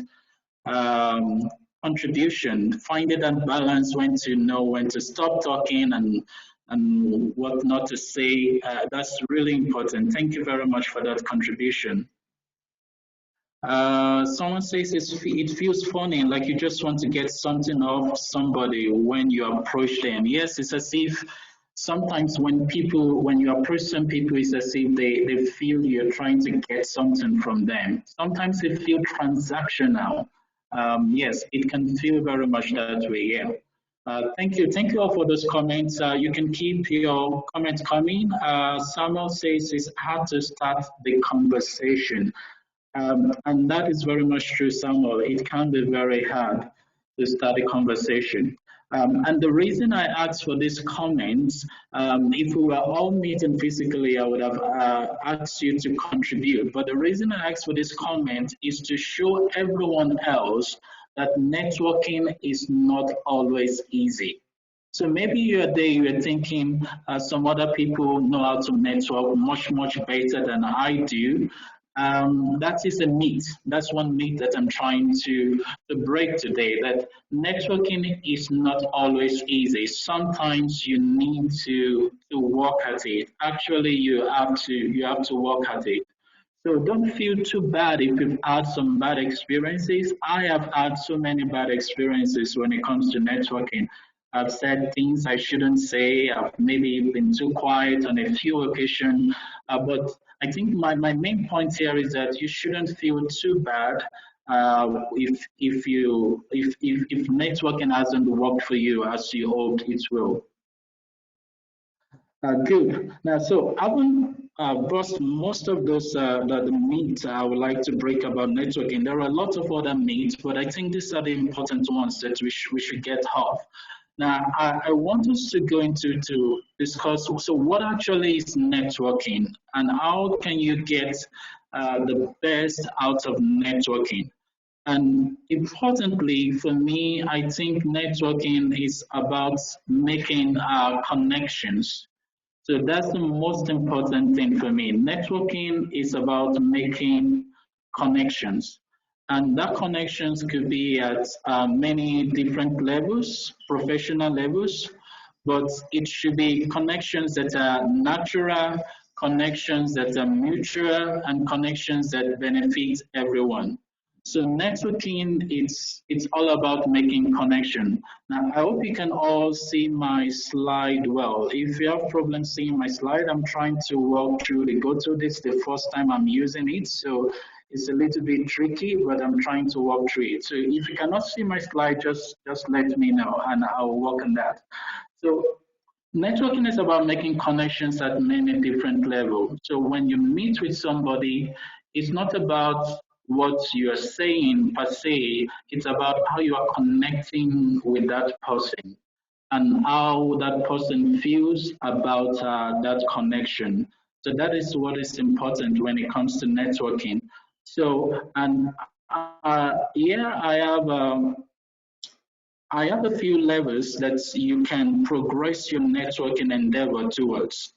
um, contribution. Finding that balance, when to know when to stop talking and what not to say. That's really important. Thank you very much for that contribution. Someone says it feels funny, like you just want to get something off somebody when you approach them. Yes, it's as if sometimes when you approach some people, it's as if they feel you're trying to get something from them. Sometimes they feel transactional. Yes, it can feel very much that way, yeah. Thank you all for those comments. You can keep your comments coming. Samuel says it's hard to start the conversation. And that is very much true, Samuel. It can be very hard to start a conversation. And the reason I asked for these comments, if we were all meeting physically, I would have asked you to contribute. But the reason I asked for this comment is to show everyone else that networking is not always easy. So maybe you're there, you're thinking some other people know how to network much better than I do. That is a myth. That's one myth that I'm trying to break today, that networking is not always easy. Sometimes you need to work at it. Actually, you have to work at it. So don't feel too bad if you've had some bad experiences. I have had so many bad experiences when it comes to networking. I've said things I shouldn't say. I've maybe been too quiet on a few occasions. But I think my main point here is that you shouldn't feel too bad if networking hasn't worked for you as you hoped it will. Good. Now, so I will bust most of those the myths I would like to break about networking. There are a lot of other myths, but I think these are the important ones that we should get off. Now, I want us to go into to discuss, so what actually is networking and how can you get the best out of networking? And importantly, for me, I think networking is about making connections. So that's the most important thing for me. Networking is about making connections. And that connections could be at many different levels, professional levels, but it should be connections that are natural, connections that are mutual, and connections that benefit everyone. So networking, it's all about making connection. Now, I hope you can all see my slide well. If you have problems seeing my slide, I'm trying to walk through the go-to. This is the first time I'm using it, so it's a little bit tricky, but I'm trying to walk through it. So if you cannot see my slide, just let me know and I'll work on that. So networking is about making connections at many different levels. So when you meet with somebody, it's not about what you're saying per se, it's about how you are connecting with that person and how that person feels about that connection. So that is what is important when it comes to networking. So, and here I have a few levels that you can progress your networking endeavor towards.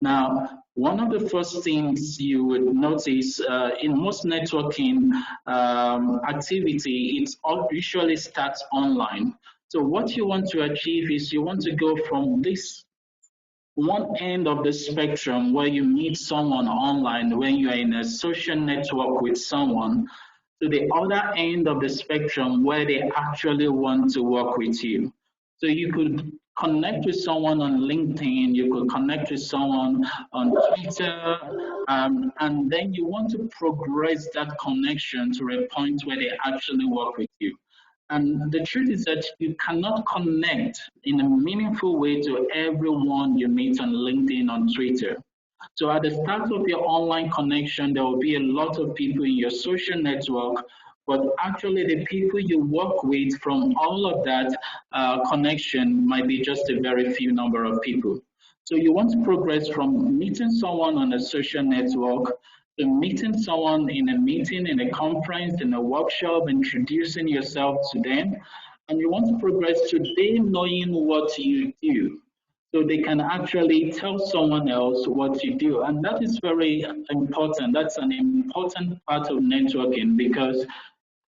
Now, one of the first things you would notice in most networking activity, it usually starts online. So what you want to achieve is you want to go from this one end of the spectrum where you meet someone online when you are in a social network with someone, to the other end of the spectrum where they actually want to work with you. So you could connect with someone on LinkedIn, you could connect with someone on Twitter, and then you want to progress that connection to a point where they actually work with you. And the truth is that you cannot connect in a meaningful way to everyone you meet on LinkedIn, on Twitter. So at the start of your online connection, there will be a lot of people in your social network, but actually the people you work with from all of that connection might be just a very few number of people. So you want to progress from meeting someone on a social network to meeting someone in a meeting, in a conference, in a workshop, introducing yourself to them. And you want to progress to them knowing what you do, so they can actually tell someone else what you do. And that is very important. That's an important part of networking, because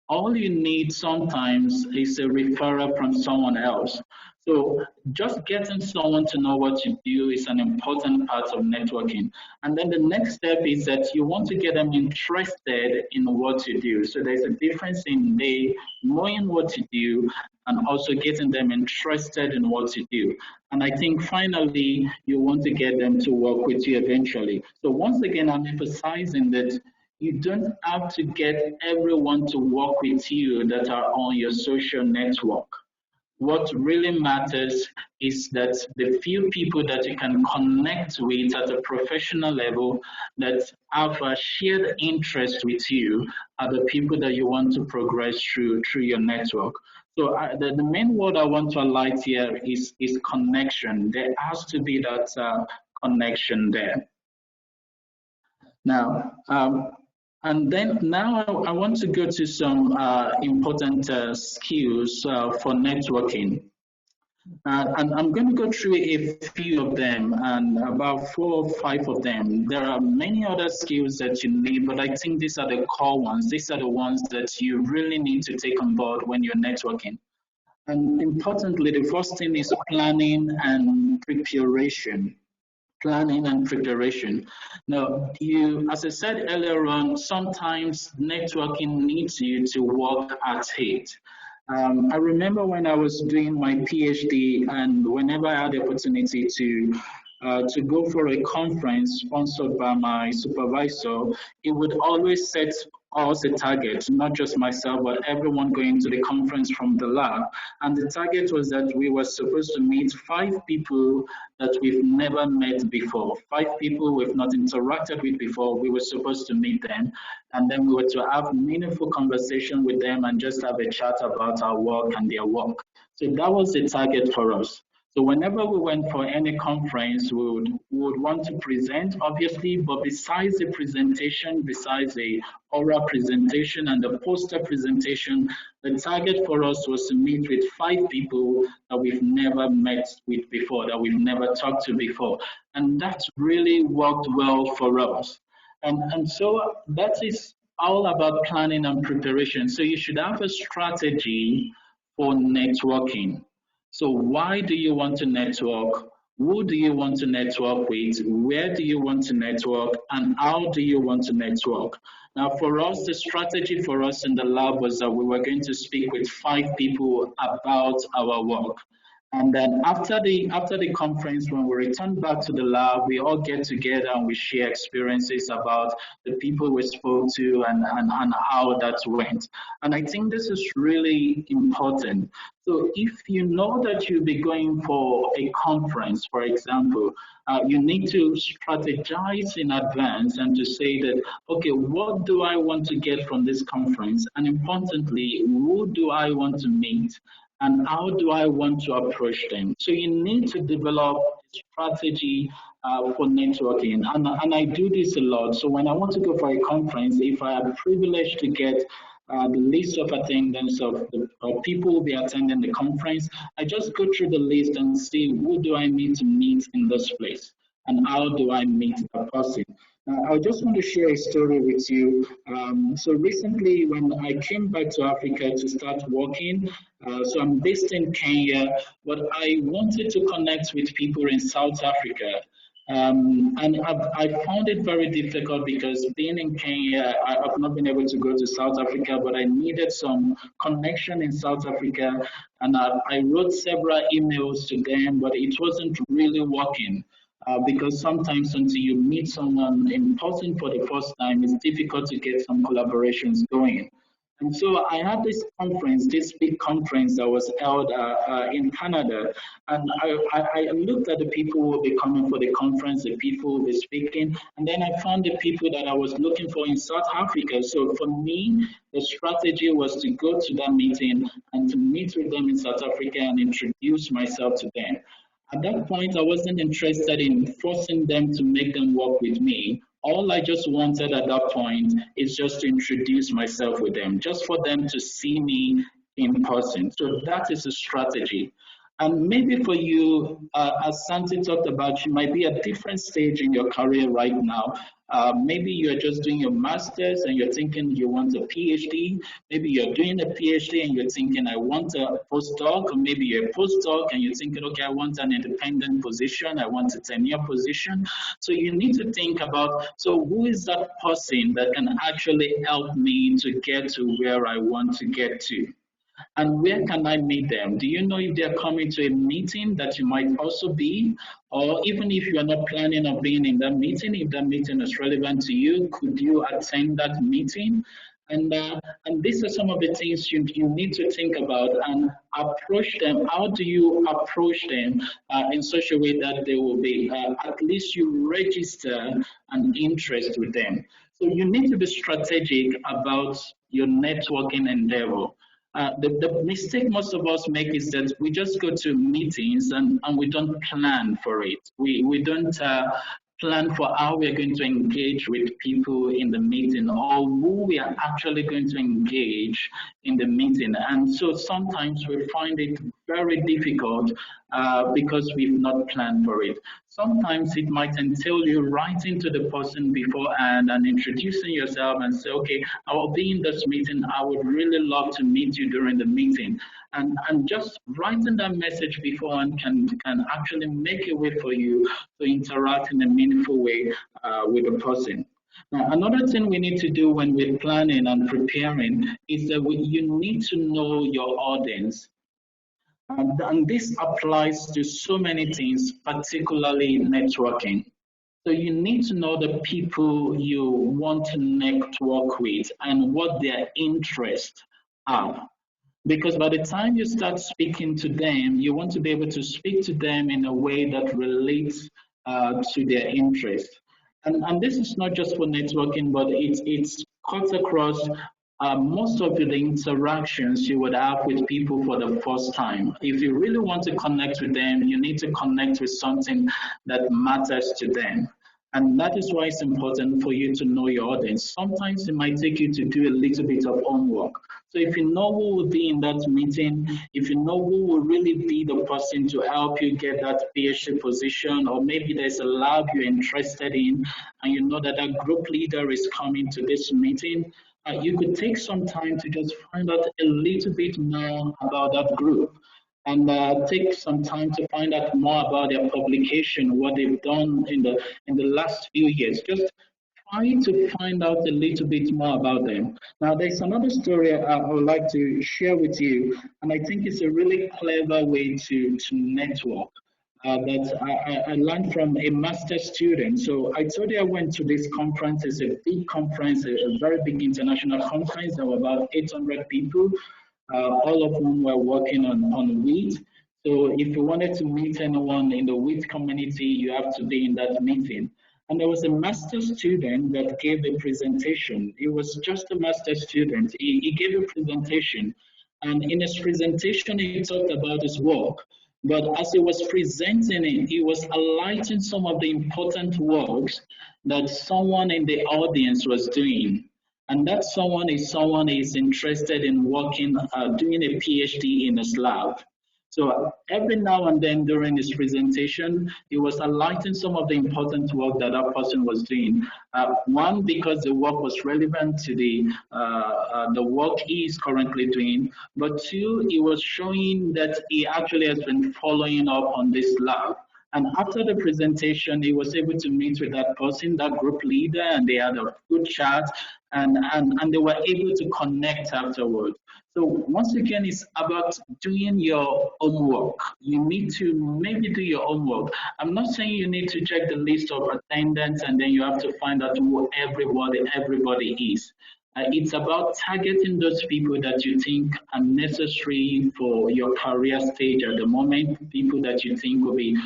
all you need sometimes is a referral from someone else. So just getting someone to know what you do is an important part of networking. And then the next step is that you want to get them interested in what you do. So there's a difference in they knowing what you do and also getting them interested in what you do. And I think finally, you want to get them to work with you eventually. So once again, I'm emphasizing that you don't have to get everyone to work with you that are on your social network. What really matters is that the few people that you can connect with at a professional level that have a shared interest with you are the people that you want to progress through your network. So the main word I want to highlight here is connection. There has to be that connection there. Now, and then now I want to go to some important skills for networking. And I'm going to go through a few of them, and about 4 or 5 of them. There are many other skills that you need, but I think these are the core ones. These are the ones that you really need to take on board when you're networking. And importantly, the first thing is planning and preparation. Planning and preparation. Now, as I said earlier on, sometimes networking needs you to work at it. I remember when I was doing my PhD, and whenever I had the opportunity to go for a conference sponsored by my supervisor, he would always set us a target, not just myself, but everyone going to the conference from the lab. And the target was that we were supposed to meet 5 people that we've never met before, 5 people we've not interacted with before. We were supposed to meet them, and then we were to have meaningful conversation with them and just have a chat about our work and their work. So that was the target for us. So whenever we went for any conference, we would want to present, obviously, but besides the presentation, besides the oral presentation and the poster presentation, the target for us was to meet with 5 people that we've never met with before, that we've never talked to before. And that's really worked well for us. And so that is all about planning and preparation. So you should have a strategy for networking. So why do you want to network? Who do you want to network with? Where do you want to network? And how do you want to network? Now, for us, the strategy for us in the lab was that we were going to speak with 5 people about our work. And then after the conference, when we return back to the lab, we all get together and we share experiences about the people we spoke to and how that went. And I think this is really important. So if you know that you'll be going for a conference, for example, you need to strategize in advance and to say that, okay, what do I want to get from this conference? And importantly, who do I want to meet? And how do I want to approach them? So you need to develop a strategy for networking. And I do this a lot. So when I want to go for a conference, if I am privileged to get the list of attendance of the people who will be attending the conference, I just go through the list and see who do I need to meet in this place and how do I meet that person. I just want to share a story with you. So recently, when I came back to Africa to start working, so I'm based in Kenya, but I wanted to connect with people in South Africa. And I found it very difficult because being in Kenya, I've not been able to go to South Africa, but I needed some connection in South Africa. And I wrote several emails to them, but it wasn't really working. Because sometimes until you meet someone in person for the first time, it's difficult to get some collaborations going. And so I had this conference, this big conference that was held in Canada. And I looked at the people who will be coming for the conference, the people who will be speaking, and then I found the people that I was looking for in South Africa. So for me, the strategy was to go to that meeting and to meet with them in South Africa and introduce myself to them. At that point, I wasn't interested in forcing them to make them work with me. All I just wanted at that point is just to introduce myself with them, just for them to see me in person. So that is a strategy. And maybe for you, as Santi talked about, you might be at a different stage in your career right now. Maybe you're just doing your master's and you're thinking you want a PhD. Maybe you're doing a PhD and you're thinking, I want a postdoc, or maybe you're a postdoc and you're thinking, okay, I want an independent position, I want a tenure position. So you need to think about, so who is that person that can actually help me to get to where I want to get to? And where can I meet them? Do you know if they're coming to a meeting that you might also be? Or even if you're not planning on being in that meeting, if that meeting is relevant to you, could you attend that meeting? And these are some of the things you need to think about and approach them. How do you approach them in such a way that they will be, at least you register an interest with them. So you need to be strategic about your networking endeavor. The mistake most of us make is that we just go to meetings and we don't plan for it. We don't plan for how we're going to engage with people in the meeting or who we are actually going to engage in the meeting. And so sometimes we find it very difficult because we've not planned for it. Sometimes it might entail you writing to the person beforehand and introducing yourself and say, okay, I will be in this meeting. I would really love to meet you during the meeting. And just writing that message beforehand can actually make a way for you to interact in a meaningful way with the person. Now, another thing we need to do when we're planning and preparing is that you need to know your audience. And this applies to so many things, particularly networking. So you need to know the people you want to network with and what their interests are. Because by the time you start speaking to them, you want to be able to speak to them in a way that relates to their interests. And this is not just for networking, but it's cuts across most of the interactions you would have with people for the first time. If you really want to connect with them, you need to connect with something that matters to them. And that is why it's important for you to know your audience. Sometimes it might take you to do a little bit of homework. So if you know who will be in that meeting, if you know who will really be the person to help you get that PhD position, or maybe there's a lab you're interested in, and you know that that group leader is coming to this meeting, you could take some time to just find out a little bit more about that group. And take some time to find out more about their publication, what they've done in the last few years. Just try to find out a little bit more about them. Now, there's another story I would like to share with you, and I think it's a really clever way to network. That I learned from a master's student. So I told you I went to this conference. It's a big conference, a very big international conference. There were about 800 people. All of whom were working on wheat. So if you wanted to meet anyone in the wheat community, you have to be in that meeting. And there was a master's student that gave a presentation. He was just a master's student. He gave a presentation. And in his presentation, he talked about his work. But as he was presenting it, he was highlighting some of the important works that someone in the audience was doing. And that someone is interested in working, doing a PhD in his lab. So every now and then during his presentation, he was highlighting some of the important work that that person was doing. One, because the work was relevant to the work he is currently doing. But two, he was showing that he actually has been following up on this lab. And after the presentation, he was able to meet with that person, that group leader, and they had a good chat, and they were able to connect afterwards. So once again, it's about doing your homework. You need to maybe do your homework. I'm not saying you need to check the list of attendance and then you have to find out who everybody is. It's about targeting those people that you think are necessary for your career stage at the moment, people that you think will be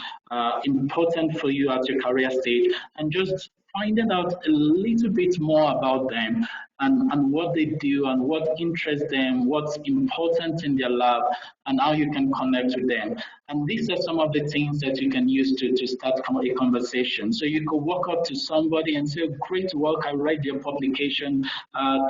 important for you at your career stage, and just finding out a little bit more about them and what they do and what interests them, what's important in their life, and how you can connect with them. And these are some of the things that you can use to start a conversation. So you could walk up to somebody and say, great work, I read your publication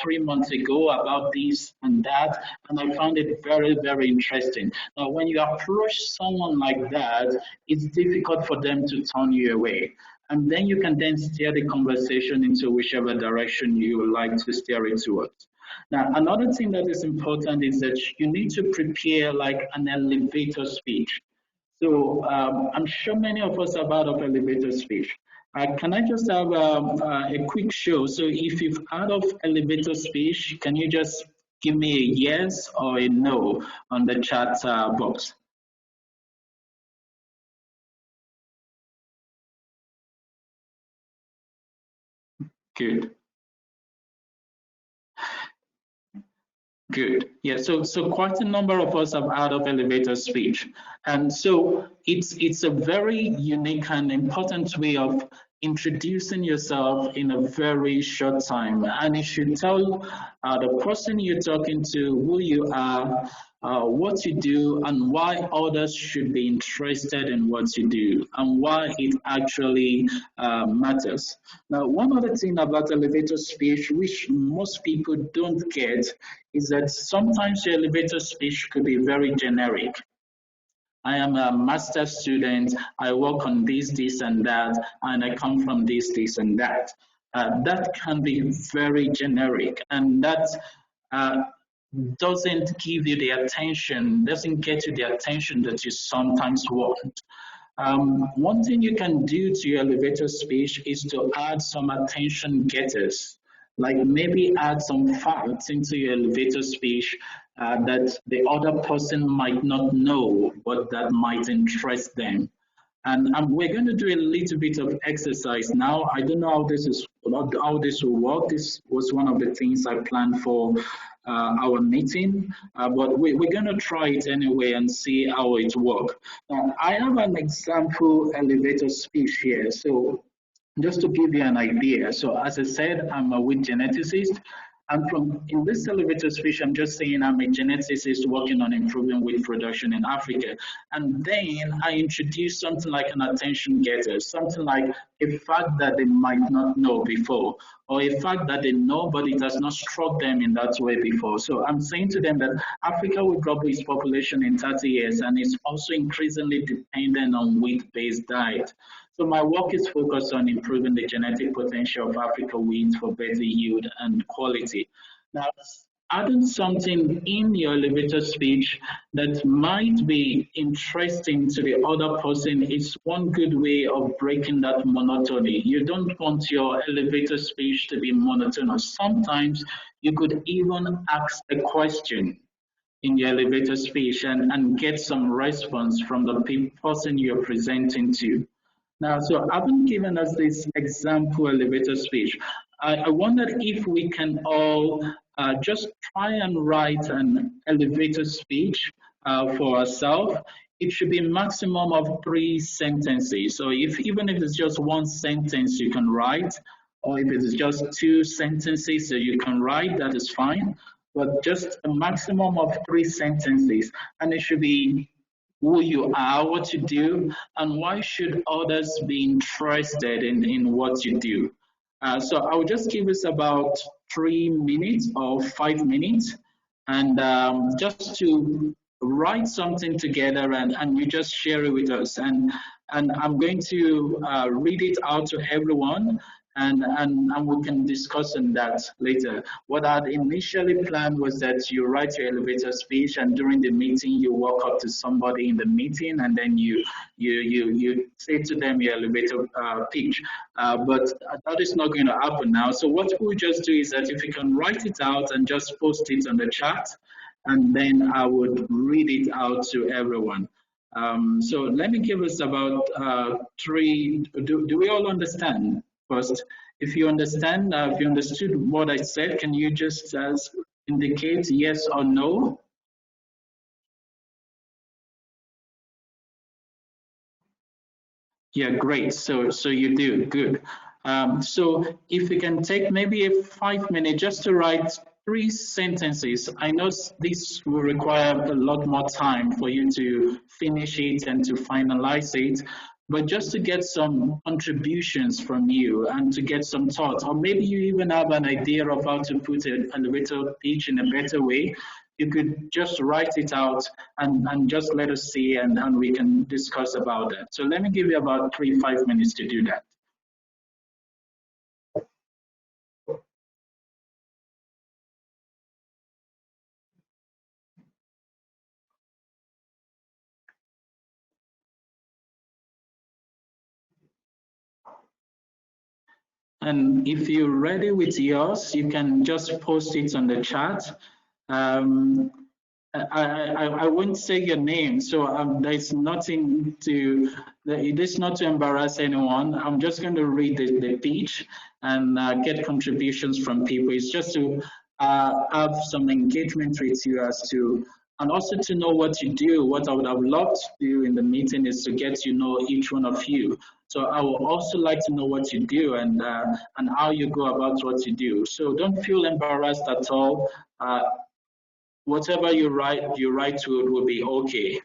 3 months ago about this and that, and I found it very, very interesting. Now, when you approach someone like that, it's difficult for them to turn you away. And then you can then steer the conversation into whichever direction you would like to steer it towards. Now, another thing that is important is that you need to prepare like an elevator speech. So I'm sure many of us have heard of elevator speech. Can I just have a quick show? So if you've heard of elevator speech, can you just give me a yes or a no on the chat box? Good. Good. Yeah. So quite a number of us have heard of elevator speech, and so it's a very unique and important way of introducing yourself in a very short time, and it should tell the person you're talking to who you are, what you do, and why others should be interested in what you do, and why it actually matters. Now, one other thing about elevator speech, which most people don't get, is that sometimes your elevator speech could be very generic. I am a master's student, I work on this, and that, and I come from this, and that. That can be very generic, and that doesn't give you the attention, doesn't get you the attention that you sometimes want. One thing you can do to your elevator speech is to add some attention getters, like maybe add some facts into your elevator speech that the other person might not know, but that might interest them. And we're going to do a little bit of exercise now. I don't know how this will work. This was one of the things I planned for our meeting, but we're going to try it anyway and see how it works. I have an example elevator speech here. So just to give you an idea. So as I said, I'm a wheat geneticist. And in this elevator speech, I'm just saying I'm a geneticist working on improving wheat production in Africa. And then I introduce something like an attention getter, something like a fact that they might not know before, or a fact that they know, but it has not struck them in that way before. So I'm saying to them that Africa will double its population in 30 years, and it's also increasingly dependent on wheat-based diet. So my work is focused on improving the genetic potential of Africa wheat for better yield and quality. Now, adding something in your elevator speech that might be interesting to the other person is one good way of breaking that monotony. You don't want your elevator speech to be monotonous. Sometimes you could even ask a question in your elevator speech and get some response from the person you're presenting to. Now, so I've been given us this example elevator speech. I wonder if we can all just try and write an elevator speech for ourselves. It should be a maximum of 3 sentences. So even if it's just 1 sentence you can write, or if it's just 2 sentences that you can write, that is fine. But just a maximum of 3 sentences, and it should be who you are, what you do, and why should others be interested in what you do. So I'll just give us about 3 minutes or 5 minutes, and just to write something together, and you just share it with us. And I'm going to read it out to everyone, and we can discuss on that later. What I'd initially planned was that you write your elevator speech, and during the meeting you walk up to somebody in the meeting, and then you say to them your elevator pitch. But that is not going to happen now. So what we'll just do is that if you can write it out and just post it on the chat, and then I would read it out to everyone. So let me give us about 3. Do we all understand? First, If you understand, if you understood what I said, can you just indicate yes or no? Yeah, great. So you do good. So if you can take maybe 5 minutes just to write 3 sentences. I know this will require a lot more time for you to finish it and to finalize it, but just to get some contributions from you and to get some thoughts, or maybe you even have an idea of how to put an elevator pitch in a better way. You could just write it out and just let us see, and we can discuss about that. So let me give you about 3-5 minutes to do that. And if you're ready with yours, you can just post it on the chat. I won't say your name, so there's nothing to, it is not to embarrass anyone. I'm just going to read the pitch and get contributions from people. It's just to have some engagement with you as to, and also to know what you do. What I would have loved to do in the meeting is to get to know each one of you. So I would also like to know what you do and how you go about what you do. So don't feel embarrassed at all. Whatever you write to it will be okay.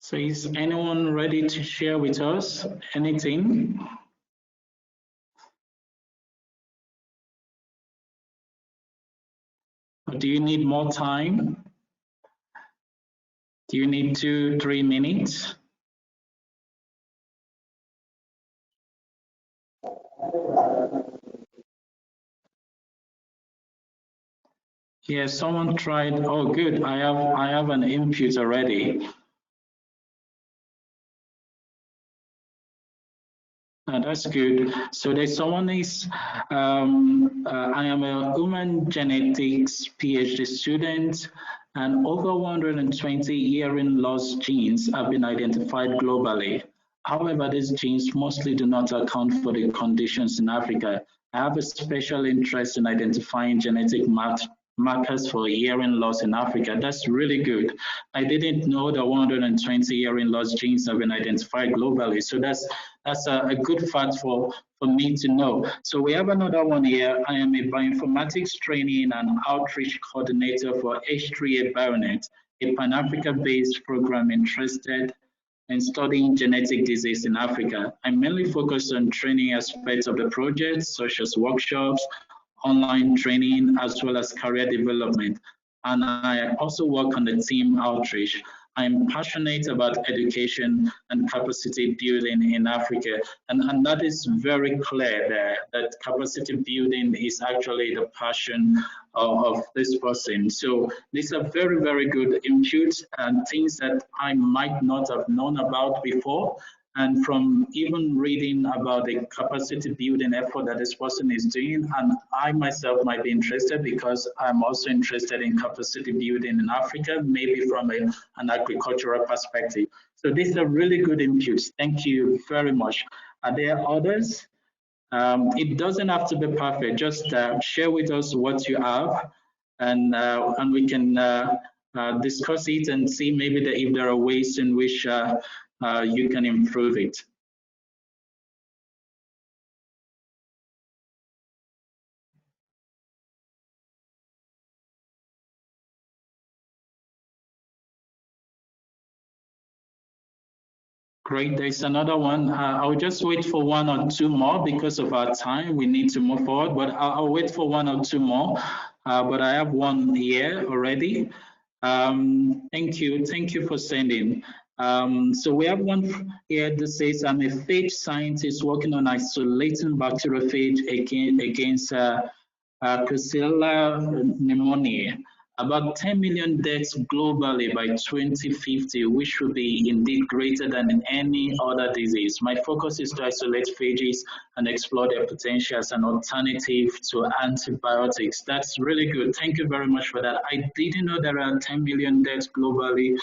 So is anyone ready to share with us anything? Or do you need more time? Do you need 2-3 minutes? Yeah, someone tried. Oh, good. I have an input already. That's good. So there's someone is, I am a human genetics PhD student, and over 120 hearing loss genes have been identified globally. However, these genes mostly do not account for the conditions in Africa. I have a special interest in identifying genetic markers for hearing loss in Africa. That's really good. I didn't know that 120 hearing loss genes have been identified globally. So that's a good fact for me to know. So we have another one here. I am a bioinformatics training and outreach coordinator for H3Africa, a Pan-Africa-based program interested in studying genetic disease in Africa. I mainly focus on training aspects of the project, such as workshops, online training, as well as career development. And I also work on the team outreach. I'm passionate about education and capacity building in Africa. And that is very clear there, that capacity building is actually the passion of this person. So these are very, very good inputs and things that I might not have known about before. And from even reading about the capacity building effort that this person is doing, and I myself might be interested because I'm also interested in capacity building in Africa, maybe from an agricultural perspective. So these are really good inputs. Thank you very much. Are there others? It doesn't have to be perfect. Just share with us what you have, and we can discuss it and see maybe if there are ways in which you can improve it. Great, there's another one. I'll just wait for one or two more because of our time. We need to move forward, but I'll wait for one or two more. But I have one here already. Thank you for sending. So we have one here that says, I'm a phage scientist working on isolating bacteriophage against Klebsiella pneumoniae. About 10 million deaths globally by 2050, which would be indeed greater than any other disease. My focus is to isolate phages and explore their potential as an alternative to antibiotics. That's really good. Thank you very much for that. I didn't know there are 10 million deaths globally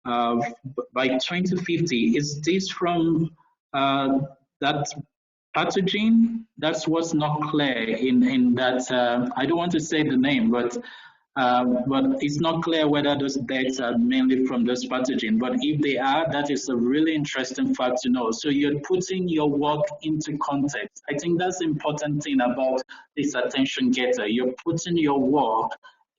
by 2050. Is this from that pathogen? That's what's not clear in that. I don't want to say the name, but it's not clear whether those deaths are mainly from this pathogen. But if they are, that is a really interesting fact to know. So you're putting your work into context. I think that's the important thing about this attention getter. You're putting your work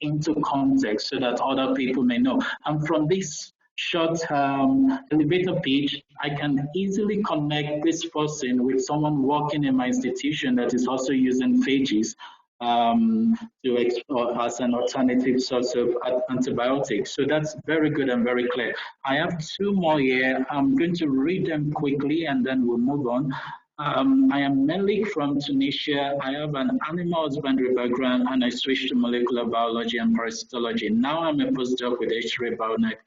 into context so that other people may know. And from this short elevator pitch, I can easily connect this person with someone working in my institution that is also using phages to explore as an alternative source of antibiotics. So that's very good and very clear. I have two more here. I'm going to read them quickly and then we'll move on. I am Melik from Tunisia. I have an animal husbandry background and I switched to molecular biology and parasitology. Now I'm a postdoc with H3Africa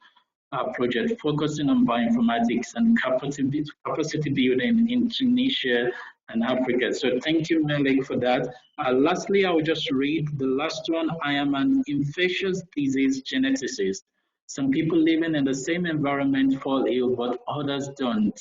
project focusing on bioinformatics and capacity building in Tunisia and Africa. So thank you, Melik, for that. Lastly, I will just read the last one. I am an infectious disease geneticist. Some people living in the same environment fall ill, but others don't.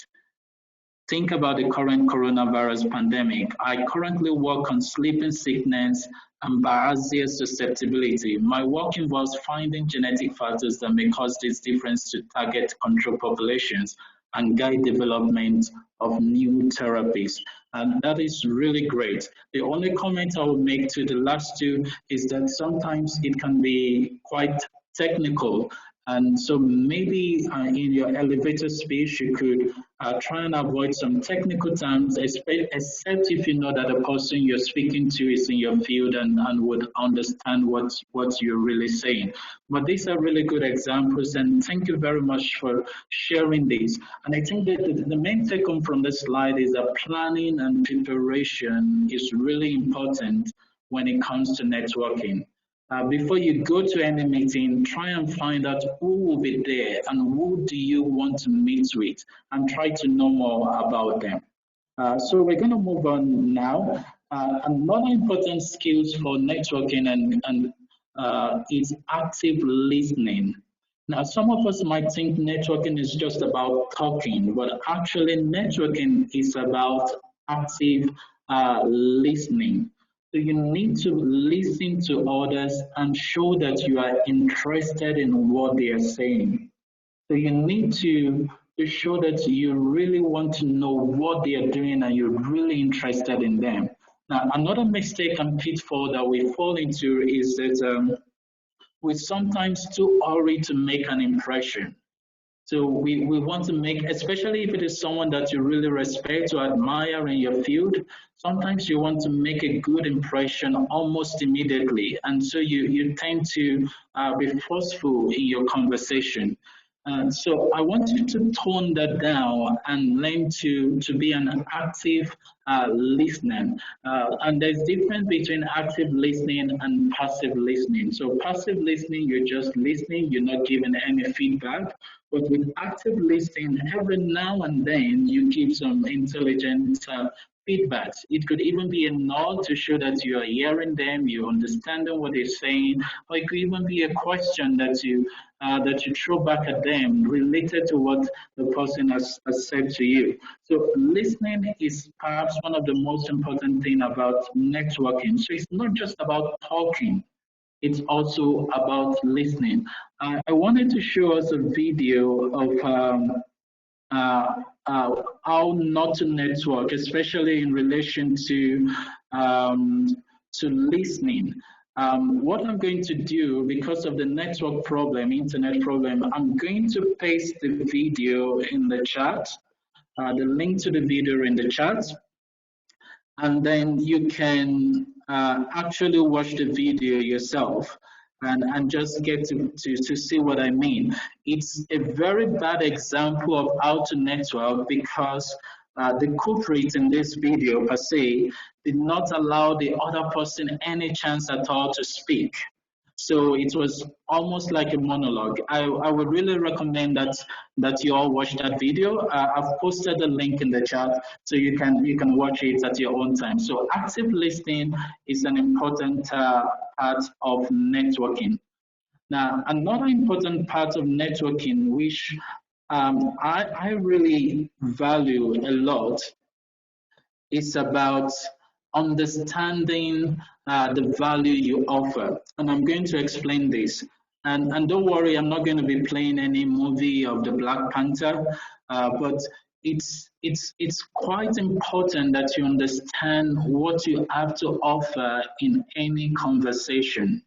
Think about the current coronavirus pandemic. I currently work on sleeping sickness and Bayesian susceptibility. My work involves finding genetic factors that may cause this difference to target control populations and guide development of new therapies. And that is really great. The only comment I will make to the last two is that sometimes it can be quite technical. And so maybe in your elevator speech, you could try and avoid some technical terms, except if you know that the person you're speaking to is in your field and would understand what you're really saying. But these are really good examples, and thank you very much for sharing these. And I think that the main take home from this slide is that planning and preparation is really important when it comes to networking. Before you go to any meeting, try and find out who will be there and who do you want to meet with, and try to know more about them. So we're going to move on now. Another important skills for networking is active listening. Now, some of us might think networking is just about talking, but actually networking is about active listening. So you need to listen to others and show that you are interested in what they are saying. So you need to show that you really want to know what they are doing and you're really interested in them. Now, another mistake and pitfall that we fall into is that we're sometimes too hurried to make an impression. So we want to make, especially if it is someone that you really respect or admire in your field, sometimes you want to make a good impression almost immediately. And so you tend to be forceful in your conversation. So I want you to tone that down and learn to be an active listener. And there's difference between active listening and passive listening. So passive listening, you're just listening, you're not giving any feedback. But with active listening, every now and then you give some intelligent feedbacks. It could even be a nod to show that you are hearing them, you're understanding what they're saying, or it could even be a question that you throw back at them related to what the person has said to you. So listening is perhaps one of the most important things about networking. So it's not just about talking, it's also about listening. I wanted to show us a video of how not to network, especially in relation to listening. What I'm going to do, because of the network problem, internet problem, I'm going to paste the video in the chat, the link to the video in the chat, and then you can actually watch the video yourself and just get to see what I mean. It's a very bad example of how to network because the culprit in this video per se did not allow the other person any chance at all to speak. So it was almost like a monologue. I would really recommend that you all watch that video. I've posted the link in the chat so you can watch it at your own time. So active listening is an important part of networking. Now, another important part of networking, which I really value a lot, is about understanding the value you offer. And I'm going to explain this. And don't worry, I'm not going to be playing any movie of the Black Panther, but it's quite important that you understand what you have to offer in any conversation.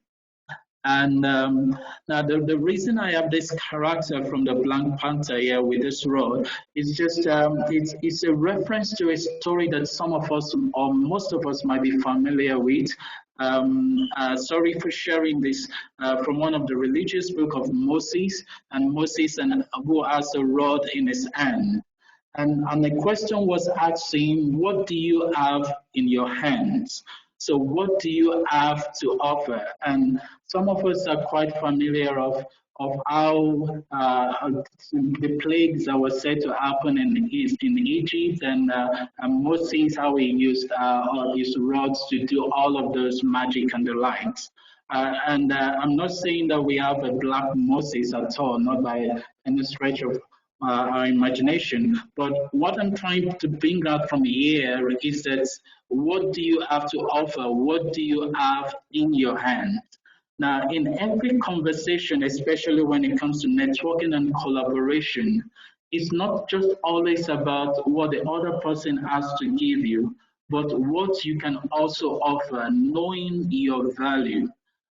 And now the reason I have this character from the Black Panther here with this rod is just it's a reference to a story that some of us or most of us might be familiar with. Sorry for sharing this from one of the religious book of Moses, and Moses who has a rod in his hand. And the question was asking, what do you have in your hands? So what do you have to offer? And some of us are quite familiar of how the plagues that were said to happen in Egypt, and Moses, how he used his rods to do all of those magic and the likes. And I'm not saying that we have a black Moses at all, not by any stretch of our imagination. But what I'm trying to bring out from here is that what do you have to offer? What do you have in your hand? Now, in every conversation, especially when it comes to networking and collaboration, it's not just always about what the other person has to give you, but what you can also offer, knowing your value.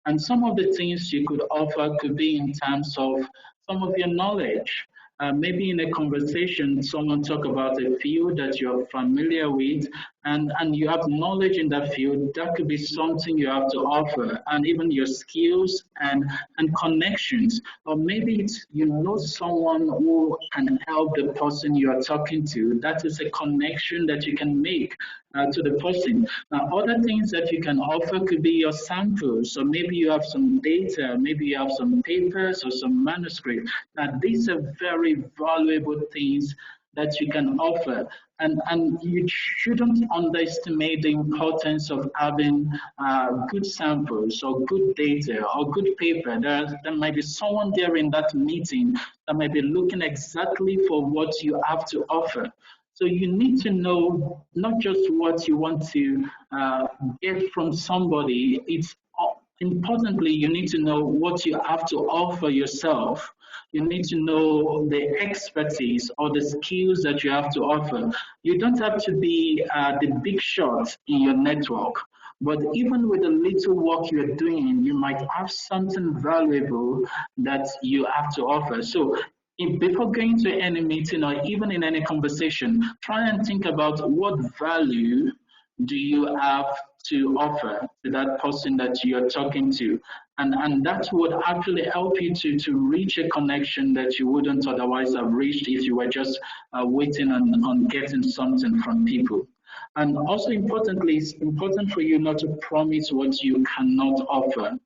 And some of the things you could offer could be in terms of some of your knowledge. Maybe in a conversation, someone talk about a field that you're familiar with, and you have knowledge in that field. That could be something you have to offer, and even your skills and connections. Or maybe it's, you know, someone who can help the person you are talking to. That is a connection that you can make to the person. Now, other things that you can offer could be your samples. So maybe you have some data, maybe you have some papers or some manuscript. Now, these are very valuable things that you can offer. And you shouldn't underestimate the importance of having good samples or good data or good paper. There might be someone there in that meeting that might be looking exactly for what you have to offer. So you need to know not just what you want to get from somebody, it's importantly, you need to know what you have to offer yourself. You need to know the expertise or the skills that you have to offer. You don't have to be the big shot in your network, but even with the little work you're doing, you might have something valuable that you have to offer. So before going to any meeting or even in any conversation, try and think about what value do you have to offer to that person that you're talking to. And that would actually help you to reach a connection that you wouldn't otherwise have reached if you were just waiting on getting something from people. And also importantly, it's important for you not to promise what you cannot offer.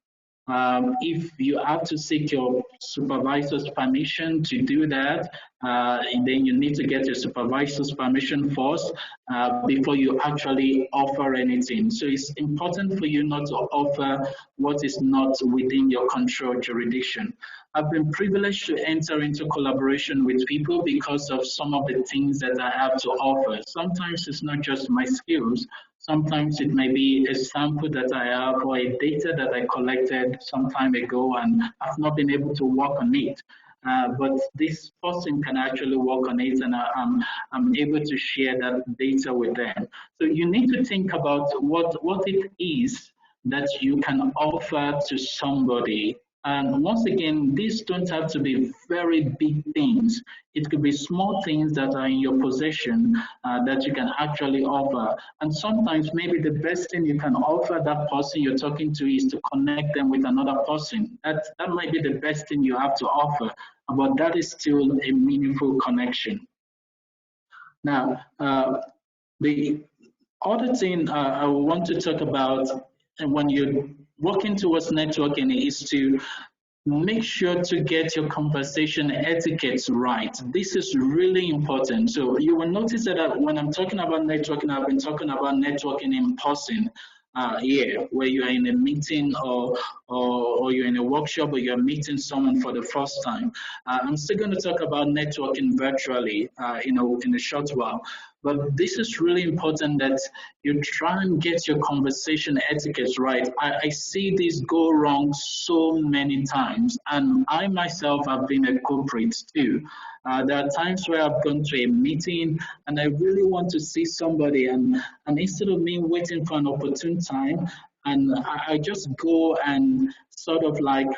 If you have to seek your supervisor's permission to do that, and then you need to get your supervisor's permission first before you actually offer anything. So it's important for you not to offer what is not within your control jurisdiction. I've been privileged to enter into collaboration with people because of some of the things that I have to offer. Sometimes it's not just my skills. Sometimes it may be a sample that I have or a data that I collected some time ago and I've not been able to work on it. But this person can actually work on it, and I'm able to share that data with them. So you need to think about what it is that you can offer to somebody. And once again, these don't have to be very big things. It could be small things that are in your possession that you can actually offer. And sometimes maybe the best thing you can offer that person you're talking to is to connect them with another person. That might be the best thing you have to offer, but that is still a meaningful connection. Now, the other thing I want to talk about when you're working towards networking is to make sure to get your conversation etiquettes right. This is really important. So you will notice that when I'm talking about networking, I've been talking about networking in person. Here, where you are in a meeting or you're in a workshop or you're meeting someone for the first time. I'm still going to talk about networking virtually, in a short while. But this is really important that you try and get your conversation etiquette right. I see this go wrong so many times, and I myself have been a culprit too. There are times where I've gone to a meeting and I really want to see somebody, and instead of me waiting for an opportune time, and I just go and sort of like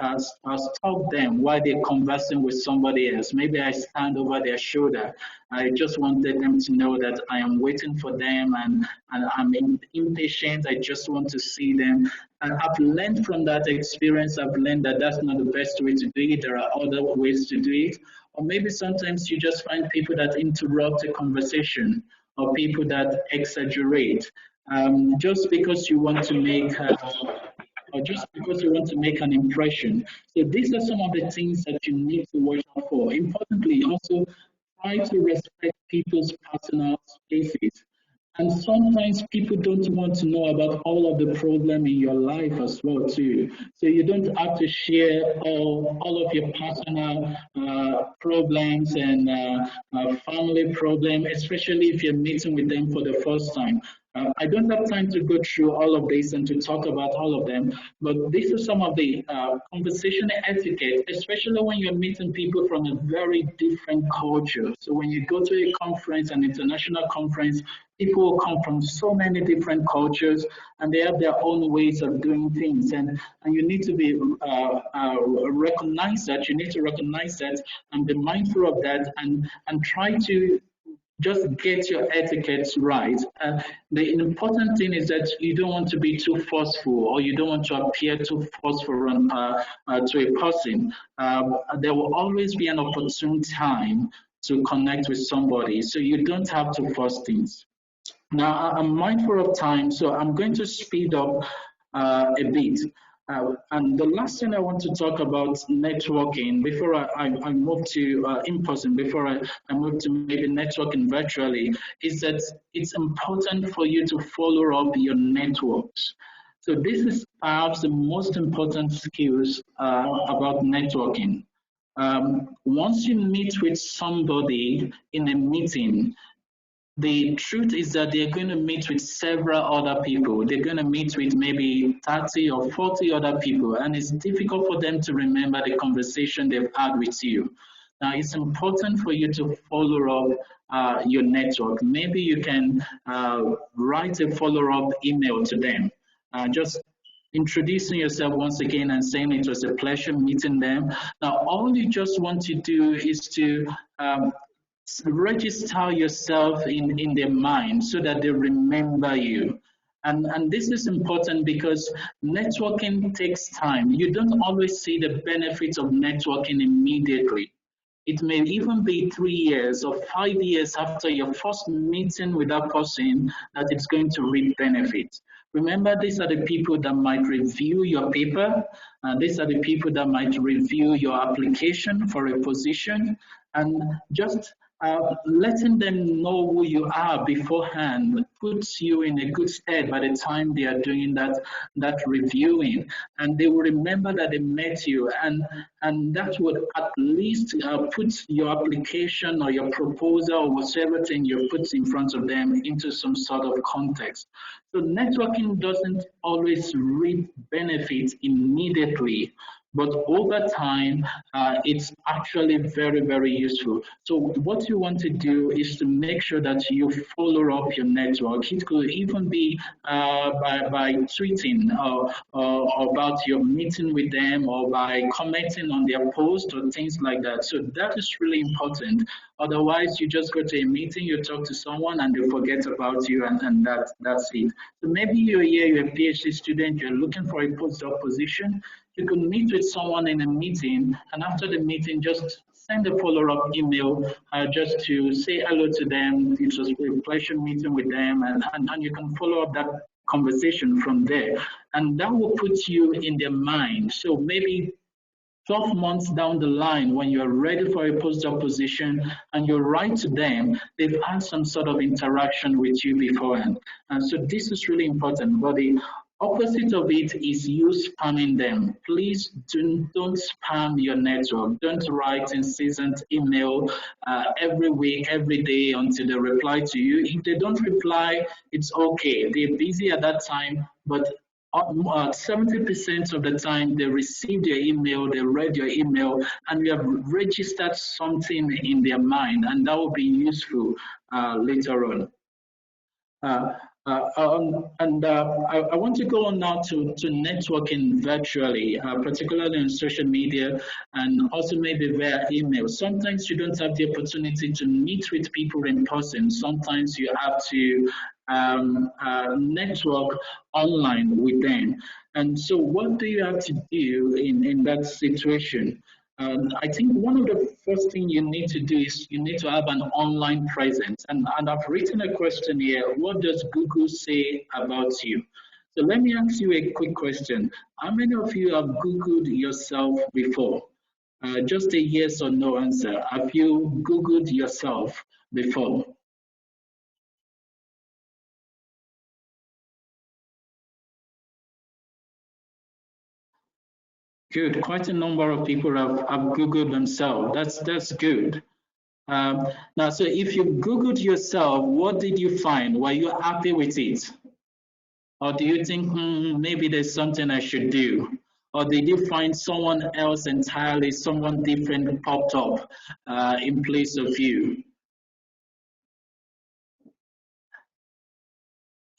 stop them while they're conversing with somebody else. Maybe I stand over their shoulder. I just wanted them to know that I am waiting for them and I'm impatient. I just want to see them. And I've learned from that experience, I've learned that that's not the best way to do it. There are other ways to do it. Or maybe sometimes you just find people that interrupt a conversation or people that exaggerate. Just because you want to make an impression. So these are some of the things that you need to watch out for. Importantly, also try to respect people's personal spaces. And sometimes people don't want to know about all of the problem in your life as well too. So you don't have to share all of your personal problems and family problems, especially if you're meeting with them for the first time. I don't have time to go through all of this and to talk about all of them, but these are some of the conversation etiquette, especially when you're meeting people from a very different culture. So when you go to a conference, an international conference, people will come from so many different cultures and they have their own ways of doing things. And you need to be recognize that, you need to recognize that and be mindful of that and try to just get your etiquettes right. The important thing is that you don't want to be too forceful or you don't want to appear too forceful to a person. There will always be an opportune time to connect with somebody, so you don't have to force things. Now, I'm mindful of time, so I'm going to speed up a bit. And the last thing I want to talk about networking before I move to in-person, before I move to maybe networking virtually, is that it's important for you to follow up your networks. So this is perhaps the most important skills about networking. Once you meet with somebody in a meeting, the truth is that they're going to meet with several other people. They're going to meet with maybe 30 or 40 other people, and it's difficult for them to remember the conversation they've had with you. Now, it's important for you to follow up your network. Maybe you can write a follow-up email to them, just introducing yourself once again and saying it was a pleasure meeting them. Now, all you just want to do is to register yourself in their mind so that they remember you. And this is important because networking takes time. You don't always see the benefits of networking immediately. It may even be 3 years or 5 years after your first meeting with that person that it's going to reap benefits. Remember, these are the people that might review your paper. These are the people that might review your application for a position. And just letting them know who you are beforehand puts you in a good stead by the time they are doing that reviewing, and they will remember that they met you, and that would at least put your application or your proposal or whatever thing you put in front of them into some sort of context. So networking doesn't always reap benefits immediately, but over time, it's actually very, very useful. So what you want to do is to make sure that you follow up your network. It could even be by tweeting or about your meeting with them, or by commenting on their post or things like that. So that is really important. Otherwise, you just go to a meeting, you talk to someone, and they forget about you, and that's it. So maybe you're here, you're a PhD student, you're looking for a postdoc position. You can meet with someone in a meeting, and after the meeting, just send a follow-up email just to say hello to them. It was a pleasure meeting with them, and you can follow up that conversation from there. And that will put you in their mind. So maybe 12 months down the line, when you're ready for a postdoc position and you write to them, they've had some sort of interaction with you beforehand. And so this is really important. But the opposite of it is you spamming them. Please don't spam your network. Don't write incessant email every week, every day until they reply to you. If they don't reply, it's okay. They're busy at that time, but 70% of the time they received your email, they read your email, and you have registered something in their mind, and that will be useful later on. I want to go on now to networking virtually, particularly on social media, and also maybe via email. Sometimes you don't have the opportunity to meet with people in person. Sometimes you have to network online with them. And so what do you have to do in that situation? I think one of the first things you need to do is you need to have an online presence. And I've written a question here. What does Google say about you? So let me ask you a quick question. How many of you have Googled yourself before? Just a yes or no answer. Have you Googled yourself before? Good. Quite a number of people have Googled themselves. That's good. Now, so if you Googled yourself, what did you find? Were you happy with it? Or do you think, maybe there's something I should do? Or did you find someone else entirely, someone different popped up in place of you?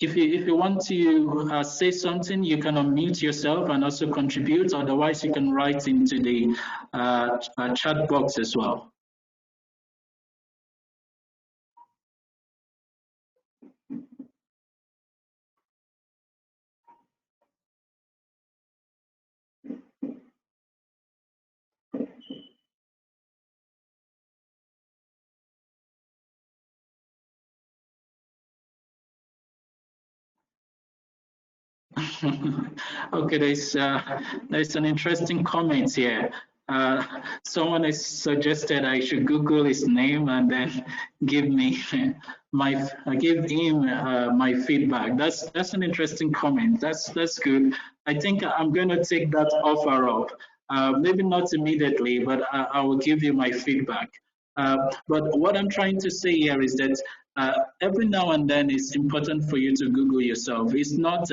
If you want to say something, you can unmute yourself and also contribute. Otherwise, you can write into the chat box as well. Okay, there's an interesting comment here. Someone has suggested I should Google his name and then give him my feedback. That's an interesting comment. That's good. I think I'm going to take that offer up. Maybe not immediately, but I will give you my feedback. But what I'm trying to say here is that every now and then it's important for you to Google yourself. It's not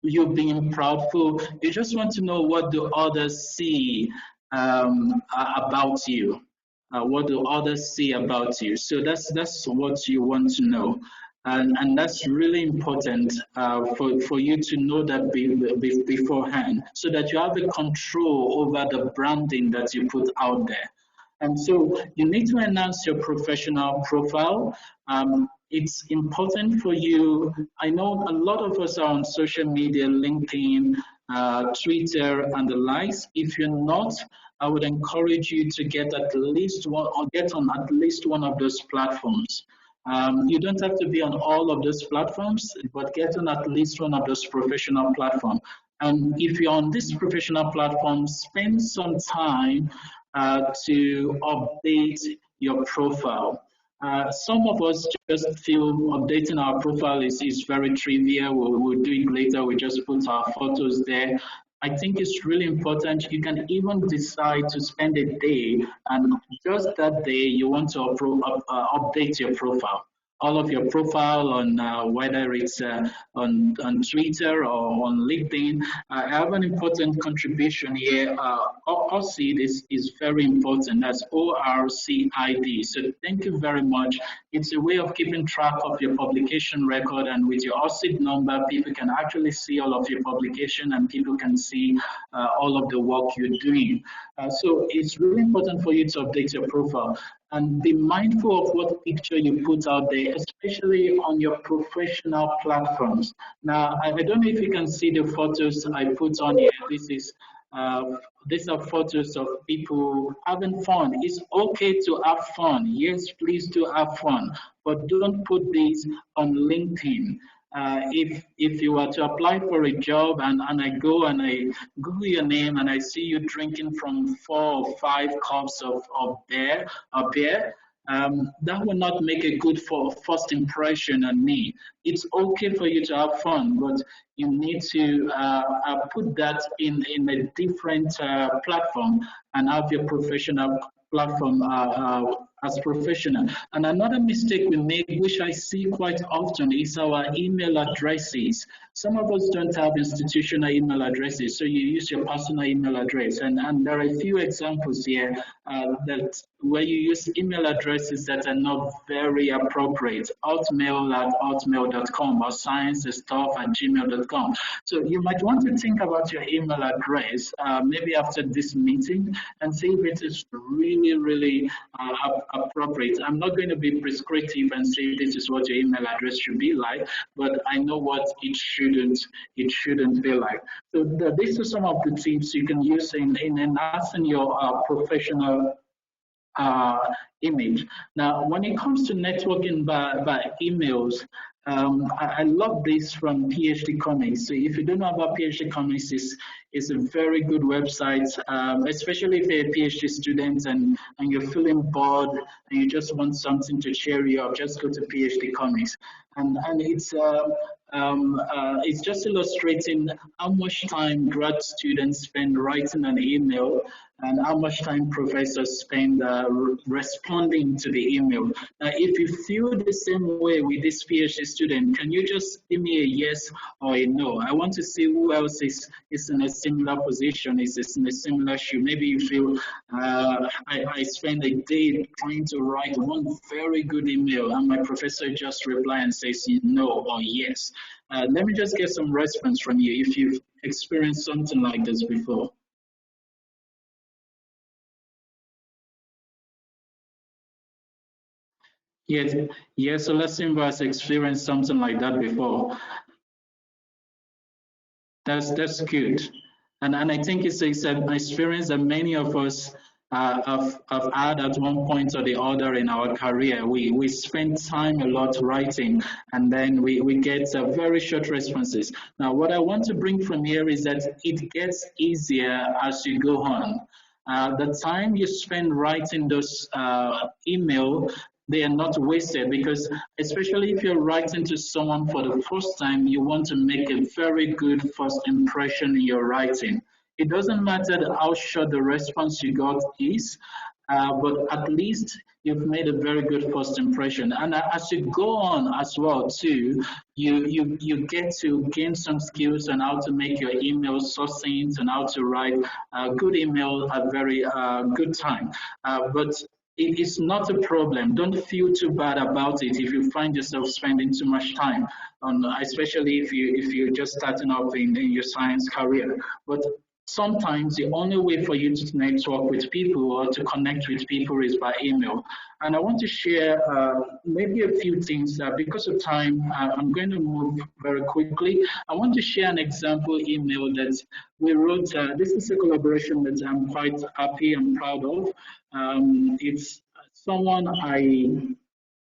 you being proudful. You just want to know what do others see about you. What do others see about you? So that's what you want to know. And that's really important for you to know that beforehand, so that you have the control over the branding that you put out there. And so you need to enhance your professional profile. It's important for you. I know a lot of us are on social media, LinkedIn, Twitter, and the likes. If you're not, I would encourage you to get at least one, or get on at least one of those platforms. You don't have to be on all of those platforms, but get on at least one of those professional platforms. And if you're on this professional platform, spend some time to update your profile. Some of us just feel updating our profile is very trivial. We'll do it later. We just put our photos there. I think it's really important. You can even decide to spend a day, and just that day you want to update your profile. All of your profile on whether it's on Twitter or on LinkedIn. I have an important contribution here. ORCID is very important. That's ORCID. So thank you very much. It's a way of keeping track of your publication record, and with your ORCID number, people can actually see all of your publication, and people can see all of the work you're doing. So it's really important for you to update your profile. And be mindful of what picture you put out there, especially on your professional platforms. Now, I don't know if you can see the photos I put on here. These are photos of people having fun. It's okay to have fun. Yes, please do have fun, but don't put these on LinkedIn. If you were to apply for a job and I go and I Google your name and I see you drinking from 4 or 5 cups of beer, that will not make a good first impression on me. It's okay for you to have fun, but you need to put that in a different platform and have your professional platform as professional. And another mistake we make, which I see quite often, is our email addresses. Some of us don't have institutional email addresses, so you use your personal email address. And there are a few examples here that where you use email addresses that are not very appropriate, hotmail@hotmail.com or sciencestuff@gmail.com. So you might want to think about your email address maybe after this meeting and see if it is really appropriate. I'm not going to be prescriptive and say this is what your email address should be like, but I know what it shouldn't be like. So these are some of the tips you can use in enhancing your professional image. Now, when it comes to networking by emails, I love this from PhD Comics. So if you don't know about PhD Comics, it's a very good website, especially if you're a PhD student and you're feeling bored and you just want something to cheer you up, just go to PhD Comics. And it's just illustrating how much time grad students spend writing an email and how much time professors spend responding to the email. Now, if you feel the same way with this PhD student, can you just give me a yes or a no? I want to see who else is in a similar position, is in a similar shoe. Maybe you feel I spend a day trying to write one very good email and my professor just replies and says no or yes. Let me just get some response from you if you've experienced something like this before. Yes, Celestine has experienced something like that before. That's good, and I think it's an experience that many of us have had at one point or the other in our career. We spend time a lot writing, and then we get very short responses. Now, what I want to bring from here is that it gets easier as you go on. The time you spend writing those email, they are not wasted, because especially if you're writing to someone for the first time, you want to make a very good first impression in your writing. It doesn't matter how short the response you got is, but at least you've made a very good first impression. And as you go on as well too, you get to gain some skills on how to make your email succinct and how to write a good email at very good time. But it is not a problem. Don't feel too bad about it if you find yourself spending too much time on, especially if you're just starting off in your science career. But sometimes the only way for you to network with people or to connect with people is by email. And I want to share maybe a few things. Because of time, I'm going to move very quickly. I want to share an example email that we wrote. This is a collaboration that I'm quite happy and proud of. It's someone I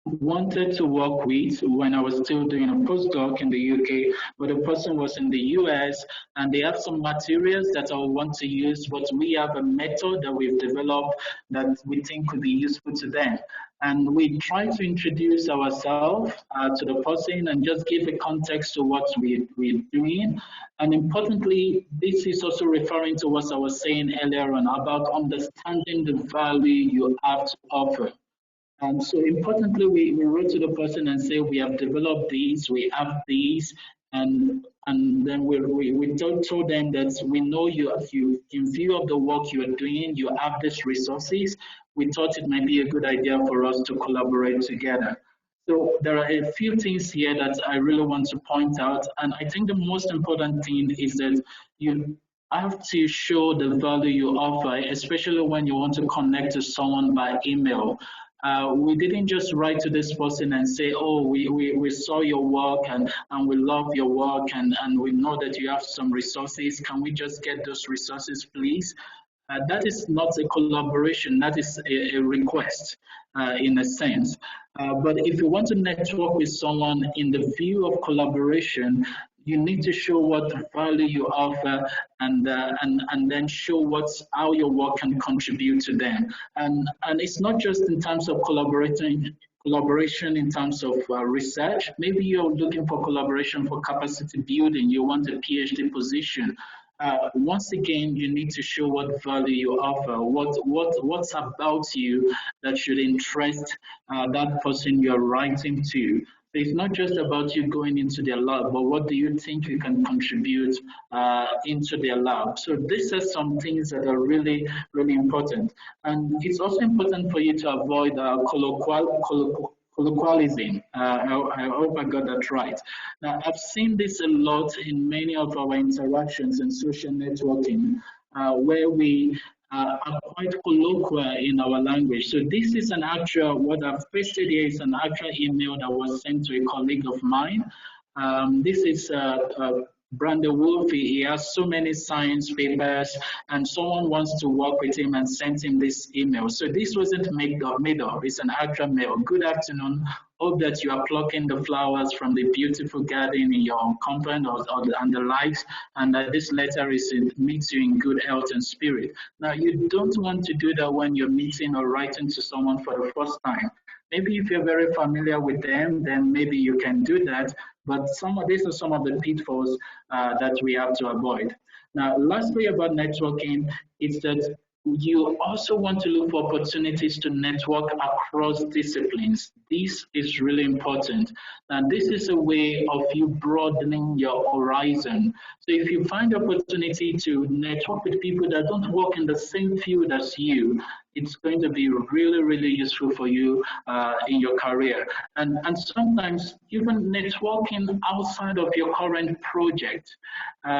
wanted to work with when I was still doing a postdoc in the UK, but the person was in the US, and they have some materials that I want to use, but we have a method that we've developed that we think could be useful to them. And we try to introduce ourselves to the person and just give a context to what we're doing. And importantly, this is also referring to what I was saying earlier on about understanding the value you have to offer. So importantly, we wrote to the person and say, we have developed these, we have these, and then we told them that we know you, in view of the work you are doing, you have these resources. We thought it might be a good idea for us to collaborate together. So there are a few things here that I really want to point out, and I think the most important thing is that you have to show the value you offer, especially when you want to connect to someone by email. We didn't just write to this person and say, oh, we saw your work and we love your work and we know that you have some resources. Can we just get those resources, please? That is not a collaboration, that is a request in a sense. But if you want to network with someone in the view of collaboration, you need to show what value you offer and then show how your work can contribute to them. And it's not just in terms of collaboration in terms of research. Maybe you're looking for collaboration for capacity building, you want a PhD position. Once again, you need to show what value you offer, what's about you that should interest that person you're writing to. So it's not just about you going into their lab, but what do you think you can contribute into their lab? So these are some things that are really, really important. And it's also important for you to avoid colloquialism. I hope I got that right. Now, I've seen this a lot in many of our interactions in social networking, where we are quite colloquial in our language. So this is an actual, what I've pasted here is an actual email that was sent to a colleague of mine. This is Brandon Wolfe. He has so many science papers and someone wants to work with him and sent him this email. So this wasn't made up, it's an actual mail. Good afternoon. Hope that you are plucking the flowers from the beautiful garden in your compound and the likes, and that this letter meets you in good health and spirit. Now, you don't want to do that when you're meeting or writing to someone for the first time. Maybe if you're very familiar with them, then maybe you can do that. But these are some of the pitfalls that we have to avoid. Now, lastly about networking, is that you also want to look for opportunities to network across disciplines. This is really important. And this is a way of you broadening your horizon. So if you find the opportunity to network with people that don't work in the same field as you, it's going to be really, really useful for you in your career. And sometimes even networking outside of your current project.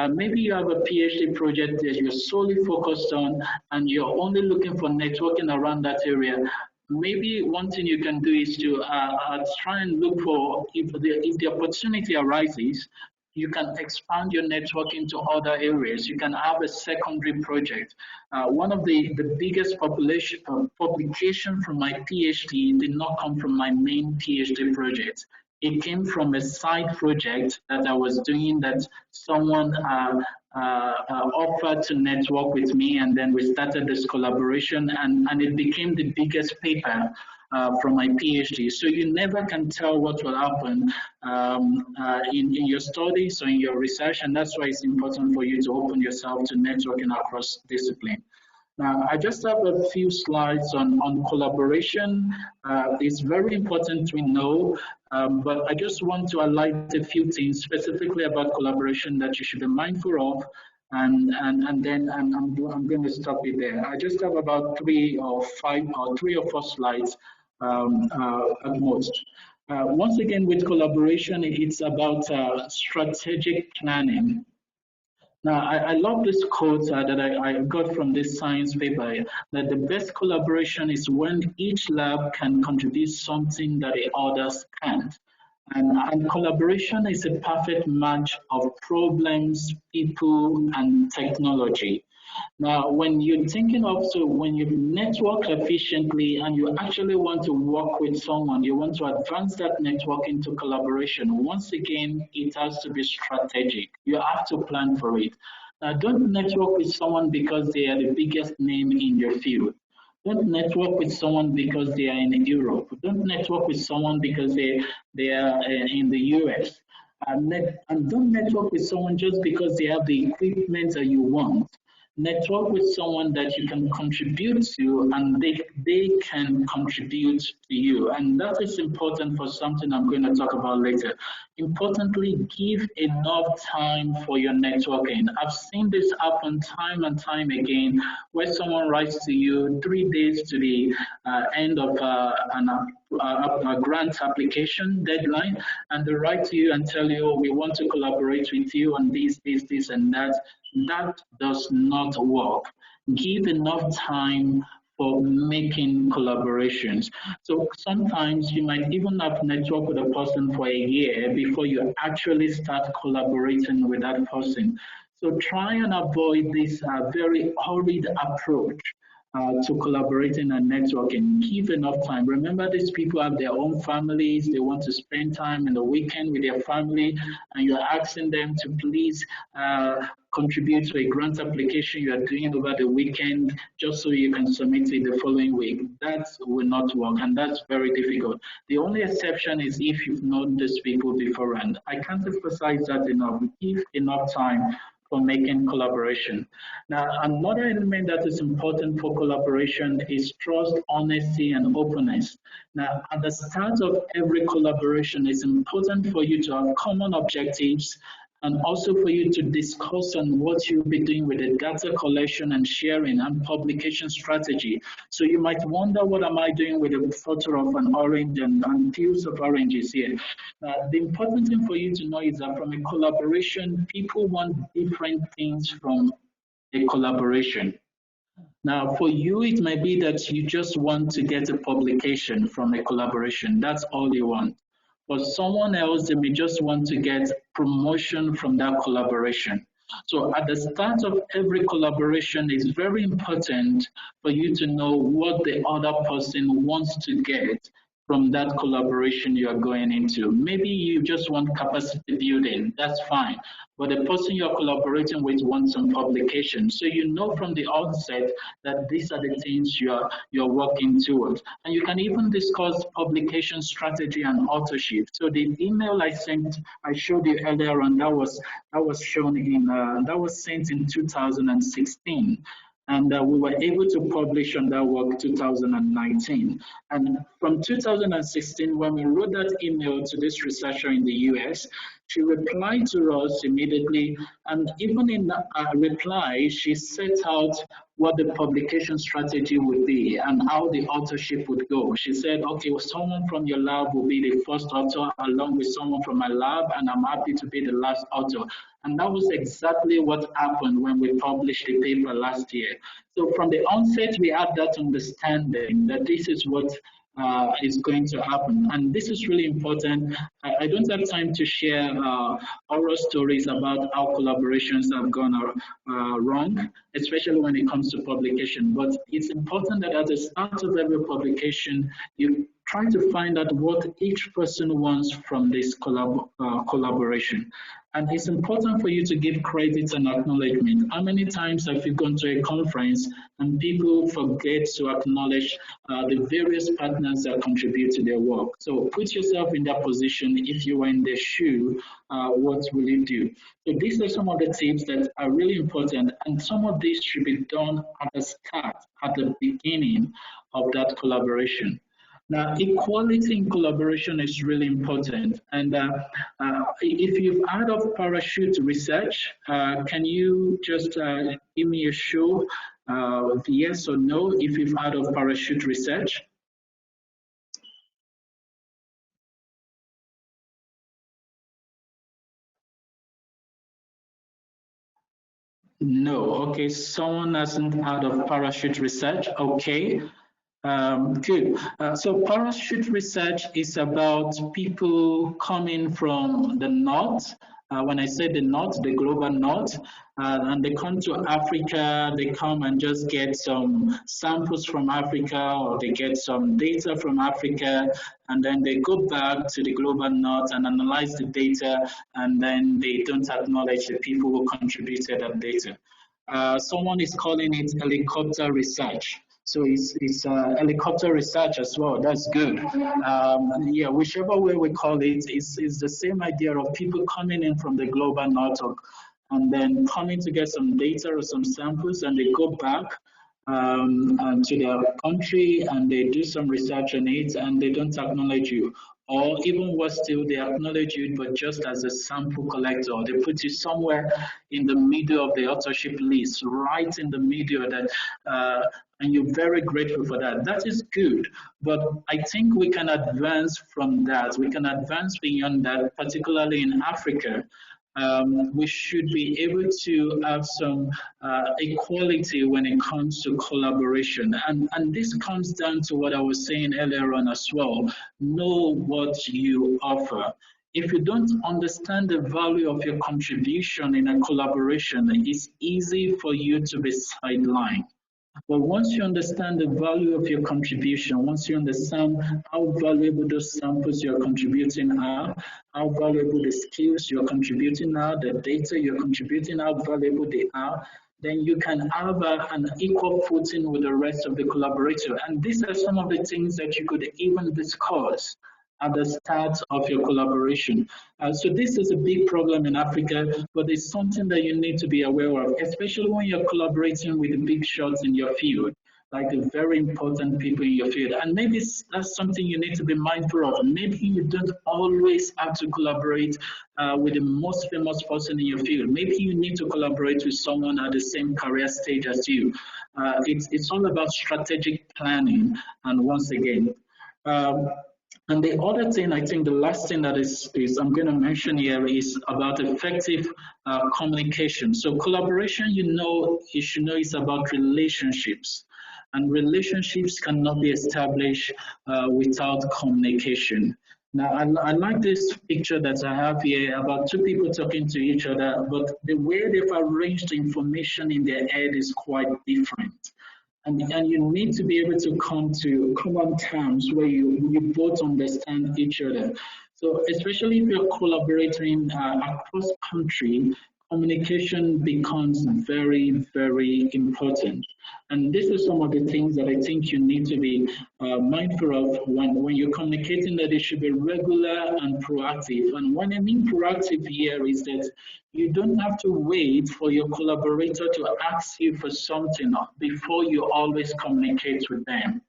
Maybe you have a PhD project that you're solely focused on and you're only looking for networking around that area. Maybe one thing you can do is to try and look for, if the opportunity arises, you can expand your network into other areas. You can have a secondary project. One of the biggest publication from my PhD did not come from my main PhD project. It came from a side project that I was doing that someone offered to network with me, and then we started this collaboration, and it became the biggest paper from my PhD. So you never can tell what will happen in your studies or in your research, and that's why it's important for you to open yourself to networking across discipline. Now, I just have a few slides on collaboration. It's very important we know, but I just want to highlight a few things specifically about collaboration that you should be mindful of, and then I'm going to stop it there. I just have about 3 or 4 slides at most. Once again, with collaboration, it's about strategic planning. Now, I love this quote that I got from this science paper, that the best collaboration is when each lab can contribute something that the others can't. And collaboration is a perfect match of problems, people, and technology. Now, when you're thinking of, so when you network efficiently and you actually want to work with someone, you want to advance that network into collaboration, once again, it has to be strategic. You have to plan for it. Now, don't network with someone because they are the biggest name in your field. Don't network with someone because they are in Europe. Don't network with someone because they are in the US. And don't network with someone just because they have the equipment that you want. Network with someone that you can contribute to and they can contribute to you. And that is important for something I'm going to talk about later. Importantly, give enough time for your networking. I've seen this happen time and time again, where someone writes to you 3 days to the end of a grant application deadline, and they write to you and tell you, oh, we want to collaborate with you on this, and that. That does not work. Give enough time for making collaborations. So sometimes you might even have networked with a person for a year before you actually start collaborating with that person. So try and avoid this very hurried approach to collaborating and networking. Give enough time. Remember, these people have their own families. They want to spend time in the weekend with their family, and you're asking them to please contribute to a grant application you are doing over the weekend just so you can submit it the following week. That will not work, and that's very difficult. The only exception is if you've known these people beforehand. I can't emphasize that enough. Give enough time for making collaboration. Now, another element that is important for collaboration is trust, honesty, and openness. Now, at the start of every collaboration, it's important for you to have common objectives and also for you to discuss on what you'll be doing with the data collection and sharing and publication strategy. So you might wonder, what am I doing with a photo of an orange and peels of oranges here? The important thing for you to know is that from a collaboration, people want different things from a collaboration. Now, for you, it might be that you just want to get a publication from a collaboration. That's all you want. For someone else, they may just want to get promotion from that collaboration. So at the start of every collaboration, it's very important for you to know what the other person wants to get from that collaboration you are going into. Maybe you just want capacity building, that's fine. But the person you're collaborating with wants some publication. So you know from the onset that these are the things you're working towards. And you can even discuss publication strategy and authorship. So the email I showed you earlier on, that was sent in 2016. And we were able to publish on that work 2019. And from 2016, when we wrote that email to this researcher in the US, she replied to us immediately. And even in that reply, she set out what the publication strategy would be and how the authorship would go. She said, okay, well, someone from your lab will be the first author along with someone from my lab, and I'm happy to be the last author. And that was exactly what happened when we published the paper last year. So from the onset, we had that understanding that this is what is going to happen. And this is really important. I don't have time to share horror stories about how collaborations have gone wrong, especially when it comes to publication. But it's important that at the start of every publication, you try to find out what each person wants from this collaboration. And it's important for you to give credit and acknowledgement. How many times have you gone to a conference and people forget to acknowledge the various partners that contribute to their work? So put yourself in that position. If you were in their shoe, what will you do? So these are some of the tips that are really important, and some of these should be done at the start, at the beginning of that collaboration. Now, equality in collaboration is really important. And if you've heard of parachute research, can you just give me a show of yes or no if you've heard of parachute research? No. Okay, someone hasn't heard of parachute research. Okay. Good. So parachute research is about people coming from the north. When I say the north, the global north, and they come to Africa, they come and just get some samples from Africa, or they get some data from Africa, and then they go back to the global north and analyze the data, and then they don't acknowledge the people who contributed that data. Someone is calling it helicopter research. So it's helicopter research as well. That's good. Yeah, whichever way we call it, it's the same idea of people coming in from the global north and then coming to get some data or some samples, and they go back to their country and they do some research on it, and they don't acknowledge you. Or even worse still, they acknowledge you, but just as a sample collector. They put you somewhere in the middle of the authorship list, right in the middle, that, and you're very grateful for that. That is good, but I think we can advance from that. We can advance beyond that, particularly in Africa. We should be able to have some equality when it comes to collaboration. And this comes down to what I was saying earlier on as well. Know what you offer. If you don't understand the value of your contribution in a collaboration, it's easy for you to be sidelined. But once you understand the value of your contribution, once you understand how valuable those samples you're contributing are, how valuable the skills you're contributing are, the data you're contributing, how valuable they are, then you can have an equal footing with the rest of the collaborator. And these are some of the things that you could even discuss at the start of your collaboration. So this is a big problem in Africa, but it's something that you need to be aware of, especially when you're collaborating with the big shots in your field, like the very important people in your field. And maybe that's something you need to be mindful of. Maybe you don't always have to collaborate with the most famous person in your field. Maybe you need to collaborate with someone at the same career stage as you. It's all about strategic planning. And once again, and the other thing, I think the last thing that is I'm going to mention here is about effective communication. So collaboration, you should know it's about relationships. And relationships cannot be established without communication. Now, I like this picture that I have here about two people talking to each other, but the way they've arranged the information in their head is quite different. And you need to be able to come to common terms where you both understand each other. So especially if you're collaborating across country, communication becomes very, very important. And this is some of the things that I think you need to be mindful of when you're communicating, that it should be regular and proactive. And what I mean proactive here is that you don't have to wait for your collaborator to ask you for something before you always communicate with them.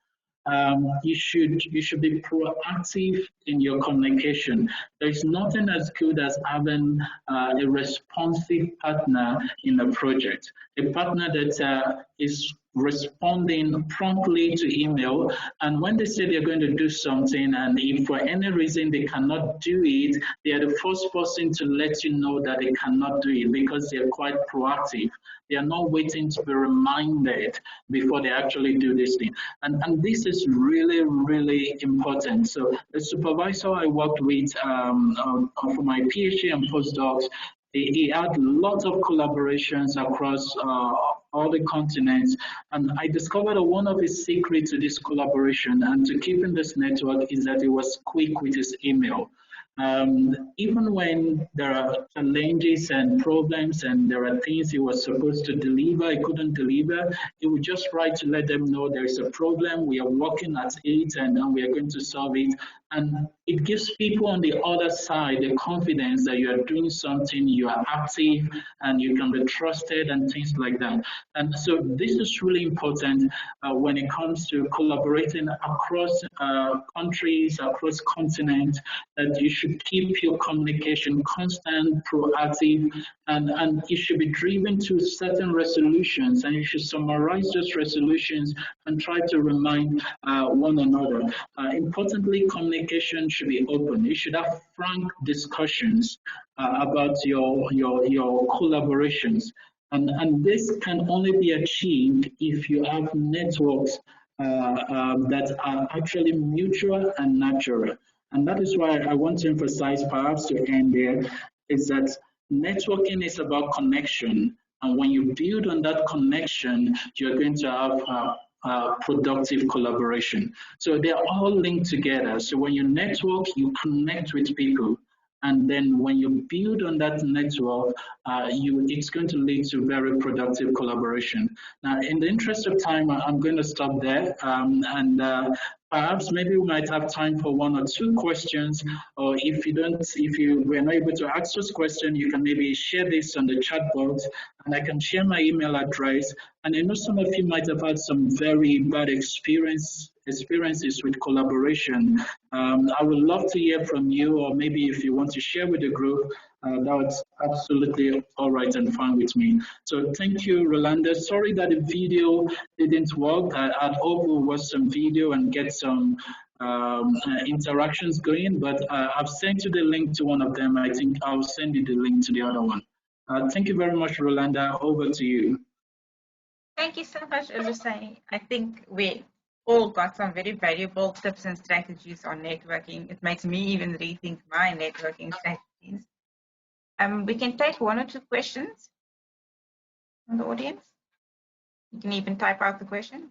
You should be proactive in your communication. There's nothing as good as having a responsive partner in a project, a partner that is responding promptly to email, and when they say they're going to do something, and if for any reason they cannot do it, they are the first person to let you know that they cannot do it, because they're quite proactive. They are not waiting to be reminded before they actually do this thing. And this is really, really important. So the supervisor I worked with for my PhD and postdocs, he had lots of collaborations across all the continents, and I discovered that one of his secrets to this collaboration and to keeping this network is that he was quick with his email. Even when there are challenges and problems and there are things he was supposed to deliver, he couldn't deliver, he would just write to let them know there is a problem, we are working at it, and we are going to solve it. And it gives people on the other side the confidence that you are doing something, you are active, and you can be trusted and things like that. And so this is really important when it comes to collaborating across countries, across continents, that you should keep your communication constant, proactive, and it should be driven to certain resolutions, and you should summarize those resolutions and try to remind one another. Importantly, communication should be open. You should have frank discussions about your collaborations. And this can only be achieved if you have networks that are actually mutual and natural. And that is why I want to emphasize, perhaps to end there, is that networking is about connection. And when you build on that connection, you're going to have productive collaboration. So they're all linked together. So when you network, you connect with people. And then when you build on that network, it's going to lead to very productive collaboration. Now, in the interest of time, I'm going to stop there. Perhaps maybe we might have time for 1 or 2 questions, or if you were not able to ask those questions, you can maybe share this on the chat box, and I can share my email address. And I know some of you might have had some very bad experiences with collaboration. I would love to hear from you, or maybe if you want to share with the group, that's absolutely all right and fine with me. So thank you, Rolanda. Sorry that the video didn't work. I'd hope we'll watch some video and get some interactions going, but I've sent you the link to one of them. I think I'll send you the link to the other one. Thank you very much, Rolanda. Over to you. Thank you so much, Olusei. I think we all got some very valuable tips and strategies on networking. It makes me even rethink my networking strategies. We can take 1 or 2 questions from the audience. You can even type out the question.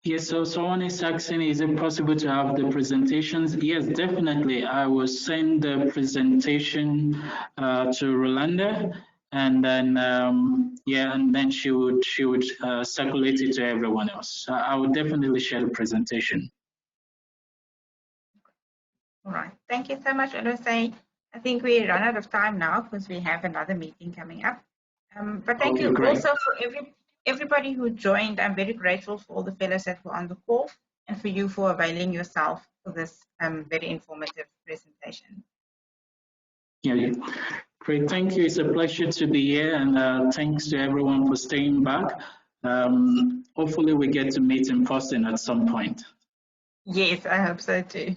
Yes, so someone is asking, is it possible to have the presentations? Yes, definitely. I will send the presentation to Rolanda, and then and then she would circulate it to everyone else. I would definitely share the presentation. All right. Thank you so much, Olusei. I think we run out of time now because we have another meeting coming up. But thank you also for everybody who joined. I'm very grateful for all the fellows that were on the call and for you for availing yourself for this very informative presentation. Yeah, great. Thank you. It's a pleasure to be here, and thanks to everyone for staying back. Hopefully we get to meet in person at some point. Yes, I hope so too.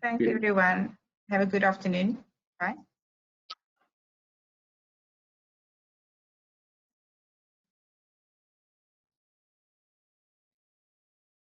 Thanks, everyone. Have a good afternoon. Bye.